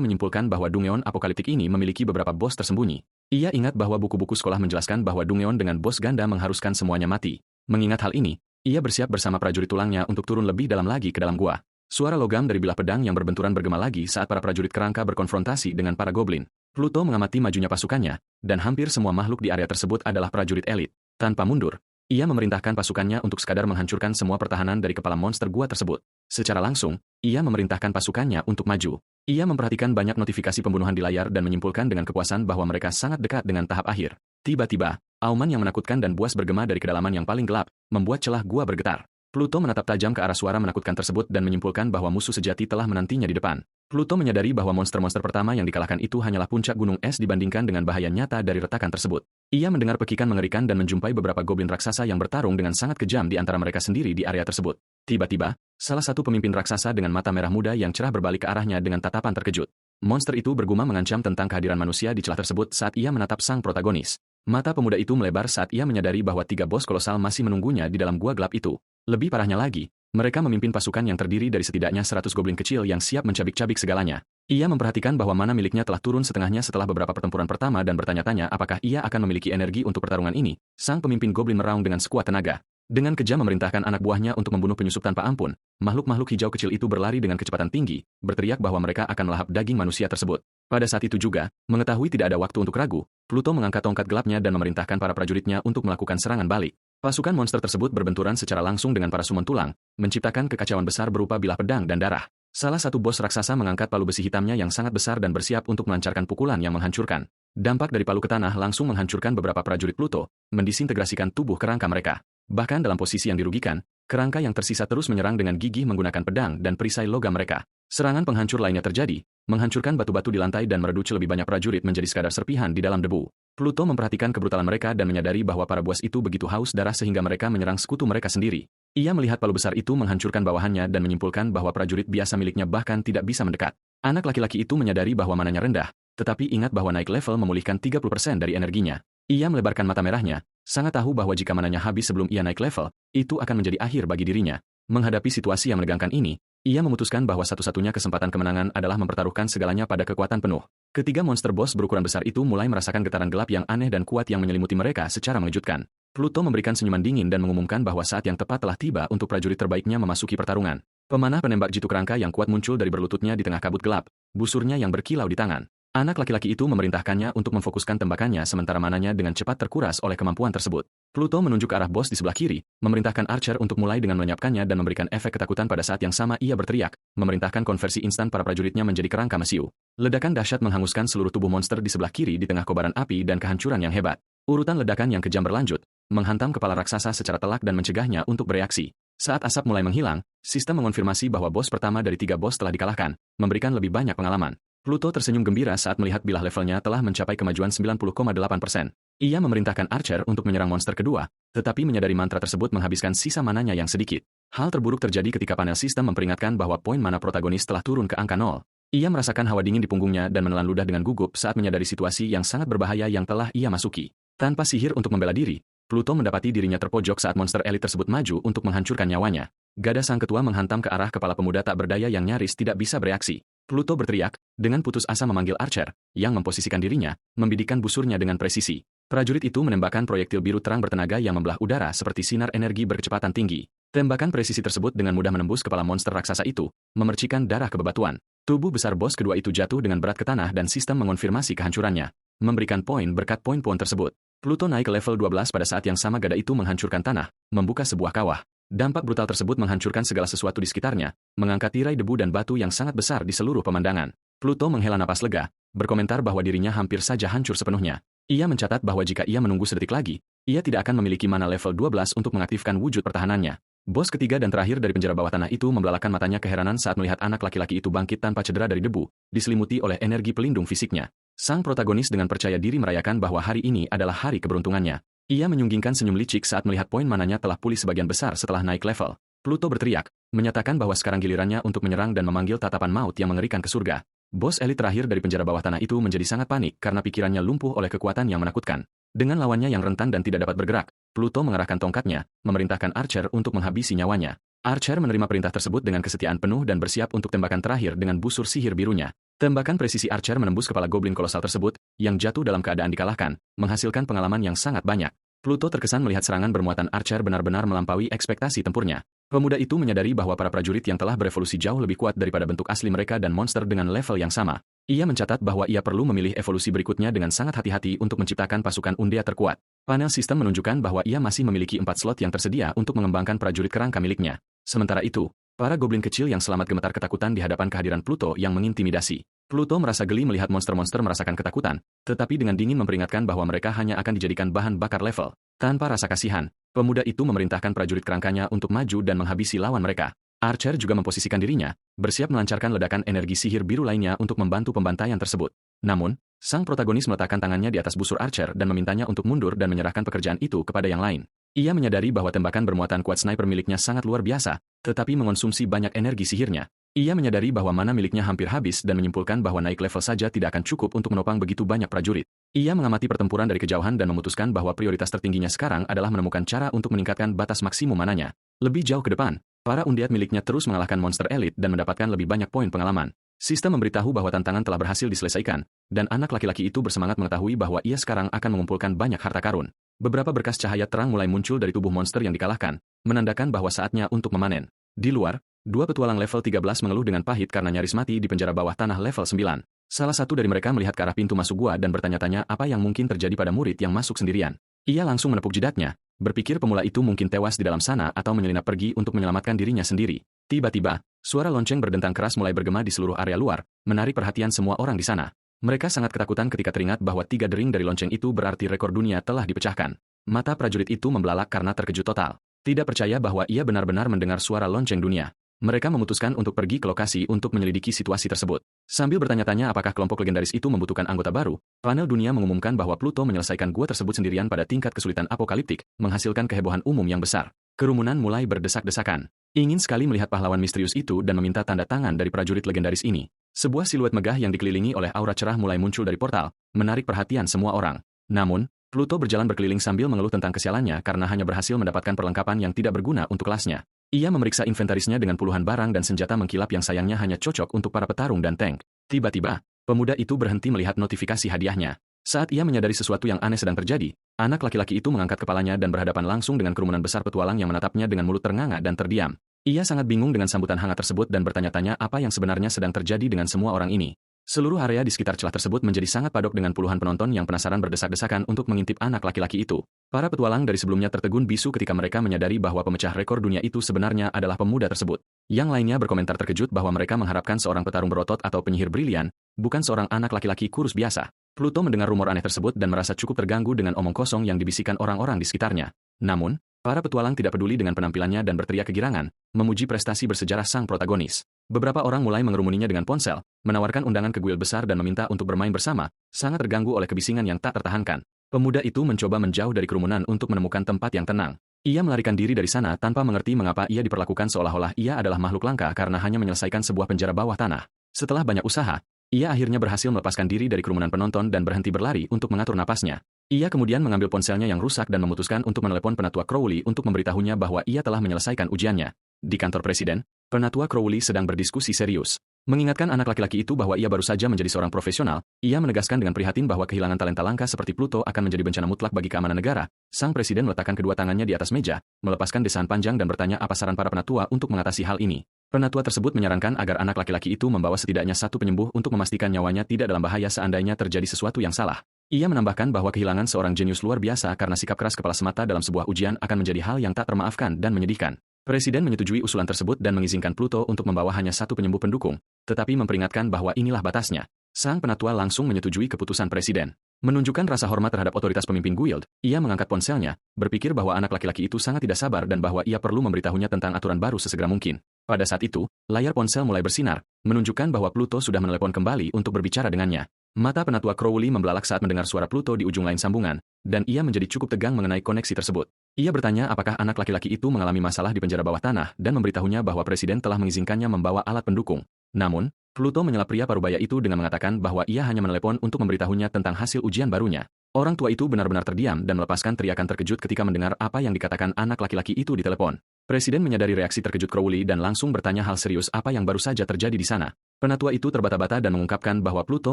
menyimpulkan bahwa Dungeon apokaliptik ini memiliki beberapa bos tersembunyi. Ia ingat bahwa buku-buku sekolah menjelaskan bahwa Dungeon dengan bos ganda mengharuskan semuanya mati. Mengingat hal ini, ia bersiap bersama prajurit tulangnya untuk turun lebih dalam lagi ke dalam gua. Suara logam dari bilah pedang yang berbenturan bergema lagi saat para prajurit kerangka berkonfrontasi dengan para goblin. Pluto mengamati majunya pasukannya, dan hampir semua makhluk di area tersebut adalah prajurit elit. Tanpa mundur, ia memerintahkan pasukannya untuk sekadar menghancurkan semua pertahanan dari kepala monster gua tersebut. Secara langsung, ia memerintahkan pasukannya untuk maju. Ia memperhatikan banyak notifikasi pembunuhan di layar dan menyimpulkan dengan kepuasan bahwa mereka sangat dekat dengan tahap akhir. Tiba-tiba, auman yang menakutkan dan buas bergema dari kedalaman yang paling gelap, membuat celah gua bergetar. Pluto menatap tajam ke arah suara menakutkan tersebut dan menyimpulkan bahwa musuh sejati telah menantinya di depan. Pluto menyadari bahwa monster-monster pertama yang dikalahkan itu hanyalah puncak gunung es dibandingkan dengan bahaya nyata dari retakan tersebut. Ia mendengar pekikan mengerikan dan menjumpai beberapa goblin raksasa yang bertarung dengan sangat kejam di antara mereka sendiri di area tersebut. Tiba-tiba, salah satu pemimpin raksasa dengan mata merah muda yang cerah berbalik ke arahnya dengan tatapan terkejut. Monster itu bergumam mengancam tentang kehadiran manusia di celah tersebut saat ia menatap sang protagonis. Mata pemuda itu melebar saat ia menyadari bahwa 3 bos kolosal masih menunggunya di dalam gua gelap itu. Lebih parahnya lagi, mereka memimpin pasukan yang terdiri dari setidaknya 100 goblin kecil yang siap mencabik-cabik segalanya. Ia memperhatikan bahwa mana miliknya telah turun setengahnya setelah beberapa pertempuran pertama dan bertanya-tanya apakah ia akan memiliki energi untuk pertarungan ini. Sang pemimpin goblin meraung dengan sekuat tenaga. Dengan kejam memerintahkan anak buahnya untuk membunuh penyusup tanpa ampun, makhluk-makhluk hijau kecil itu berlari dengan kecepatan tinggi, berteriak bahwa mereka akan melahap daging manusia tersebut. Pada saat itu juga, mengetahui tidak ada waktu untuk ragu, Pluto mengangkat tongkat gelapnya dan memerintahkan para prajuritnya untuk melakukan serangan balik. Pasukan monster tersebut berbenturan secara langsung dengan para summon tulang, menciptakan kekacauan besar berupa bilah pedang dan darah. Salah satu bos raksasa mengangkat palu besi hitamnya yang sangat besar dan bersiap untuk melancarkan pukulan yang menghancurkan. Dampak dari palu ke tanah langsung menghancurkan beberapa prajurit Pluto, mendisintegrasikan tubuh kerangka mereka. Bahkan dalam posisi yang dirugikan, kerangka yang tersisa terus menyerang dengan gigih menggunakan pedang dan perisai logam mereka. Serangan penghancur lainnya terjadi, menghancurkan batu-batu di lantai dan mereduce lebih banyak prajurit menjadi sekadar serpihan di dalam debu. Pluto memperhatikan kebrutalan mereka dan menyadari bahwa para buas itu begitu haus darah sehingga mereka menyerang sekutu mereka sendiri. Ia melihat palu besar itu menghancurkan bawahannya dan menyimpulkan bahwa prajurit biasa miliknya bahkan tidak bisa mendekat. Anak laki-laki itu menyadari bahwa mananya rendah, tetapi ingat bahwa naik level memulihkan 30% dari energinya. Ia melebarkan mata merahnya, Sangat tahu bahwa jika mananya habis sebelum ia naik level, itu akan menjadi akhir bagi dirinya. Menghadapi situasi yang menegangkan ini, ia memutuskan bahwa satu-satunya kesempatan kemenangan adalah mempertaruhkan segalanya pada kekuatan penuh. Ketiga monster bos berukuran besar itu mulai merasakan getaran gelap yang aneh dan kuat yang menyelimuti mereka secara mengejutkan. Pluto memberikan senyuman dingin dan mengumumkan bahwa saat yang tepat telah tiba untuk prajurit terbaiknya memasuki pertarungan. Pemanah penembak jitu kerangka yang kuat muncul dari berlututnya di tengah kabut gelap, busurnya yang berkilau di tangan. Anak laki-laki itu memerintahkannya untuk memfokuskan tembakannya sementara mananya dengan cepat terkuras oleh kemampuan tersebut. Pluto menunjuk ke arah bos di sebelah kiri, memerintahkan Archer untuk mulai dengan melenyapkannya dan memberikan efek ketakutan pada saat yang sama ia berteriak, memerintahkan konversi instan para prajuritnya menjadi kerangka mesiu. Ledakan dahsyat menghanguskan seluruh tubuh monster di sebelah kiri di tengah kobaran api dan kehancuran yang hebat. Urutan ledakan yang kejam berlanjut, menghantam kepala raksasa secara telak dan mencegahnya untuk bereaksi. Saat asap mulai menghilang, sistem mengonfirmasi bahwa bos pertama dari 3 bos telah dikalahkan, memberikan lebih banyak pengalaman. Pluto tersenyum gembira saat melihat bilah levelnya telah mencapai kemajuan 90,8%. Ia memerintahkan Archer untuk menyerang monster kedua, tetapi menyadari mantra tersebut menghabiskan sisa mananya yang sedikit. Hal terburuk terjadi ketika panel sistem memperingatkan bahwa poin mana protagonis telah turun ke angka 0. Ia merasakan hawa dingin di punggungnya dan menelan ludah dengan gugup saat menyadari situasi yang sangat berbahaya yang telah ia masuki. Tanpa sihir untuk membela diri, Pluto mendapati dirinya terpojok saat monster elit tersebut maju untuk menghancurkan nyawanya. Gada sang ketua menghantam ke arah kepala pemuda tak berdaya yang nyaris tidak bisa bereaksi. Pluto berteriak, dengan putus asa memanggil Archer, yang memposisikan dirinya, membidikkan busurnya dengan presisi. Prajurit itu menembakkan proyektil biru terang bertenaga yang membelah udara seperti sinar energi berkecepatan tinggi. Tembakan presisi tersebut dengan mudah menembus kepala monster raksasa itu, memercikan darah ke bebatuan. Tubuh besar bos kedua itu jatuh dengan berat ke tanah dan sistem mengonfirmasi kehancurannya, memberikan poin berkat poin-poin tersebut. Pluto naik ke level 12 pada saat yang sama gada itu menghancurkan tanah, membuka sebuah kawah. Dampak brutal tersebut menghancurkan segala sesuatu di sekitarnya, mengangkat tirai debu dan batu yang sangat besar di seluruh pemandangan. Pluto menghela napas lega, berkomentar bahwa dirinya hampir saja hancur sepenuhnya. Ia mencatat bahwa jika ia menunggu sedetik lagi, ia tidak akan memiliki mana level 12 untuk mengaktifkan wujud pertahanannya. Bos ketiga dan terakhir dari penjara bawah tanah itu membelalakan matanya keheranan saat melihat anak laki-laki itu bangkit tanpa cedera dari debu, diselimuti oleh energi pelindung fisiknya. Sang protagonis dengan percaya diri merayakan bahwa hari ini adalah hari keberuntungannya. Ia menyunggingkan senyum licik saat melihat poin mananya telah pulih sebagian besar setelah naik level. Pluto berteriak, menyatakan bahwa sekarang gilirannya untuk menyerang dan memanggil tatapan maut yang mengerikan ke surga. Bos elit terakhir dari penjara bawah tanah itu menjadi sangat panik karena pikirannya lumpuh oleh kekuatan yang menakutkan. Dengan lawannya yang rentan dan tidak dapat bergerak, Pluto mengerahkan tongkatnya, memerintahkan Archer untuk menghabisi nyawanya. Archer menerima perintah tersebut dengan kesetiaan penuh dan bersiap untuk tembakan terakhir dengan busur sihir birunya. Tembakan presisi Archer menembus kepala goblin kolosal tersebut, yang jatuh dalam keadaan dikalahkan, menghasilkan pengalaman yang sangat banyak. Pluto terkesan melihat serangan bermuatan Archer benar-benar melampaui ekspektasi tempurnya. Pemuda itu menyadari bahwa para prajurit yang telah berevolusi jauh lebih kuat daripada bentuk asli mereka dan monster dengan level yang sama. Ia mencatat bahwa ia perlu memilih evolusi berikutnya dengan sangat hati-hati untuk menciptakan pasukan Undea terkuat. Panel sistem menunjukkan bahwa ia masih memiliki 4 slot yang tersedia untuk mengembangkan prajurit kerangka miliknya. Sementara itu, para goblin kecil yang selamat gemetar ketakutan di hadapan kehadiran Pluto yang mengintimidasi. Pluto merasa geli melihat monster-monster merasakan ketakutan, tetapi dengan dingin memperingatkan bahwa mereka hanya akan dijadikan bahan bakar level. Tanpa rasa kasihan, pemuda itu memerintahkan prajurit kerangkanya untuk maju dan menghabisi lawan mereka. Archer juga memposisikan dirinya, bersiap melancarkan ledakan energi sihir biru lainnya untuk membantu pembantaian tersebut. Namun, sang protagonis meletakkan tangannya di atas busur Archer dan memintanya untuk mundur dan menyerahkan pekerjaan itu kepada yang lain. Ia menyadari bahwa tembakan bermuatan kuat sniper miliknya sangat luar biasa, tetapi mengonsumsi banyak energi sihirnya. Ia menyadari bahwa mana miliknya hampir habis dan menyimpulkan bahwa naik level saja tidak akan cukup untuk menopang begitu banyak prajurit. Ia mengamati pertempuran dari kejauhan dan memutuskan bahwa prioritas tertingginya sekarang adalah menemukan cara untuk meningkatkan batas maksimum mananya. Lebih jauh ke depan, para undead miliknya terus mengalahkan monster elit dan mendapatkan lebih banyak poin pengalaman. Sistem memberitahu bahwa tantangan telah berhasil diselesaikan, dan anak laki-laki itu bersemangat mengetahui bahwa ia sekarang akan mengumpulkan banyak harta karun. Beberapa berkas cahaya terang mulai muncul dari tubuh monster yang dikalahkan, menandakan bahwa saatnya untuk memanen. Di luar, 2 petualang level 13 mengeluh dengan pahit karena nyaris mati di penjara bawah tanah level 9. Salah satu dari mereka melihat ke arah pintu masuk gua dan bertanya-tanya apa yang mungkin terjadi pada murid yang masuk sendirian. Ia langsung menepuk jidatnya, berpikir pemula itu mungkin tewas di dalam sana atau menyelinap pergi untuk menyelamatkan dirinya sendiri. Tiba-tiba, suara lonceng berdentang keras mulai bergema di seluruh area luar, menarik perhatian semua orang di sana. Mereka sangat ketakutan ketika teringat bahwa 3 dering dari lonceng itu berarti rekor dunia telah dipecahkan. Mata prajurit itu membelalak karena terkejut total. Tidak percaya bahwa ia benar-benar mendengar suara lonceng dunia. Mereka memutuskan untuk pergi ke lokasi untuk menyelidiki situasi tersebut. Sambil bertanya-tanya apakah kelompok legendaris itu membutuhkan anggota baru, panel dunia mengumumkan bahwa Pluto menyelesaikan gua tersebut sendirian pada tingkat kesulitan apokaliptik, menghasilkan kehebohan umum yang besar. Kerumunan mulai berdesak-desakan. Ingin sekali melihat pahlawan misterius itu dan meminta tanda tangan dari prajurit legendaris ini. Sebuah siluet megah yang dikelilingi oleh aura cerah mulai muncul dari portal, menarik perhatian semua orang. Namun, Pluto berjalan berkeliling sambil mengeluh tentang kesialannya karena hanya berhasil mendapatkan perlengkapan yang tidak berguna untuk kelasnya. Ia memeriksa inventarisnya dengan puluhan barang dan senjata mengkilap yang sayangnya hanya cocok untuk para petarung dan tank. Tiba-tiba, pemuda itu berhenti melihat notifikasi hadiahnya. Saat ia menyadari sesuatu yang aneh sedang terjadi, anak laki-laki itu mengangkat kepalanya dan berhadapan langsung dengan kerumunan besar petualang yang menatapnya dengan mulut ternganga dan terdiam. Ia sangat bingung dengan sambutan hangat tersebut dan bertanya-tanya apa yang sebenarnya sedang terjadi dengan semua orang ini. Seluruh area di sekitar celah tersebut menjadi sangat padok dengan puluhan penonton yang penasaran berdesak-desakan untuk mengintip anak laki-laki itu. Para petualang dari sebelumnya tertegun bisu ketika mereka menyadari bahwa pemecah rekor dunia itu sebenarnya adalah pemuda tersebut. Yang lainnya berkomentar terkejut bahwa mereka mengharapkan seorang petarung berotot atau penyihir brilian, bukan seorang anak laki-laki kurus biasa. Pluto mendengar rumor aneh tersebut dan merasa cukup terganggu dengan omong kosong yang dibisikkan orang-orang di sekitarnya. Namun, para petualang tidak peduli dengan penampilannya dan berteriak kegirangan, memuji prestasi bersejarah sang protagonis. Beberapa orang mulai mengerumuninya dengan ponsel, menawarkan undangan ke guild besar dan meminta untuk bermain bersama, sangat terganggu oleh kebisingan yang tak tertahankan. Pemuda itu mencoba menjauh dari kerumunan untuk menemukan tempat yang tenang. Ia melarikan diri dari sana tanpa mengerti mengapa ia diperlakukan seolah-olah ia adalah makhluk langka karena hanya menyelesaikan sebuah penjara bawah tanah. Setelah banyak usaha, ia akhirnya berhasil melepaskan diri dari kerumunan penonton dan berhenti berlari untuk mengatur napasnya. Ia kemudian mengambil ponselnya yang rusak dan memutuskan untuk menelepon Penatua Crowley untuk memberitahunya bahwa ia telah menyelesaikan ujiannya. Di kantor presiden, Penatua Crowley sedang berdiskusi serius. Mengingatkan anak laki-laki itu bahwa ia baru saja menjadi seorang profesional, ia menegaskan dengan prihatin bahwa kehilangan talenta langka seperti Pluto akan menjadi bencana mutlak bagi keamanan negara. Sang presiden meletakkan kedua tangannya di atas meja, melepaskan desaan panjang dan bertanya apa saran para penatua untuk mengatasi hal ini. Penatua tersebut menyarankan agar anak laki-laki itu membawa setidaknya satu penyembuh untuk memastikan nyawanya tidak dalam bahaya seandainya terjadi sesuatu yang salah. Ia menambahkan bahwa kehilangan seorang jenius luar biasa karena sikap keras kepala semata dalam sebuah ujian akan menjadi hal yang tak termaafkan dan menyedihkan. Presiden menyetujui usulan tersebut dan mengizinkan Pluto untuk membawa hanya satu penyembuh pendukung, tetapi memperingatkan bahwa inilah batasnya. Sang penatua langsung menyetujui keputusan presiden. Menunjukkan rasa hormat terhadap otoritas pemimpin guild, ia mengangkat ponselnya, berpikir bahwa anak laki-laki itu sangat tidak sabar dan bahwa ia perlu memberitahunya tentang aturan baru sesegera mungkin. Pada saat itu, layar ponsel mulai bersinar, menunjukkan bahwa Pluto sudah menelepon kembali untuk berbicara dengannya. Mata penatua Crowley membelalak saat mendengar suara Pluto di ujung lain sambungan, dan ia menjadi cukup tegang mengenai koneksi tersebut. Ia bertanya apakah anak laki-laki itu mengalami masalah di penjara bawah tanah dan memberitahunya bahwa presiden telah mengizinkannya membawa alat pendukung. Namun, Pluto menyela pria parubaya itu dengan mengatakan bahwa ia hanya menelepon untuk memberitahunya tentang hasil ujian barunya. Orang tua itu benar-benar terdiam dan melepaskan teriakan terkejut ketika mendengar apa yang dikatakan anak laki-laki itu di telepon. Presiden menyadari reaksi terkejut Crowley dan langsung bertanya hal serius apa yang baru saja terjadi di sana. Penatua itu terbata-bata dan mengungkapkan bahwa Pluto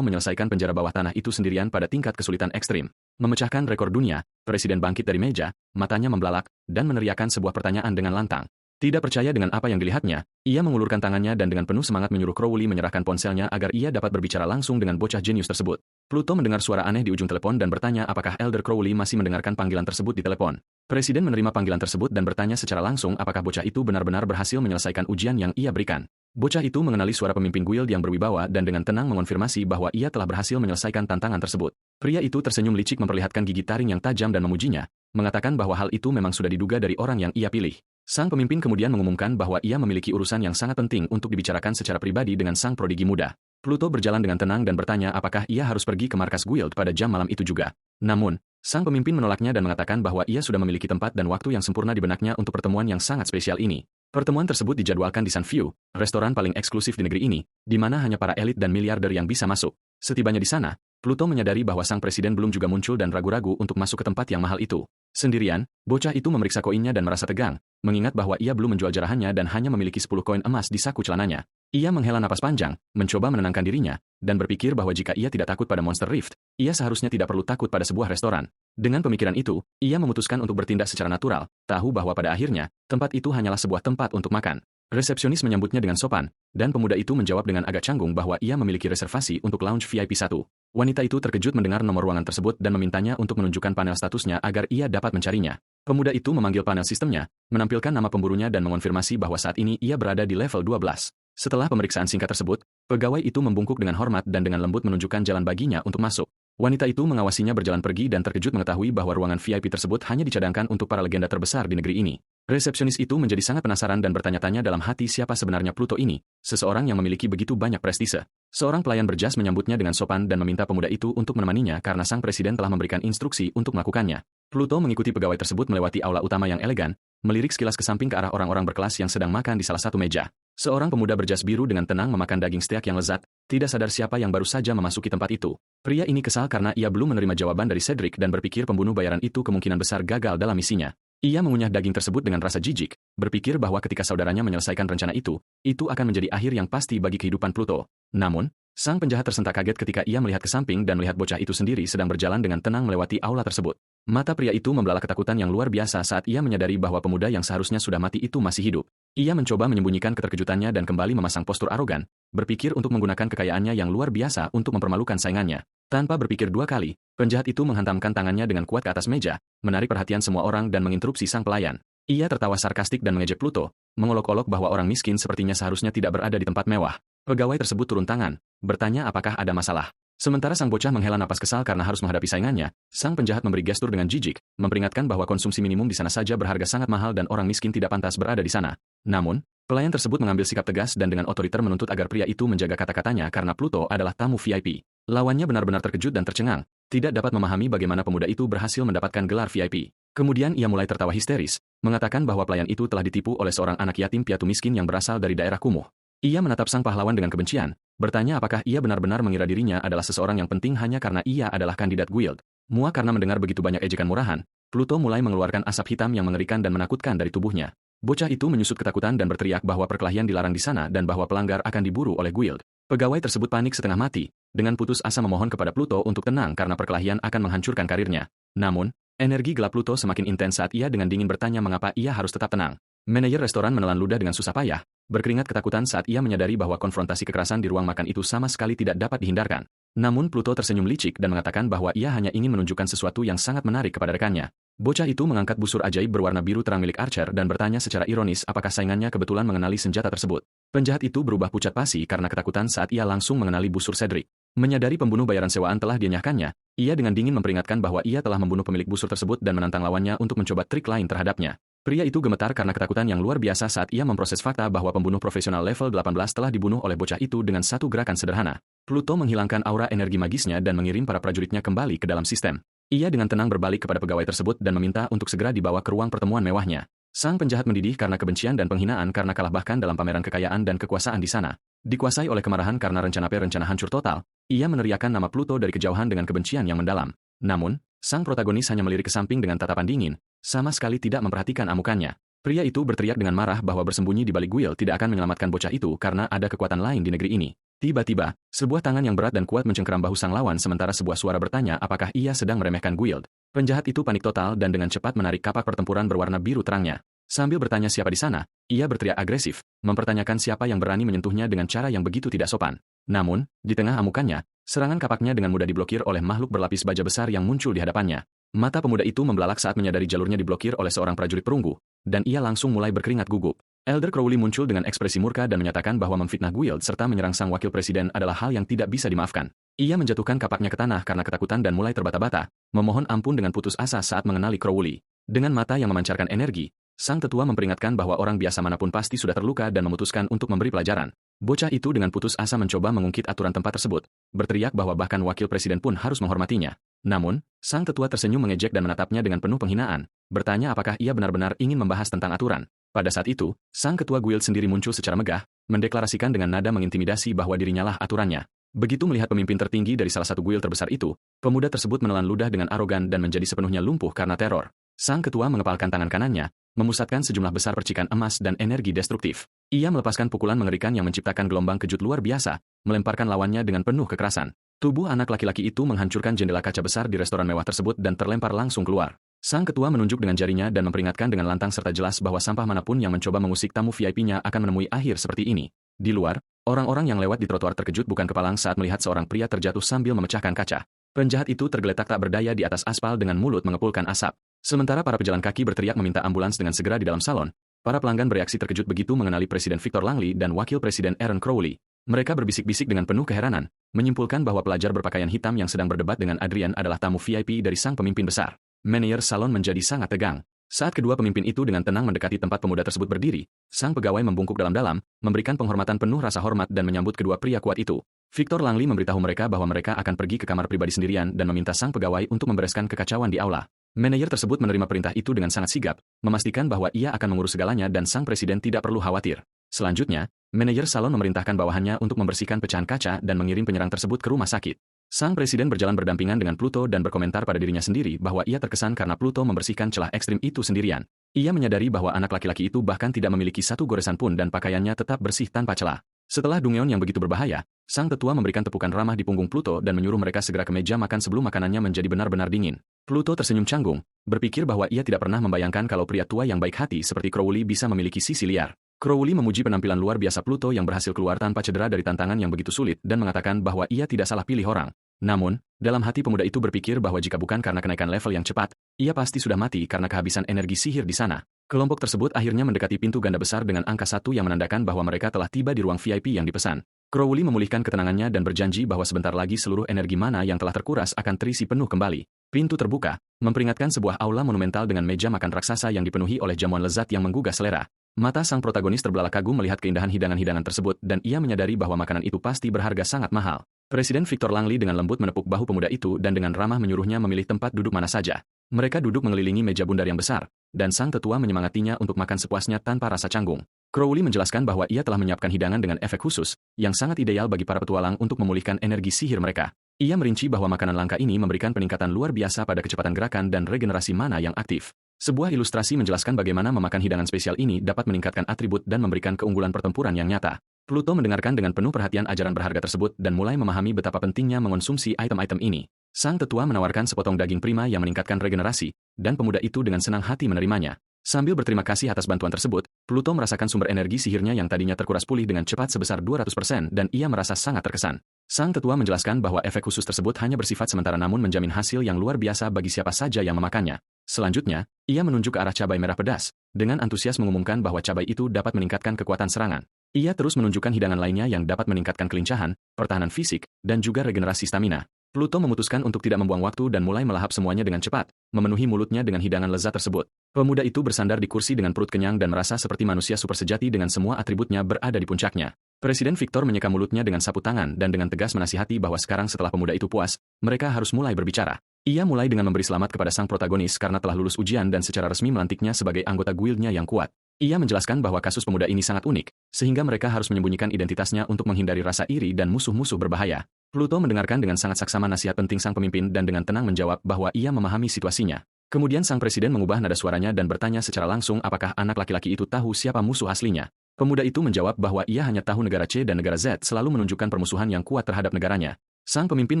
menyelesaikan penjara bawah tanah itu sendirian pada tingkat kesulitan ekstrim. Memecahkan rekor dunia, Presiden bangkit dari meja, matanya membelalak, dan meneriakkan sebuah pertanyaan dengan lantang. Tidak percaya dengan apa yang dilihatnya, ia mengulurkan tangannya dan dengan penuh semangat menyuruh Crowley menyerahkan ponselnya agar ia dapat berbicara langsung dengan bocah jenius tersebut. Pluto mendengar suara aneh di ujung telepon dan bertanya apakah Elder Crowley masih mendengarkan panggilan tersebut di telepon. Presiden menerima panggilan tersebut dan bertanya secara langsung apakah bocah itu benar-benar berhasil menyelesaikan ujian yang ia berikan. Bocah itu mengenali suara pemimpin guild yang berwibawa dan dengan tenang mengonfirmasi bahwa ia telah berhasil menyelesaikan tantangan tersebut. Pria itu tersenyum licik memperlihatkan gigi taring yang tajam dan memujinya, mengatakan bahwa hal itu memang sudah diduga dari orang yang ia pilih. Sang pemimpin kemudian mengumumkan bahwa ia memiliki urusan yang sangat penting untuk dibicarakan secara pribadi dengan sang prodigi muda. Pluto berjalan dengan tenang dan bertanya apakah ia harus pergi ke markas guild pada jam malam itu juga. Namun, sang pemimpin menolaknya dan mengatakan bahwa ia sudah memiliki tempat dan waktu yang sempurna di benaknya untuk pertemuan yang sangat spesial ini. Pertemuan tersebut dijadwalkan di Sunview, restoran paling eksklusif di negeri ini, di mana hanya para elit dan miliarder yang bisa masuk. Setibanya di sana, Pluto menyadari bahwa sang presiden belum juga muncul dan ragu-ragu untuk masuk ke tempat yang mahal itu. Sendirian, bocah itu memeriksa koinnya dan merasa tegang, mengingat bahwa ia belum menjual jarahannya dan hanya memiliki 10 koin emas di saku celananya. Ia menghela napas panjang, mencoba menenangkan dirinya, dan berpikir bahwa jika ia tidak takut pada Monster Rift, ia seharusnya tidak perlu takut pada sebuah restoran. Dengan pemikiran itu, ia memutuskan untuk bertindak secara natural, tahu bahwa pada akhirnya, tempat itu hanyalah sebuah tempat untuk makan. Resepsionis menyambutnya dengan sopan, dan pemuda itu menjawab dengan agak canggung bahwa ia memiliki reservasi untuk lounge VIP 1. Wanita itu terkejut mendengar nomor ruangan tersebut dan memintanya untuk menunjukkan panel statusnya agar ia dapat mencarinya. Pemuda itu memanggil panel sistemnya, menampilkan nama pemburunya dan mengonfirmasi bahwa saat ini ia berada di level 12. Setelah pemeriksaan singkat tersebut, pegawai itu membungkuk dengan hormat dan dengan lembut menunjukkan jalan baginya untuk masuk. Wanita itu mengawasinya berjalan pergi dan terkejut mengetahui bahwa ruangan VIP tersebut hanya dicadangkan untuk para legenda terbesar di negeri ini. Resepsionis itu menjadi sangat penasaran dan bertanya-tanya dalam hati siapa sebenarnya Pluto ini, seseorang yang memiliki begitu banyak prestise. Seorang pelayan berjas menyambutnya dengan sopan dan meminta pemuda itu untuk menemaninya karena sang presiden telah memberikan instruksi untuk melakukannya. Pluto mengikuti pegawai tersebut melewati aula utama yang elegan, melirik sekilas ke samping ke arah orang-orang berkelas yang sedang makan di salah satu meja. Seorang pemuda berjas biru dengan tenang memakan daging steak yang lezat, tidak sadar siapa yang baru saja memasuki tempat itu. Pria ini kesal karena ia belum menerima jawaban dari Cedric dan berpikir pembunuh bayaran itu kemungkinan besar gagal dalam misinya. Ia mengunyah daging tersebut dengan rasa jijik, berpikir bahwa ketika saudaranya menyelesaikan rencana itu akan menjadi akhir yang pasti bagi kehidupan Pluto. Namun, sang penjahat tersentak kaget ketika ia melihat ke samping dan melihat bocah itu sendiri sedang berjalan dengan tenang melewati aula tersebut. Mata pria itu membelalak ketakutan yang luar biasa saat ia menyadari bahwa pemuda yang seharusnya sudah mati itu masih hidup. Ia mencoba menyembunyikan keterkejutannya dan kembali memasang postur arogan, berpikir untuk menggunakan kekayaannya yang luar biasa untuk mempermalukan saingannya. Tanpa berpikir dua kali, penjahat itu menghantamkan tangannya dengan kuat ke atas meja, menarik perhatian semua orang dan menginterupsi sang pelayan. Ia tertawa sarkastik dan mengejek Pluto, mengolok-olok bahwa orang miskin sepertinya seharusnya tidak berada di tempat mewah. Pegawai tersebut turun tangan, bertanya apakah ada masalah. Sementara sang bocah menghela napas kesal karena harus menghadapi saingannya, sang penjahat memberi gestur dengan jijik, memperingatkan bahwa konsumsi minimum di sana saja berharga sangat mahal dan orang miskin tidak pantas berada di sana. Namun, pelayan tersebut mengambil sikap tegas dan dengan otoriter menuntut agar pria itu menjaga kata-katanya karena Pluto adalah tamu VIP. Lawannya benar-benar terkejut dan tercengang, tidak dapat memahami bagaimana pemuda itu berhasil mendapatkan gelar VIP. Kemudian ia mulai tertawa histeris, mengatakan bahwa pelayan itu telah ditipu oleh seorang anak yatim piatu miskin yang berasal dari daerah kumuh. Ia menatap sang pahlawan dengan kebencian, bertanya apakah ia benar-benar mengira dirinya adalah seseorang yang penting hanya karena ia adalah kandidat guild. Muak karena mendengar begitu banyak ejekan murahan, Pluto mulai mengeluarkan asap hitam yang mengerikan dan menakutkan dari tubuhnya. Bocah itu menyusut ketakutan dan berteriak bahwa perkelahian dilarang di sana dan bahwa pelanggar akan diburu oleh guild. Pegawai tersebut panik setengah mati, dengan putus asa memohon kepada Pluto untuk tenang karena perkelahian akan menghancurkan karirnya. Namun, energi gelap Pluto semakin intens saat ia dengan dingin bertanya mengapa ia harus tetap tenang. Manajer restoran menelan ludah dengan susah payah, berkeringat ketakutan saat ia menyadari bahwa konfrontasi kekerasan di ruang makan itu sama sekali tidak dapat dihindarkan. Namun Pluto tersenyum licik dan mengatakan bahwa ia hanya ingin menunjukkan sesuatu yang sangat menarik kepada rekannya. Bocah itu mengangkat busur ajaib berwarna biru terang milik Archer dan bertanya secara ironis apakah saingannya kebetulan mengenali senjata tersebut. Penjahat itu berubah pucat pasi karena ketakutan saat ia langsung mengenali busur Cedric. Menyadari pembunuh bayaran sewaan telah dianyahkannya, ia dengan dingin memperingatkan bahwa ia telah membunuh pemilik busur tersebut dan menantang lawannya untuk mencoba trik lain terhadapnya. Pria itu gemetar karena ketakutan yang luar biasa saat ia memproses fakta bahwa pembunuh profesional level 18 telah dibunuh oleh bocah itu dengan satu gerakan sederhana. Pluto menghilangkan aura energi magisnya dan mengirim para prajuritnya kembali ke dalam sistem. Ia dengan tenang berbalik kepada pegawai tersebut dan meminta untuk segera dibawa ke ruang pertemuan mewahnya. Sang penjahat mendidih karena kebencian dan penghinaan karena kalah bahkan dalam pameran kekayaan dan kekuasaan di sana. Dikuasai oleh kemarahan karena rencana hancur total, ia meneriakkan nama Pluto dari kejauhan dengan kebencian yang mendalam. Namun, sang protagonis hanya melirik ke samping dengan tatapan dingin, sama sekali tidak memperhatikan amukannya. Pria itu berteriak dengan marah bahwa bersembunyi di balik guild tidak akan menyelamatkan bocah itu karena ada kekuatan lain di negeri ini. Tiba-tiba, sebuah tangan yang berat dan kuat mencengkeram bahu sang lawan sementara sebuah suara bertanya apakah ia sedang meremehkan guild. Penjahat itu panik total dan dengan cepat menarik kapak pertempuran berwarna biru terangnya. Sambil bertanya siapa di sana, ia berteriak agresif, mempertanyakan siapa yang berani menyentuhnya dengan cara yang begitu tidak sopan. Namun, di tengah amukannya, serangan kapaknya dengan mudah diblokir oleh makhluk berlapis baja besar yang muncul di hadapannya. Mata pemuda itu membelalak saat menyadari jalurnya diblokir oleh seorang prajurit perunggu, dan ia langsung mulai berkeringat gugup. Elder Crowley muncul dengan ekspresi murka dan menyatakan bahwa memfitnah guild serta menyerang sang wakil presiden adalah hal yang tidak bisa dimaafkan. Ia menjatuhkan kapaknya ke tanah karena ketakutan dan mulai terbata-bata, memohon ampun dengan putus asa saat mengenali Crowley. Dengan mata yang memancarkan energi, sang tetua memperingatkan bahwa orang biasa manapun pasti sudah terluka dan memutuskan untuk memberi pelajaran. Bocah itu dengan putus asa mencoba mengungkit aturan tempat tersebut, berteriak bahwa bahkan wakil presiden pun harus menghormatinya. Namun, sang tetua tersenyum mengejek dan menatapnya dengan penuh penghinaan, bertanya apakah ia benar-benar ingin membahas tentang aturan. Pada saat itu, sang ketua guild sendiri muncul secara megah, mendeklarasikan dengan nada mengintimidasi bahwa dirinya lah aturannya. Begitu melihat pemimpin tertinggi dari salah satu guild terbesar itu, pemuda tersebut menelan ludah dengan arogan dan menjadi sepenuhnya lumpuh karena teror. Sang ketua mengepalkan tangan kanannya, memusatkan sejumlah besar percikan emas dan energi destruktif. Ia melepaskan pukulan mengerikan yang menciptakan gelombang kejut luar biasa, melemparkan lawannya dengan penuh kekerasan. Tubuh anak laki-laki itu menghancurkan jendela kaca besar di restoran mewah tersebut dan terlempar langsung keluar. Sang ketua menunjuk dengan jarinya dan memperingatkan dengan lantang serta jelas bahwa sampah manapun yang mencoba mengusik tamu VIP-nya akan menemui akhir seperti ini. Di luar, orang-orang yang lewat di trotoar terkejut bukan kepalang saat melihat seorang pria terjatuh sambil memecahkan kaca. Penjahat itu tergeletak tak berdaya di atas aspal dengan mulut mengepulkan asap. Sementara para pejalan kaki berteriak meminta ambulans dengan segera di dalam salon, para pelanggan bereaksi terkejut begitu mengenali Presiden Victor Langley dan Wakil Presiden Aaron Crowley. Mereka berbisik-bisik dengan penuh keheranan, menyimpulkan bahwa pelajar berpakaian hitam yang sedang berdebat dengan Adrian adalah tamu VIP dari sang pemimpin besar. Manajer salon menjadi sangat tegang. Saat kedua pemimpin itu dengan tenang mendekati tempat pemuda tersebut berdiri, sang pegawai membungkuk dalam-dalam, memberikan penghormatan penuh rasa hormat dan menyambut kedua pria kuat itu. Victor Langley memberitahu mereka bahwa mereka akan pergi ke kamar pribadi sendirian dan meminta sang pegawai untuk membereskan kekacauan di aula. Manajer tersebut menerima perintah itu dengan sangat sigap, memastikan bahwa ia akan mengurus segalanya dan sang presiden tidak perlu khawatir. Selanjutnya, Manajer salon memerintahkan bawahannya untuk membersihkan pecahan kaca dan mengirim penyerang tersebut ke rumah sakit. Sang presiden berjalan berdampingan dengan Pluto dan berkomentar pada dirinya sendiri bahwa ia terkesan karena Pluto membersihkan celah ekstrim itu sendirian. Ia menyadari bahwa anak laki-laki itu bahkan tidak memiliki satu goresan pun dan pakaiannya tetap bersih tanpa celah. Setelah Dungeon yang begitu berbahaya, sang tetua memberikan tepukan ramah di punggung Pluto dan menyuruh mereka segera ke meja makan sebelum makanannya menjadi benar-benar dingin. Pluto tersenyum canggung, berpikir bahwa ia tidak pernah membayangkan kalau pria tua yang baik hati seperti Crowley bisa memiliki sisi liar. Crowley memuji penampilan luar biasa Pluto yang berhasil keluar tanpa cedera dari tantangan yang begitu sulit dan mengatakan bahwa ia tidak salah pilih orang. Namun, dalam hati pemuda itu berpikir bahwa jika bukan karena kenaikan level yang cepat, ia pasti sudah mati karena kehabisan energi sihir di sana. Kelompok tersebut akhirnya mendekati pintu ganda besar dengan angka 1 yang menandakan bahwa mereka telah tiba di ruang VIP yang dipesan. Crowley memulihkan ketenangannya dan berjanji bahwa sebentar lagi seluruh energi mana yang telah terkuras akan terisi penuh kembali. Pintu terbuka, memperingatkan sebuah aula monumental dengan meja makan raksasa yang dipenuhi oleh jamuan lezat yang menggugah selera. Mata sang protagonis terbelalak kagum melihat keindahan hidangan-hidangan tersebut dan ia menyadari bahwa makanan itu pasti berharga sangat mahal. Presiden Victor Langley dengan lembut menepuk bahu pemuda itu dan dengan ramah menyuruhnya memilih tempat duduk mana saja. Mereka duduk mengelilingi meja bundar yang besar, dan sang tetua menyemangatinya untuk makan sepuasnya tanpa rasa canggung. Crowley menjelaskan bahwa ia telah menyiapkan hidangan dengan efek khusus, yang sangat ideal bagi para petualang untuk memulihkan energi sihir mereka. Ia merinci bahwa makanan langka ini memberikan peningkatan luar biasa pada kecepatan gerakan dan regenerasi mana yang aktif. Sebuah ilustrasi menjelaskan bagaimana memakan hidangan spesial ini dapat meningkatkan atribut dan memberikan keunggulan pertempuran yang nyata. Pluto mendengarkan dengan penuh perhatian ajaran berharga tersebut dan mulai memahami betapa pentingnya mengonsumsi item-item ini. Sang tetua menawarkan sepotong daging prima yang meningkatkan regenerasi, dan pemuda itu dengan senang hati menerimanya. Sambil berterima kasih atas bantuan tersebut, Pluto merasakan sumber energi sihirnya yang tadinya terkuras pulih dengan cepat sebesar 200% dan ia merasa sangat terkesan. Sang tetua menjelaskan bahwa efek khusus tersebut hanya bersifat sementara namun menjamin hasil yang luar biasa bagi siapa saja yang memakannya. Selanjutnya, ia menunjuk ke arah cabai merah pedas, dengan antusias mengumumkan bahwa cabai itu dapat meningkatkan kekuatan serangan. Ia terus menunjukkan hidangan lainnya yang dapat meningkatkan kelincahan, pertahanan fisik, dan juga regenerasi stamina. Pluto memutuskan untuk tidak membuang waktu dan mulai melahap semuanya dengan cepat, memenuhi mulutnya dengan hidangan lezat tersebut. Pemuda itu bersandar di kursi dengan perut kenyang dan merasa seperti manusia super sejati dengan semua atributnya berada di puncaknya. Presiden Victor menyeka mulutnya dengan sapu tangan dan dengan tegas menasihati bahwa sekarang setelah pemuda itu puas, mereka harus mulai berbicara. Ia mulai dengan memberi selamat kepada sang protagonis karena telah lulus ujian dan secara resmi melantiknya sebagai anggota guildnya yang kuat. Ia menjelaskan bahwa kasus pemuda ini sangat unik, sehingga mereka harus menyembunyikan identitasnya untuk menghindari rasa iri dan musuh-musuh berbahaya. Pluto mendengarkan dengan sangat saksama nasihat penting sang pemimpin dan dengan tenang menjawab bahwa ia memahami situasinya. Kemudian sang presiden mengubah nada suaranya dan bertanya secara langsung apakah anak laki-laki itu tahu siapa musuh aslinya. Pemuda itu menjawab bahwa ia hanya tahu negara C dan negara Z selalu menunjukkan permusuhan yang kuat terhadap negaranya. Sang pemimpin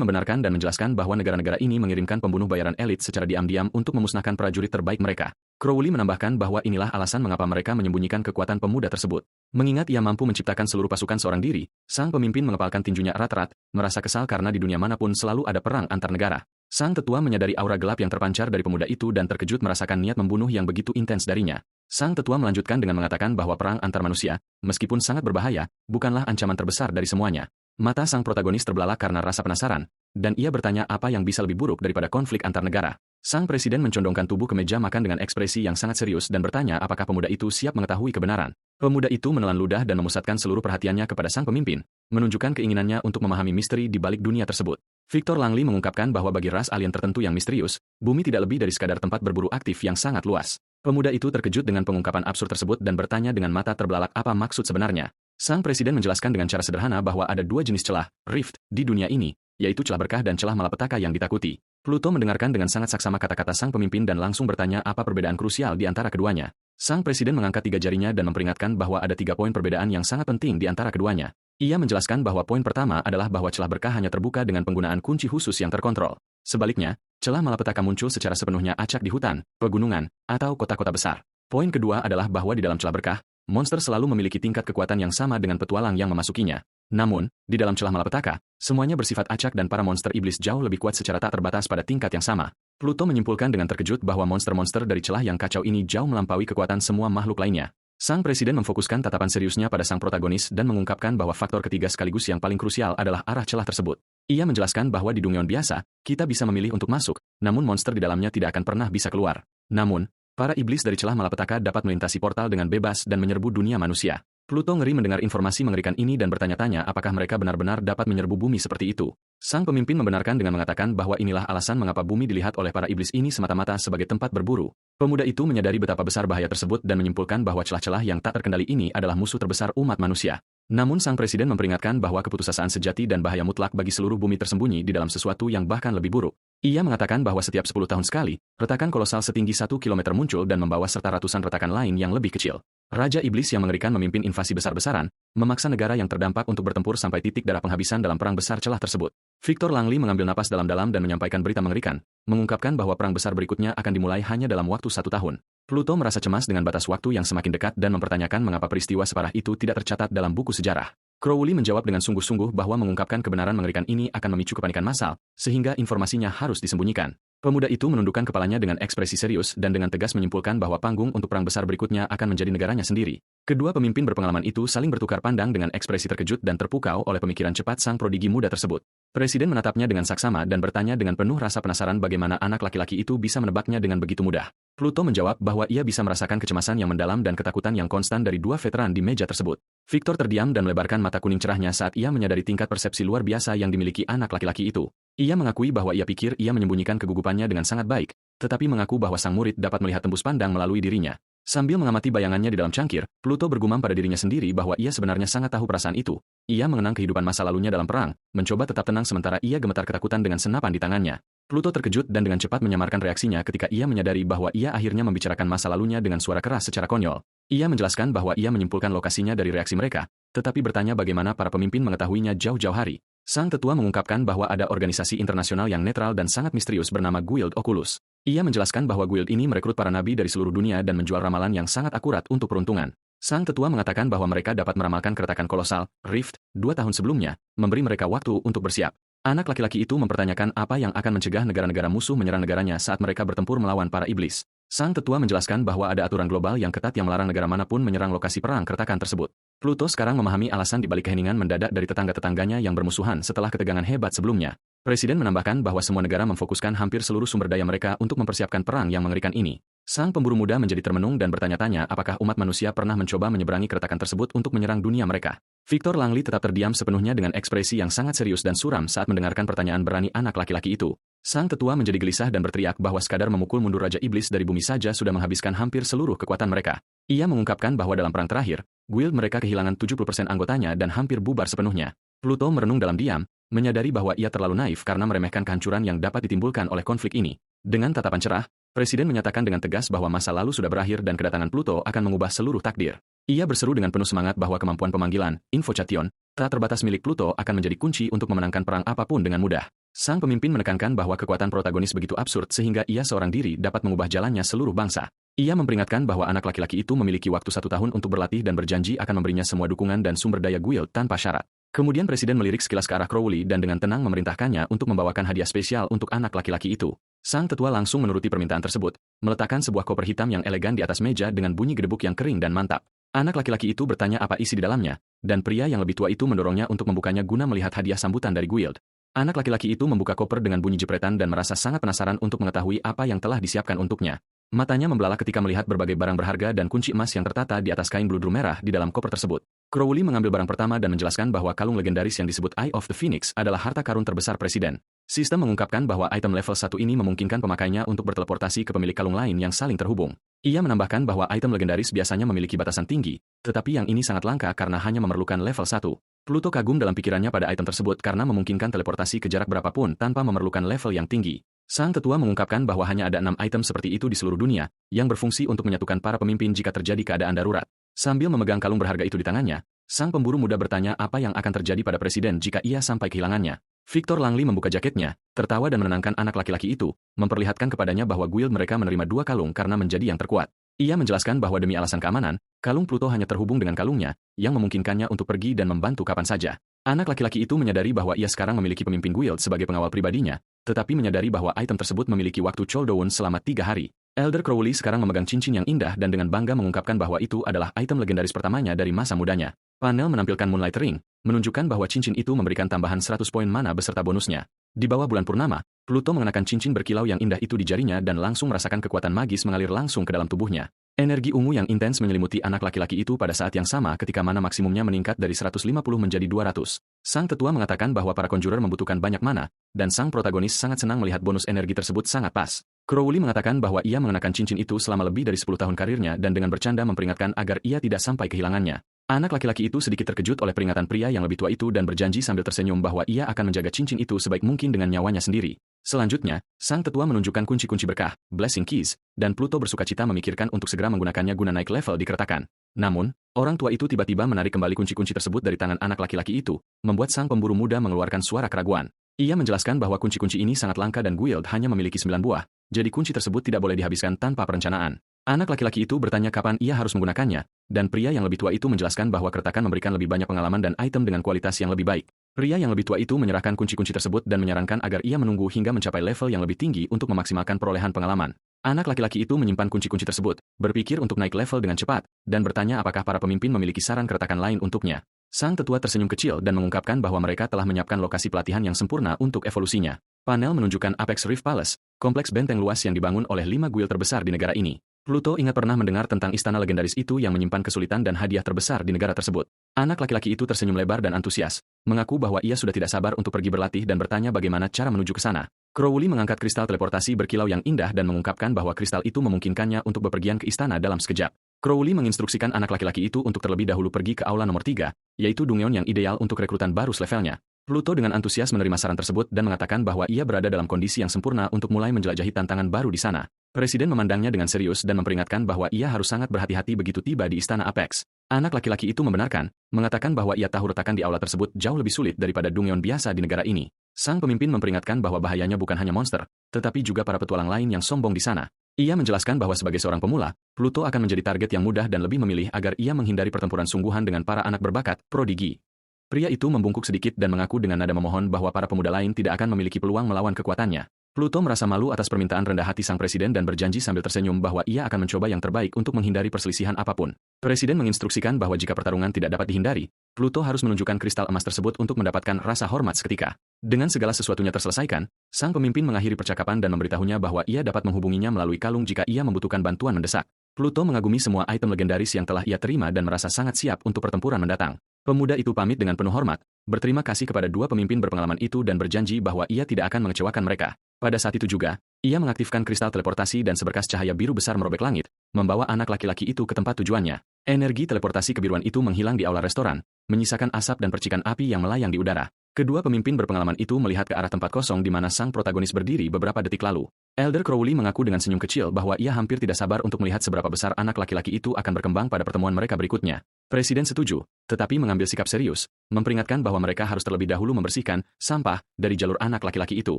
membenarkan dan menjelaskan bahwa negara-negara ini mengirimkan pembunuh bayaran elit secara diam-diam untuk memusnahkan prajurit terbaik mereka. Crowley menambahkan bahwa inilah alasan mengapa mereka menyembunyikan kekuatan pemuda tersebut. Mengingat ia mampu menciptakan seluruh pasukan seorang diri, sang pemimpin mengepalkan tinjunya erat-erat, merasa kesal karena di dunia manapun selalu ada perang antar negara. Sang tetua menyadari aura gelap yang terpancar dari pemuda itu dan terkejut merasakan niat membunuh yang begitu intens darinya. Sang tetua melanjutkan dengan mengatakan bahwa perang antar manusia, meskipun sangat berbahaya, bukanlah ancaman terbesar dari semuanya. Mata sang protagonis terbelalak karena rasa penasaran, dan ia bertanya apa yang bisa lebih buruk daripada konflik antar negara. Sang presiden mencondongkan tubuh ke meja makan dengan ekspresi yang sangat serius dan bertanya apakah pemuda itu siap mengetahui kebenaran. Pemuda itu menelan ludah dan memusatkan seluruh perhatiannya kepada sang pemimpin, menunjukkan keinginannya untuk memahami misteri di balik dunia tersebut. Victor Langley mengungkapkan bahwa bagi ras alien tertentu yang misterius, bumi tidak lebih dari sekadar tempat berburu aktif yang sangat luas. Pemuda itu terkejut dengan pengungkapan absurd tersebut dan bertanya dengan mata terbelalak apa maksud sebenarnya. Sang presiden menjelaskan dengan cara sederhana bahwa ada dua jenis celah, rift, di dunia ini, yaitu celah berkah dan celah malapetaka yang ditakuti. Pluto mendengarkan dengan sangat saksama kata-kata sang pemimpin dan langsung bertanya apa perbedaan krusial di antara keduanya. Sang presiden mengangkat 3 jarinya dan memperingatkan bahwa ada 3 poin perbedaan yang sangat penting di antara keduanya. Ia menjelaskan bahwa poin pertama adalah bahwa celah berkah hanya terbuka dengan penggunaan kunci khusus yang terkontrol. Sebaliknya, celah malapetaka muncul secara sepenuhnya acak di hutan, pegunungan, atau kota-kota besar. Poin kedua adalah bahwa di dalam celah berkah, monster selalu memiliki tingkat kekuatan yang sama dengan petualang yang memasukinya. Namun, di dalam celah malapetaka, semuanya bersifat acak dan para monster iblis jauh lebih kuat secara tak terbatas pada tingkat yang sama. Pluto menyimpulkan dengan terkejut bahwa monster-monster dari celah yang kacau ini jauh melampaui kekuatan semua makhluk lainnya. Sang presiden memfokuskan tatapan seriusnya pada sang protagonis dan mengungkapkan bahwa faktor ketiga sekaligus yang paling krusial adalah arah celah tersebut. Ia menjelaskan bahwa di Dungeon biasa, kita bisa memilih untuk masuk, namun monster di dalamnya tidak akan pernah bisa keluar. Namun, para iblis dari celah malapetaka dapat melintasi portal dengan bebas dan menyerbu dunia manusia. Pluto ngeri mendengar informasi mengerikan ini dan bertanya-tanya apakah mereka benar-benar dapat menyerbu bumi seperti itu. Sang pemimpin membenarkan dengan mengatakan bahwa inilah alasan mengapa bumi dilihat oleh para iblis ini semata-mata sebagai tempat berburu. Pemuda itu menyadari betapa besar bahaya tersebut dan menyimpulkan bahwa celah-celah yang tak terkendali ini adalah musuh terbesar umat manusia. Namun sang presiden memperingatkan bahwa keputusasaan sejati dan bahaya mutlak bagi seluruh bumi tersembunyi di dalam sesuatu yang bahkan lebih buruk. Ia mengatakan bahwa setiap 10 tahun sekali, retakan kolosal setinggi 1 kilometer muncul dan membawa serta ratusan retakan lain yang lebih kecil. Raja Iblis yang mengerikan memimpin invasi besar-besaran, memaksa negara yang terdampak untuk bertempur sampai titik darah penghabisan dalam perang besar celah tersebut. Victor Langley mengambil napas dalam-dalam dan menyampaikan berita mengerikan, mengungkapkan bahwa perang besar berikutnya akan dimulai hanya dalam waktu 1 tahun. Pluto merasa cemas dengan batas waktu yang semakin dekat dan mempertanyakan mengapa peristiwa separah itu tidak tercatat dalam buku sejarah. Crowley menjawab dengan sungguh-sungguh bahwa mengungkapkan kebenaran mengerikan ini akan memicu kepanikan massal, sehingga informasinya harus disembunyikan. Pemuda itu menundukkan kepalanya dengan ekspresi serius dan dengan tegas menyimpulkan bahwa panggung untuk perang besar berikutnya akan menjadi negaranya sendiri. Kedua pemimpin berpengalaman itu saling bertukar pandang dengan ekspresi terkejut dan terpukau oleh pemikiran cepat sang prodigi muda tersebut. Presiden menatapnya dengan saksama dan bertanya dengan penuh rasa penasaran bagaimana anak laki-laki itu bisa menebaknya dengan begitu mudah. Pluto menjawab bahwa ia bisa merasakan kecemasan yang mendalam dan ketakutan yang konstan dari dua veteran di meja tersebut. Victor terdiam dan melebarkan mata kuning cerahnya saat ia menyadari tingkat persepsi luar biasa yang dimiliki anak laki-laki itu. Ia mengakui bahwa ia pikir ia menyembunyikan kegugupannya dengan sangat baik, tetapi mengaku bahwa sang murid dapat melihat tembus pandang melalui dirinya. Sambil mengamati bayangannya di dalam cangkir, Pluto bergumam pada dirinya sendiri bahwa ia sebenarnya sangat tahu perasaan itu. Ia mengenang kehidupan masa lalunya dalam perang, mencoba tetap tenang sementara ia gemetar ketakutan dengan senapan di tangannya. Pluto terkejut dan dengan cepat menyamarkan reaksinya ketika ia menyadari bahwa ia akhirnya membicarakan masa lalunya dengan suara keras secara konyol. Ia menjelaskan bahwa ia menyimpulkan lokasinya dari reaksi mereka, tetapi bertanya bagaimana para pemimpin mengetahuinya jauh-jauh hari. Sang tetua mengungkapkan bahwa ada organisasi internasional yang netral dan sangat misterius bernama Guild Oculus. Ia menjelaskan bahwa guild ini merekrut para nabi dari seluruh dunia dan menjual ramalan yang sangat akurat untuk peruntungan. Sang tetua mengatakan bahwa mereka dapat meramalkan keretakan kolosal, Rift, 2 tahun sebelumnya, memberi mereka waktu untuk bersiap. Anak laki-laki itu mempertanyakan apa yang akan mencegah negara-negara musuh menyerang negaranya saat mereka bertempur melawan para iblis. Sang tetua menjelaskan bahwa ada aturan global yang ketat yang melarang negara manapun menyerang lokasi perang keretakan tersebut. Pluto sekarang memahami alasan dibalik keheningan mendadak dari tetangga-tetangganya yang bermusuhan setelah ketegangan hebat sebelumnya. Presiden menambahkan bahwa semua negara memfokuskan hampir seluruh sumber daya mereka untuk mempersiapkan perang yang mengerikan ini. Sang pemburu muda menjadi termenung dan bertanya-tanya apakah umat manusia pernah mencoba menyeberangi keretakan tersebut untuk menyerang dunia mereka. Victor Langley tetap terdiam sepenuhnya dengan ekspresi yang sangat serius dan suram saat mendengarkan pertanyaan berani anak laki-laki itu. Sang tetua menjadi gelisah dan berteriak bahwa sekadar memukul mundur Raja Iblis dari bumi saja sudah menghabiskan hampir seluruh kekuatan mereka. Ia mengungkapkan bahwa dalam perang terakhir, guild mereka kehilangan 70% anggotanya dan hampir bubar sepenuhnya. Pluto merenung dalam diam, menyadari bahwa ia terlalu naif karena meremehkan kehancuran yang dapat ditimbulkan oleh konflik ini. Dengan tatapan cerah, Presiden menyatakan dengan tegas bahwa masa lalu sudah berakhir dan kedatangan Pluto akan mengubah seluruh takdir. Ia berseru dengan penuh semangat bahwa kemampuan pemanggilan, Infochation, tak terbatas milik Pluto akan menjadi kunci untuk memenangkan perang apapun dengan mudah. Sang pemimpin menekankan bahwa kekuatan protagonis begitu absurd sehingga ia seorang diri dapat mengubah jalannya seluruh bangsa. Ia memperingatkan bahwa anak laki-laki itu memiliki waktu 1 tahun untuk berlatih dan berjanji akan memberinya semua dukungan dan sumber daya guild tanpa syarat. Kemudian Presiden melirik sekilas ke arah Crowley dan dengan tenang memerintahkannya untuk membawakan hadiah spesial untuk anak laki-laki itu. Sang tetua langsung menuruti permintaan tersebut, meletakkan sebuah koper hitam yang elegan di atas meja dengan bunyi gedebuk yang kering dan mantap. Anak laki-laki itu bertanya apa isi di dalamnya, dan pria yang lebih tua itu mendorongnya untuk membukanya guna melihat hadiah sambutan dari guild. Anak laki-laki itu membuka koper dengan bunyi jepretan dan merasa sangat penasaran untuk mengetahui apa yang telah disiapkan untuknya. Matanya membelalak ketika melihat berbagai barang berharga dan kunci emas yang tertata di atas kain bludru merah di dalam koper tersebut. Crowley mengambil barang pertama dan menjelaskan bahwa kalung legendaris yang disebut Eye of the Phoenix adalah harta karun terbesar Presiden. Sistem mengungkapkan bahwa item level 1 ini memungkinkan pemakainya untuk berteleportasi ke pemilik kalung lain yang saling terhubung. Ia menambahkan bahwa item legendaris biasanya memiliki batasan tinggi, tetapi yang ini sangat langka karena hanya memerlukan level 1. Pluto kagum dalam pikirannya pada item tersebut karena memungkinkan teleportasi ke jarak berapapun tanpa memerlukan level yang tinggi. Sang tetua mengungkapkan bahwa hanya ada 6 item seperti itu di seluruh dunia, yang berfungsi untuk menyatukan para pemimpin jika terjadi keadaan darurat. Sambil memegang kalung berharga itu di tangannya, sang pemburu muda bertanya apa yang akan terjadi pada Presiden jika ia sampai kehilangannya. Victor Langley membuka jaketnya, tertawa dan menenangkan anak laki-laki itu, memperlihatkan kepadanya bahwa guild mereka menerima 2 kalung karena menjadi yang terkuat. Ia menjelaskan bahwa demi alasan keamanan, kalung Pluto hanya terhubung dengan kalungnya, yang memungkinkannya untuk pergi dan membantu kapan saja. Anak laki-laki itu menyadari bahwa ia sekarang memiliki pemimpin guild sebagai pengawal pribadinya, tetapi menyadari bahwa item tersebut memiliki waktu cooldown selama 3 hari. Elder Crowley sekarang memegang cincin yang indah dan dengan bangga mengungkapkan bahwa itu adalah item legendaris pertamanya dari masa mudanya. Panel menampilkan Moonlight Ring, menunjukkan bahwa cincin itu memberikan tambahan 100 poin mana beserta bonusnya. Di bawah bulan purnama, Pluto mengenakan cincin berkilau yang indah itu di jarinya dan langsung merasakan kekuatan magis mengalir langsung ke dalam tubuhnya. Energi ungu yang intens menyelimuti anak laki-laki itu pada saat yang sama ketika mana maksimumnya meningkat dari 150 menjadi 200. Sang tetua mengatakan bahwa para conjurer membutuhkan banyak mana, dan sang protagonis sangat senang melihat bonus energi tersebut sangat pas. Crowley mengatakan bahwa ia mengenakan cincin itu selama lebih dari 10 tahun karirnya dan dengan bercanda memperingatkan agar ia tidak sampai kehilangannya. Anak laki-laki itu sedikit terkejut oleh peringatan pria yang lebih tua itu dan berjanji sambil tersenyum bahwa ia akan menjaga cincin itu sebaik mungkin dengan nyawanya sendiri. Selanjutnya, sang tetua menunjukkan kunci-kunci berkah, blessing keys, dan Pluto bersukacita memikirkan untuk segera menggunakannya guna naik level di keretakan. Namun, orang tua itu tiba-tiba menarik kembali kunci-kunci tersebut dari tangan anak laki-laki itu, membuat sang pemburu muda mengeluarkan suara keraguan. Ia menjelaskan bahwa kunci-kunci ini sangat langka dan Guild hanya memiliki 9 buah, jadi kunci tersebut tidak boleh dihabiskan tanpa perencanaan. Anak laki-laki itu bertanya kapan ia harus menggunakannya, dan pria yang lebih tua itu menjelaskan bahwa keretakan memberikan lebih banyak pengalaman dan item dengan kualitas yang lebih baik. Pria yang lebih tua itu menyerahkan kunci-kunci tersebut dan menyarankan agar ia menunggu hingga mencapai level yang lebih tinggi untuk memaksimalkan perolehan pengalaman. Anak laki-laki itu menyimpan kunci-kunci tersebut, berpikir untuk naik level dengan cepat, dan bertanya apakah para pemimpin memiliki saran keretakan lain untuknya. Sang tetua tersenyum kecil dan mengungkapkan bahwa mereka telah menyiapkan lokasi pelatihan yang sempurna untuk evolusinya. Panel menunjukkan Apex Reef Palace, kompleks benteng luas yang dibangun oleh 5 guild terbesar di negara ini. Pluto ingat pernah mendengar tentang istana legendaris itu yang menyimpan kesulitan dan hadiah terbesar di negara tersebut. Anak laki-laki itu tersenyum lebar dan antusias, mengaku bahwa ia sudah tidak sabar untuk pergi berlatih dan bertanya bagaimana cara menuju ke sana. Crowley mengangkat kristal teleportasi berkilau yang indah dan mengungkapkan bahwa kristal itu memungkinkannya untuk bepergian ke istana dalam sekejap. Crowley menginstruksikan anak laki-laki itu untuk terlebih dahulu pergi ke aula nomor 3, yaitu Dungeon yang ideal untuk rekrutan baru levelnya. Pluto dengan antusias menerima saran tersebut dan mengatakan bahwa ia berada dalam kondisi yang sempurna untuk mulai menjelajahi tantangan baru di sana. Presiden memandangnya dengan serius dan memperingatkan bahwa ia harus sangat berhati-hati begitu tiba di istana Apex. Anak laki-laki itu membenarkan, mengatakan bahwa ia tahu retakan di aula tersebut jauh lebih sulit daripada Dungeon biasa di negara ini. Sang pemimpin memperingatkan bahwa bahayanya bukan hanya monster, tetapi juga para petualang lain yang sombong di sana. Ia menjelaskan bahwa sebagai seorang pemula, Pluto akan menjadi target yang mudah dan lebih memilih agar ia menghindari pertempuran sungguhan dengan para anak berbakat, prodigi. Pria itu membungkuk sedikit dan mengaku dengan nada memohon bahwa para pemuda lain tidak akan memiliki peluang melawan kekuatannya. Pluto merasa malu atas permintaan rendah hati sang presiden dan berjanji sambil tersenyum bahwa ia akan mencoba yang terbaik untuk menghindari perselisihan apapun. Presiden menginstruksikan bahwa jika pertarungan tidak dapat dihindari, Pluto harus menunjukkan kristal emas tersebut untuk mendapatkan rasa hormat seketika. Dengan segala sesuatunya terselesaikan, sang pemimpin mengakhiri percakapan dan memberitahunya bahwa ia dapat menghubunginya melalui kalung jika ia membutuhkan bantuan mendesak. Pluto mengagumi semua item legendaris yang telah ia terima dan merasa sangat siap untuk pertempuran mendatang. Pemuda itu pamit dengan penuh hormat, berterima kasih kepada dua pemimpin berpengalaman itu dan berjanji bahwa ia tidak akan mengecewakan mereka. Pada saat itu juga, ia mengaktifkan kristal teleportasi dan seberkas cahaya biru besar merobek langit, membawa anak laki-laki itu ke tempat tujuannya. Energi teleportasi kebiruan itu menghilang di aula restoran, menyisakan asap dan percikan api yang melayang di udara. Kedua pemimpin berpengalaman itu melihat ke arah tempat kosong di mana sang protagonis berdiri beberapa detik lalu. Elder Crowley mengaku dengan senyum kecil bahwa ia hampir tidak sabar untuk melihat seberapa besar anak laki-laki itu akan berkembang pada pertemuan mereka berikutnya. Presiden setuju, tetapi mengambil sikap serius, memperingatkan bahwa mereka harus terlebih dahulu membersihkan sampah dari jalur anak laki-laki itu.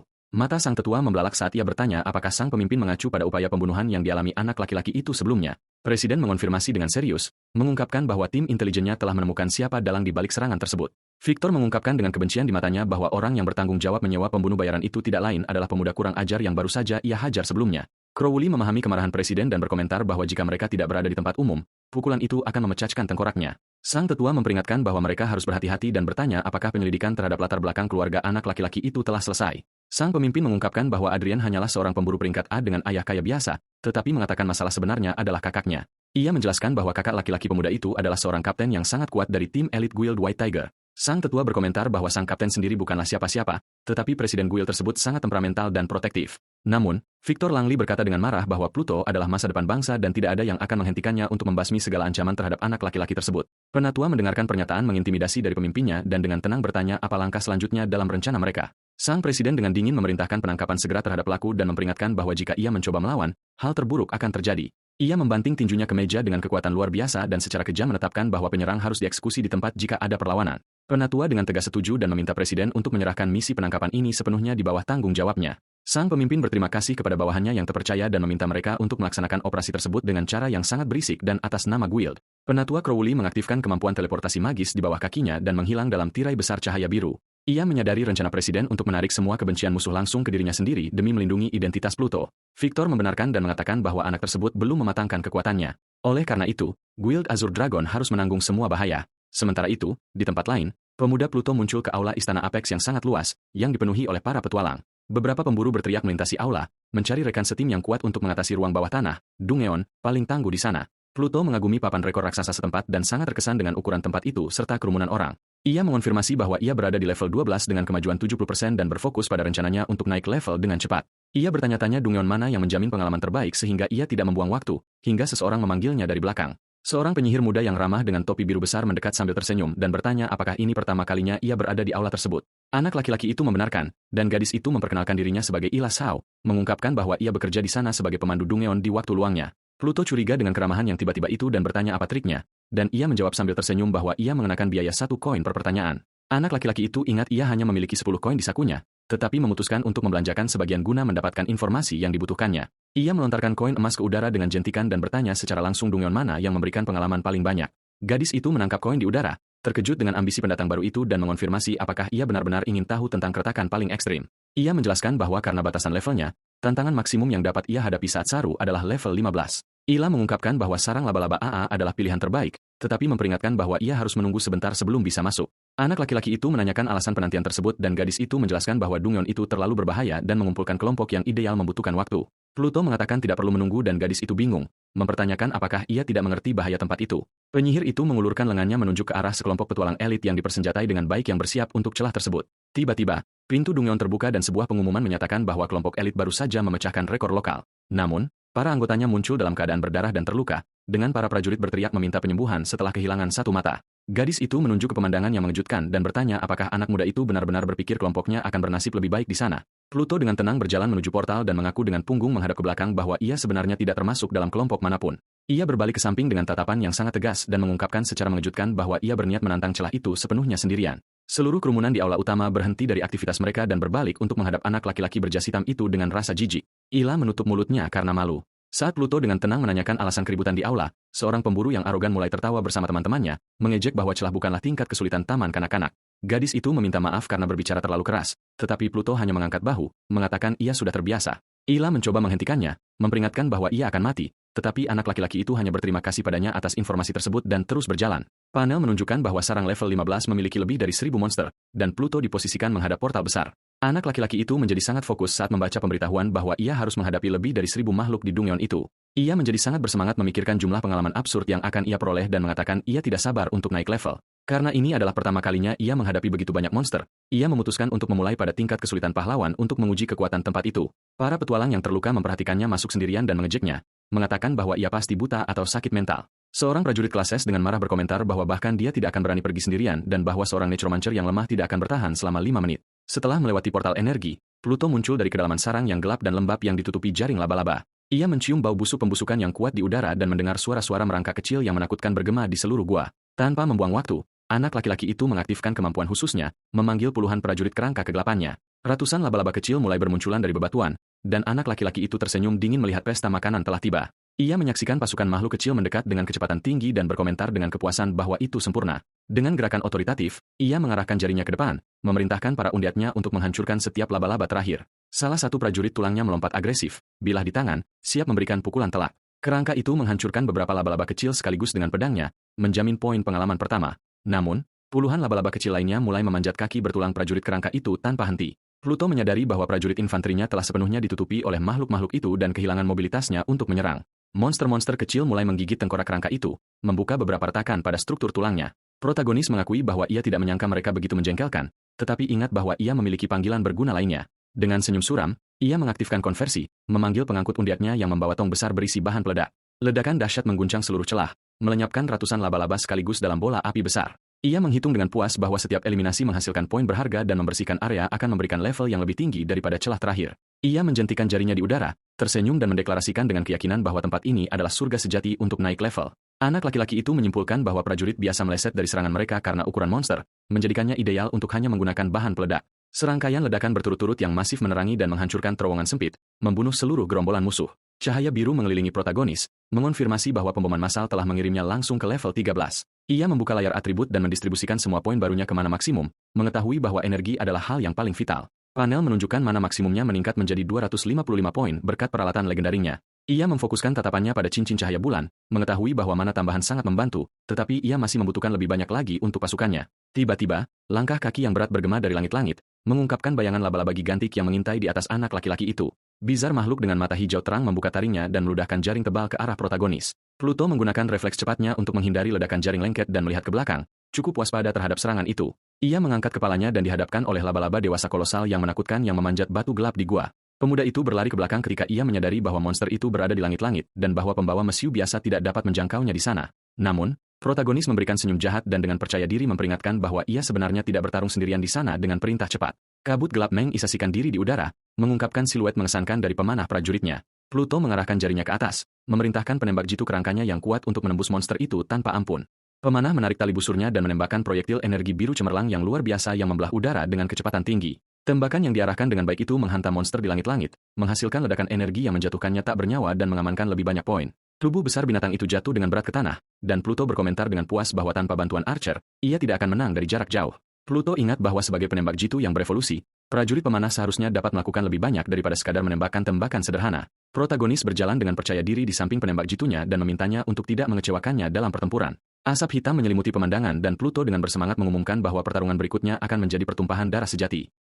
Mata sang tetua membelalak saat ia bertanya apakah sang pemimpin mengacu pada upaya pembunuhan yang dialami anak laki-laki itu sebelumnya. Presiden mengonfirmasi dengan serius, mengungkapkan bahwa tim intelijennya telah menemukan siapa dalang di balik serangan tersebut. Victor mengungkapkan dengan kebencian di matanya bahwa orang yang bertanggung jawab menyewa pembunuh bayaran itu tidak lain adalah pemuda kurang ajar yang baru saja ia hajar sebelumnya. Crowley memahami kemarahan presiden dan berkomentar bahwa jika mereka tidak berada di tempat umum, pukulan itu akan memecahkan tengkoraknya. Sang tetua memperingatkan bahwa mereka harus berhati-hati dan bertanya apakah penyelidikan terhadap latar belakang keluarga anak laki-laki itu telah selesai. Sang pemimpin mengungkapkan bahwa Adrian hanyalah seorang pemburu peringkat A dengan ayah kaya biasa, tetapi mengatakan masalah sebenarnya adalah kakaknya. Ia menjelaskan bahwa kakak laki-laki pemuda itu adalah seorang kapten yang sangat kuat dari tim elit Guild White Tiger. Sang tetua berkomentar bahwa sang kapten sendiri bukanlah siapa-siapa, tetapi presiden guild tersebut sangat temperamental dan protektif. Namun, Victor Langley berkata dengan marah bahwa Pluto adalah masa depan bangsa dan tidak ada yang akan menghentikannya untuk membasmi segala ancaman terhadap anak laki-laki tersebut. Penatua mendengarkan pernyataan mengintimidasi dari pemimpinnya dan dengan tenang bertanya apa langkah selanjutnya dalam rencana mereka. Sang presiden dengan dingin memerintahkan penangkapan segera terhadap pelaku dan memperingatkan bahwa jika ia mencoba melawan, hal terburuk akan terjadi. Ia membanting tinjunya ke meja dengan kekuatan luar biasa dan secara kejam menetapkan bahwa penyerang harus dieksekusi di tempat jika ada perlawanan. Penatua dengan tegas setuju dan meminta presiden untuk menyerahkan misi penangkapan ini sepenuhnya di bawah tanggung jawabnya. Sang pemimpin berterima kasih kepada bawahannya yang terpercaya dan meminta mereka untuk melaksanakan operasi tersebut dengan cara yang sangat berisik dan atas nama Guild. Penatua Crowley mengaktifkan kemampuan teleportasi magis di bawah kakinya dan menghilang dalam tirai besar cahaya biru. Ia menyadari rencana presiden untuk menarik semua kebencian musuh langsung ke dirinya sendiri demi melindungi identitas Pluto. Victor membenarkan dan mengatakan bahwa anak tersebut belum mematangkan kekuatannya. Oleh karena itu, Guild Azure Dragon harus menanggung semua bahaya. Sementara itu, di tempat lain, pemuda Pluto muncul ke aula istana Apex yang sangat luas, yang dipenuhi oleh para petualang. Beberapa pemburu berteriak melintasi aula, mencari rekan setim yang kuat untuk mengatasi ruang bawah tanah, Dungeon, paling tangguh di sana. Pluto mengagumi papan rekor raksasa setempat dan sangat terkesan dengan ukuran tempat itu serta kerumunan orang. Ia mengonfirmasi bahwa ia berada di level 12 dengan kemajuan 70% dan berfokus pada rencananya untuk naik level dengan cepat. Ia bertanya-tanya Dungeon mana yang menjamin pengalaman terbaik sehingga ia tidak membuang waktu, hingga seseorang memanggilnya dari belakang. Seorang penyihir muda yang ramah dengan topi biru besar mendekat sambil tersenyum dan bertanya apakah ini pertama kalinya ia berada di aula tersebut. Anak laki-laki itu membenarkan, dan gadis itu memperkenalkan dirinya sebagai Ila Sao, mengungkapkan bahwa ia bekerja di sana sebagai pemandu Dungeon di waktu luangnya. Pluto curiga dengan keramahan yang tiba-tiba itu dan bertanya apa triknya, dan ia menjawab sambil tersenyum bahwa ia mengenakan biaya 1 koin per pertanyaan. Anak laki-laki itu ingat ia hanya memiliki 10 koin di sakunya, tetapi memutuskan untuk membelanjakan sebagian guna mendapatkan informasi yang dibutuhkannya. Ia melontarkan koin emas ke udara dengan jentikan dan bertanya secara langsung Dungeon mana yang memberikan pengalaman paling banyak. Gadis itu menangkap koin di udara, terkejut dengan ambisi pendatang baru itu dan mengonfirmasi apakah ia benar-benar ingin tahu tentang keretakan paling ekstrim. Ia menjelaskan bahwa karena batasan levelnya, tantangan maksimum yang dapat ia hadapi saat Saru adalah level 15. Ila mengungkapkan bahwa sarang laba-laba AA adalah pilihan terbaik, tetapi memperingatkan bahwa ia harus menunggu sebentar sebelum bisa masuk. Anak laki-laki itu menanyakan alasan penantian tersebut dan gadis itu menjelaskan bahwa Dungeon itu terlalu berbahaya dan mengumpulkan kelompok yang ideal membutuhkan waktu. Pluto mengatakan tidak perlu menunggu dan gadis itu bingung, mempertanyakan apakah ia tidak mengerti bahaya tempat itu. Penyihir itu mengulurkan lengannya menunjuk ke arah sekelompok petualang elit yang dipersenjatai dengan baik yang bersiap untuk celah tersebut. Tiba-tiba, pintu Dungeon terbuka dan sebuah pengumuman menyatakan bahwa kelompok elit baru saja memecahkan rekor lokal. Namun, para anggotanya muncul dalam keadaan berdarah dan terluka, dengan para prajurit berteriak meminta penyembuhan setelah kehilangan satu mata. Gadis itu menunjuk ke pemandangan yang mengejutkan dan bertanya apakah anak muda itu benar-benar berpikir kelompoknya akan bernasib lebih baik di sana. Pluto dengan tenang berjalan menuju portal dan mengaku dengan punggung menghadap ke belakang bahwa ia sebenarnya tidak termasuk dalam kelompok manapun. Ia berbalik ke samping dengan tatapan yang sangat tegas dan mengungkapkan secara mengejutkan bahwa ia berniat menantang celah itu sepenuhnya sendirian. Seluruh kerumunan di aula utama berhenti dari aktivitas mereka dan berbalik untuk menghadap anak laki-laki berjas hitam itu dengan rasa jijik. Ila menutup mulutnya karena malu. Saat Pluto dengan tenang menanyakan alasan keributan di aula, seorang pemburu yang arogan mulai tertawa bersama teman-temannya, mengejek bahwa celah bukanlah tingkat kesulitan taman kanak-kanak. Gadis itu meminta maaf karena berbicara terlalu keras, tetapi Pluto hanya mengangkat bahu, mengatakan ia sudah terbiasa. Ila mencoba menghentikannya, memperingatkan bahwa ia akan mati, tetapi anak laki-laki itu hanya berterima kasih padanya atas informasi tersebut dan terus berjalan. Panel menunjukkan bahwa sarang level 15 memiliki lebih dari 1000 monster, dan Pluto diposisikan menghadap portal besar. Anak laki-laki itu menjadi sangat fokus saat membaca pemberitahuan bahwa ia harus menghadapi lebih dari 1000 makhluk di Dungeon itu. Ia menjadi sangat bersemangat memikirkan jumlah pengalaman absurd yang akan ia peroleh dan mengatakan ia tidak sabar untuk naik level. Karena ini adalah pertama kalinya ia menghadapi begitu banyak monster, ia memutuskan untuk memulai pada tingkat kesulitan pahlawan untuk menguji kekuatan tempat itu. Para petualang yang terluka memperhatikannya masuk sendirian dan mengejeknya, mengatakan bahwa ia pasti buta atau sakit mental. Seorang prajurit kelas S dengan marah berkomentar bahwa bahkan dia tidak akan berani pergi sendirian dan bahwa seorang necromancer yang lemah tidak akan bertahan selama 5 menit. Setelah melewati portal energi, Pluto muncul dari kedalaman sarang yang gelap dan lembab yang ditutupi jaring laba-laba. Ia mencium bau busuk pembusukan yang kuat di udara dan mendengar suara-suara merangkak kecil yang menakutkan bergema di seluruh gua. Tanpa membuang waktu, anak laki-laki itu mengaktifkan kemampuan khususnya, memanggil puluhan prajurit kerangka kegelapannya. Ratusan laba-laba kecil mulai bermunculan dari bebatuan, dan anak laki-laki itu tersenyum dingin melihat pesta makanan telah tiba. Ia menyaksikan pasukan makhluk kecil mendekat dengan kecepatan tinggi dan berkomentar dengan kepuasan bahwa itu sempurna. Dengan gerakan otoritatif, ia mengarahkan jarinya ke depan, memerintahkan para undiatnya untuk menghancurkan setiap laba-laba terakhir. Salah satu prajurit tulangnya melompat agresif, bilah di tangan, siap memberikan pukulan telak. Kerangka itu menghancurkan beberapa laba-laba kecil sekaligus dengan pedangnya, menjamin poin pengalaman pertama. Namun, puluhan laba-laba kecil lainnya mulai memanjat kaki bertulang prajurit kerangka itu tanpa henti. Pluto menyadari bahwa prajurit infanterinya telah sepenuhnya ditutupi oleh makhluk-makhluk itu dan kehilangan mobilitasnya untuk menyerang. Monster-monster kecil mulai menggigit tengkorak kerangka itu, membuka beberapa retakan pada struktur tulangnya. Protagonis mengakui bahwa ia tidak menyangka mereka begitu menjengkelkan, tetapi ingat bahwa ia memiliki panggilan berguna lainnya. Dengan senyum suram, ia mengaktifkan konversi, memanggil pengangkut undiatnya yang membawa tong besar berisi bahan peledak. Ledakan dahsyat mengguncang seluruh celah, melenyapkan ratusan laba-laba sekaligus dalam bola api besar. Ia menghitung dengan puas bahwa setiap eliminasi menghasilkan poin berharga dan membersihkan area akan memberikan level yang lebih tinggi daripada celah terakhir. Ia menjentikan jarinya di udara, tersenyum dan mendeklarasikan dengan keyakinan bahwa tempat ini adalah surga sejati untuk naik level. Anak laki-laki itu menyimpulkan bahwa prajurit biasa meleset dari serangan mereka karena ukuran monster, menjadikannya ideal untuk hanya menggunakan bahan peledak. Serangkaian ledakan berturut-turut yang masif menerangi dan menghancurkan terowongan sempit, membunuh seluruh gerombolan musuh. Cahaya biru mengelilingi protagonis, mengonfirmasi bahwa pemboman massal telah mengirimnya langsung ke level 13. Ia membuka layar atribut dan mendistribusikan semua poin barunya ke mana maksimum, mengetahui bahwa energi adalah hal yang paling vital. Panel menunjukkan mana maksimumnya meningkat menjadi 255 poin berkat peralatan legendarinya. Ia memfokuskan tatapannya pada cincin cahaya bulan, mengetahui bahwa mana tambahan sangat membantu, tetapi ia masih membutuhkan lebih banyak lagi untuk pasukannya. Tiba-tiba, langkah kaki yang berat bergema dari langit-langit, mengungkapkan bayangan laba-laba gigantik yang mengintai di atas anak laki-laki itu. Bizar makhluk dengan mata hijau terang membuka taringnya dan meludahkan jaring tebal ke arah protagonis. Pluto menggunakan refleks cepatnya untuk menghindari ledakan jaring lengket dan melihat ke belakang, cukup waspada terhadap serangan itu. Ia mengangkat kepalanya dan dihadapkan oleh laba-laba dewasa kolosal yang menakutkan yang memanjat batu gelap di gua. Pemuda itu berlari ke belakang ketika ia menyadari bahwa monster itu berada di langit-langit dan bahwa pembawa mesiu biasa tidak dapat menjangkaunya di sana. Namun, protagonis memberikan senyum jahat dan dengan percaya diri memperingatkan bahwa ia sebenarnya tidak bertarung sendirian di sana dengan perintah cepat. Kabut gelap mengisasikan diri di udara, mengungkapkan siluet mengesankan dari pemanah prajuritnya. Pluto mengarahkan jarinya ke atas, memerintahkan penembak jitu kerangkanya yang kuat untuk menembus monster itu tanpa ampun. Pemanah menarik tali busurnya dan menembakkan proyektil energi biru cemerlang yang luar biasa yang membelah udara dengan kecepatan tinggi. Tembakan yang diarahkan dengan baik itu menghantam monster di langit-langit, menghasilkan ledakan energi yang menjatuhkannya tak bernyawa dan mengamankan lebih banyak poin. Tubuh besar binatang itu jatuh dengan berat ke tanah, dan Pluto berkomentar dengan puas bahwa tanpa bantuan Archer, ia tidak akan menang dari jarak jauh. Pluto ingat bahwa sebagai penembak jitu yang berevolusi, prajurit pemanah seharusnya dapat melakukan lebih banyak daripada sekadar menembakkan tembakan sederhana. Protagonis berjalan dengan percaya diri di samping penembak jitunya dan memintanya untuk tidak mengecewakannya dalam pertempuran. Asap hitam menyelimuti pemandangan dan Pluto dengan bersemangat mengumumkan bahwa pertarungan berikutnya akan menjadi pertumpahan darah sejati.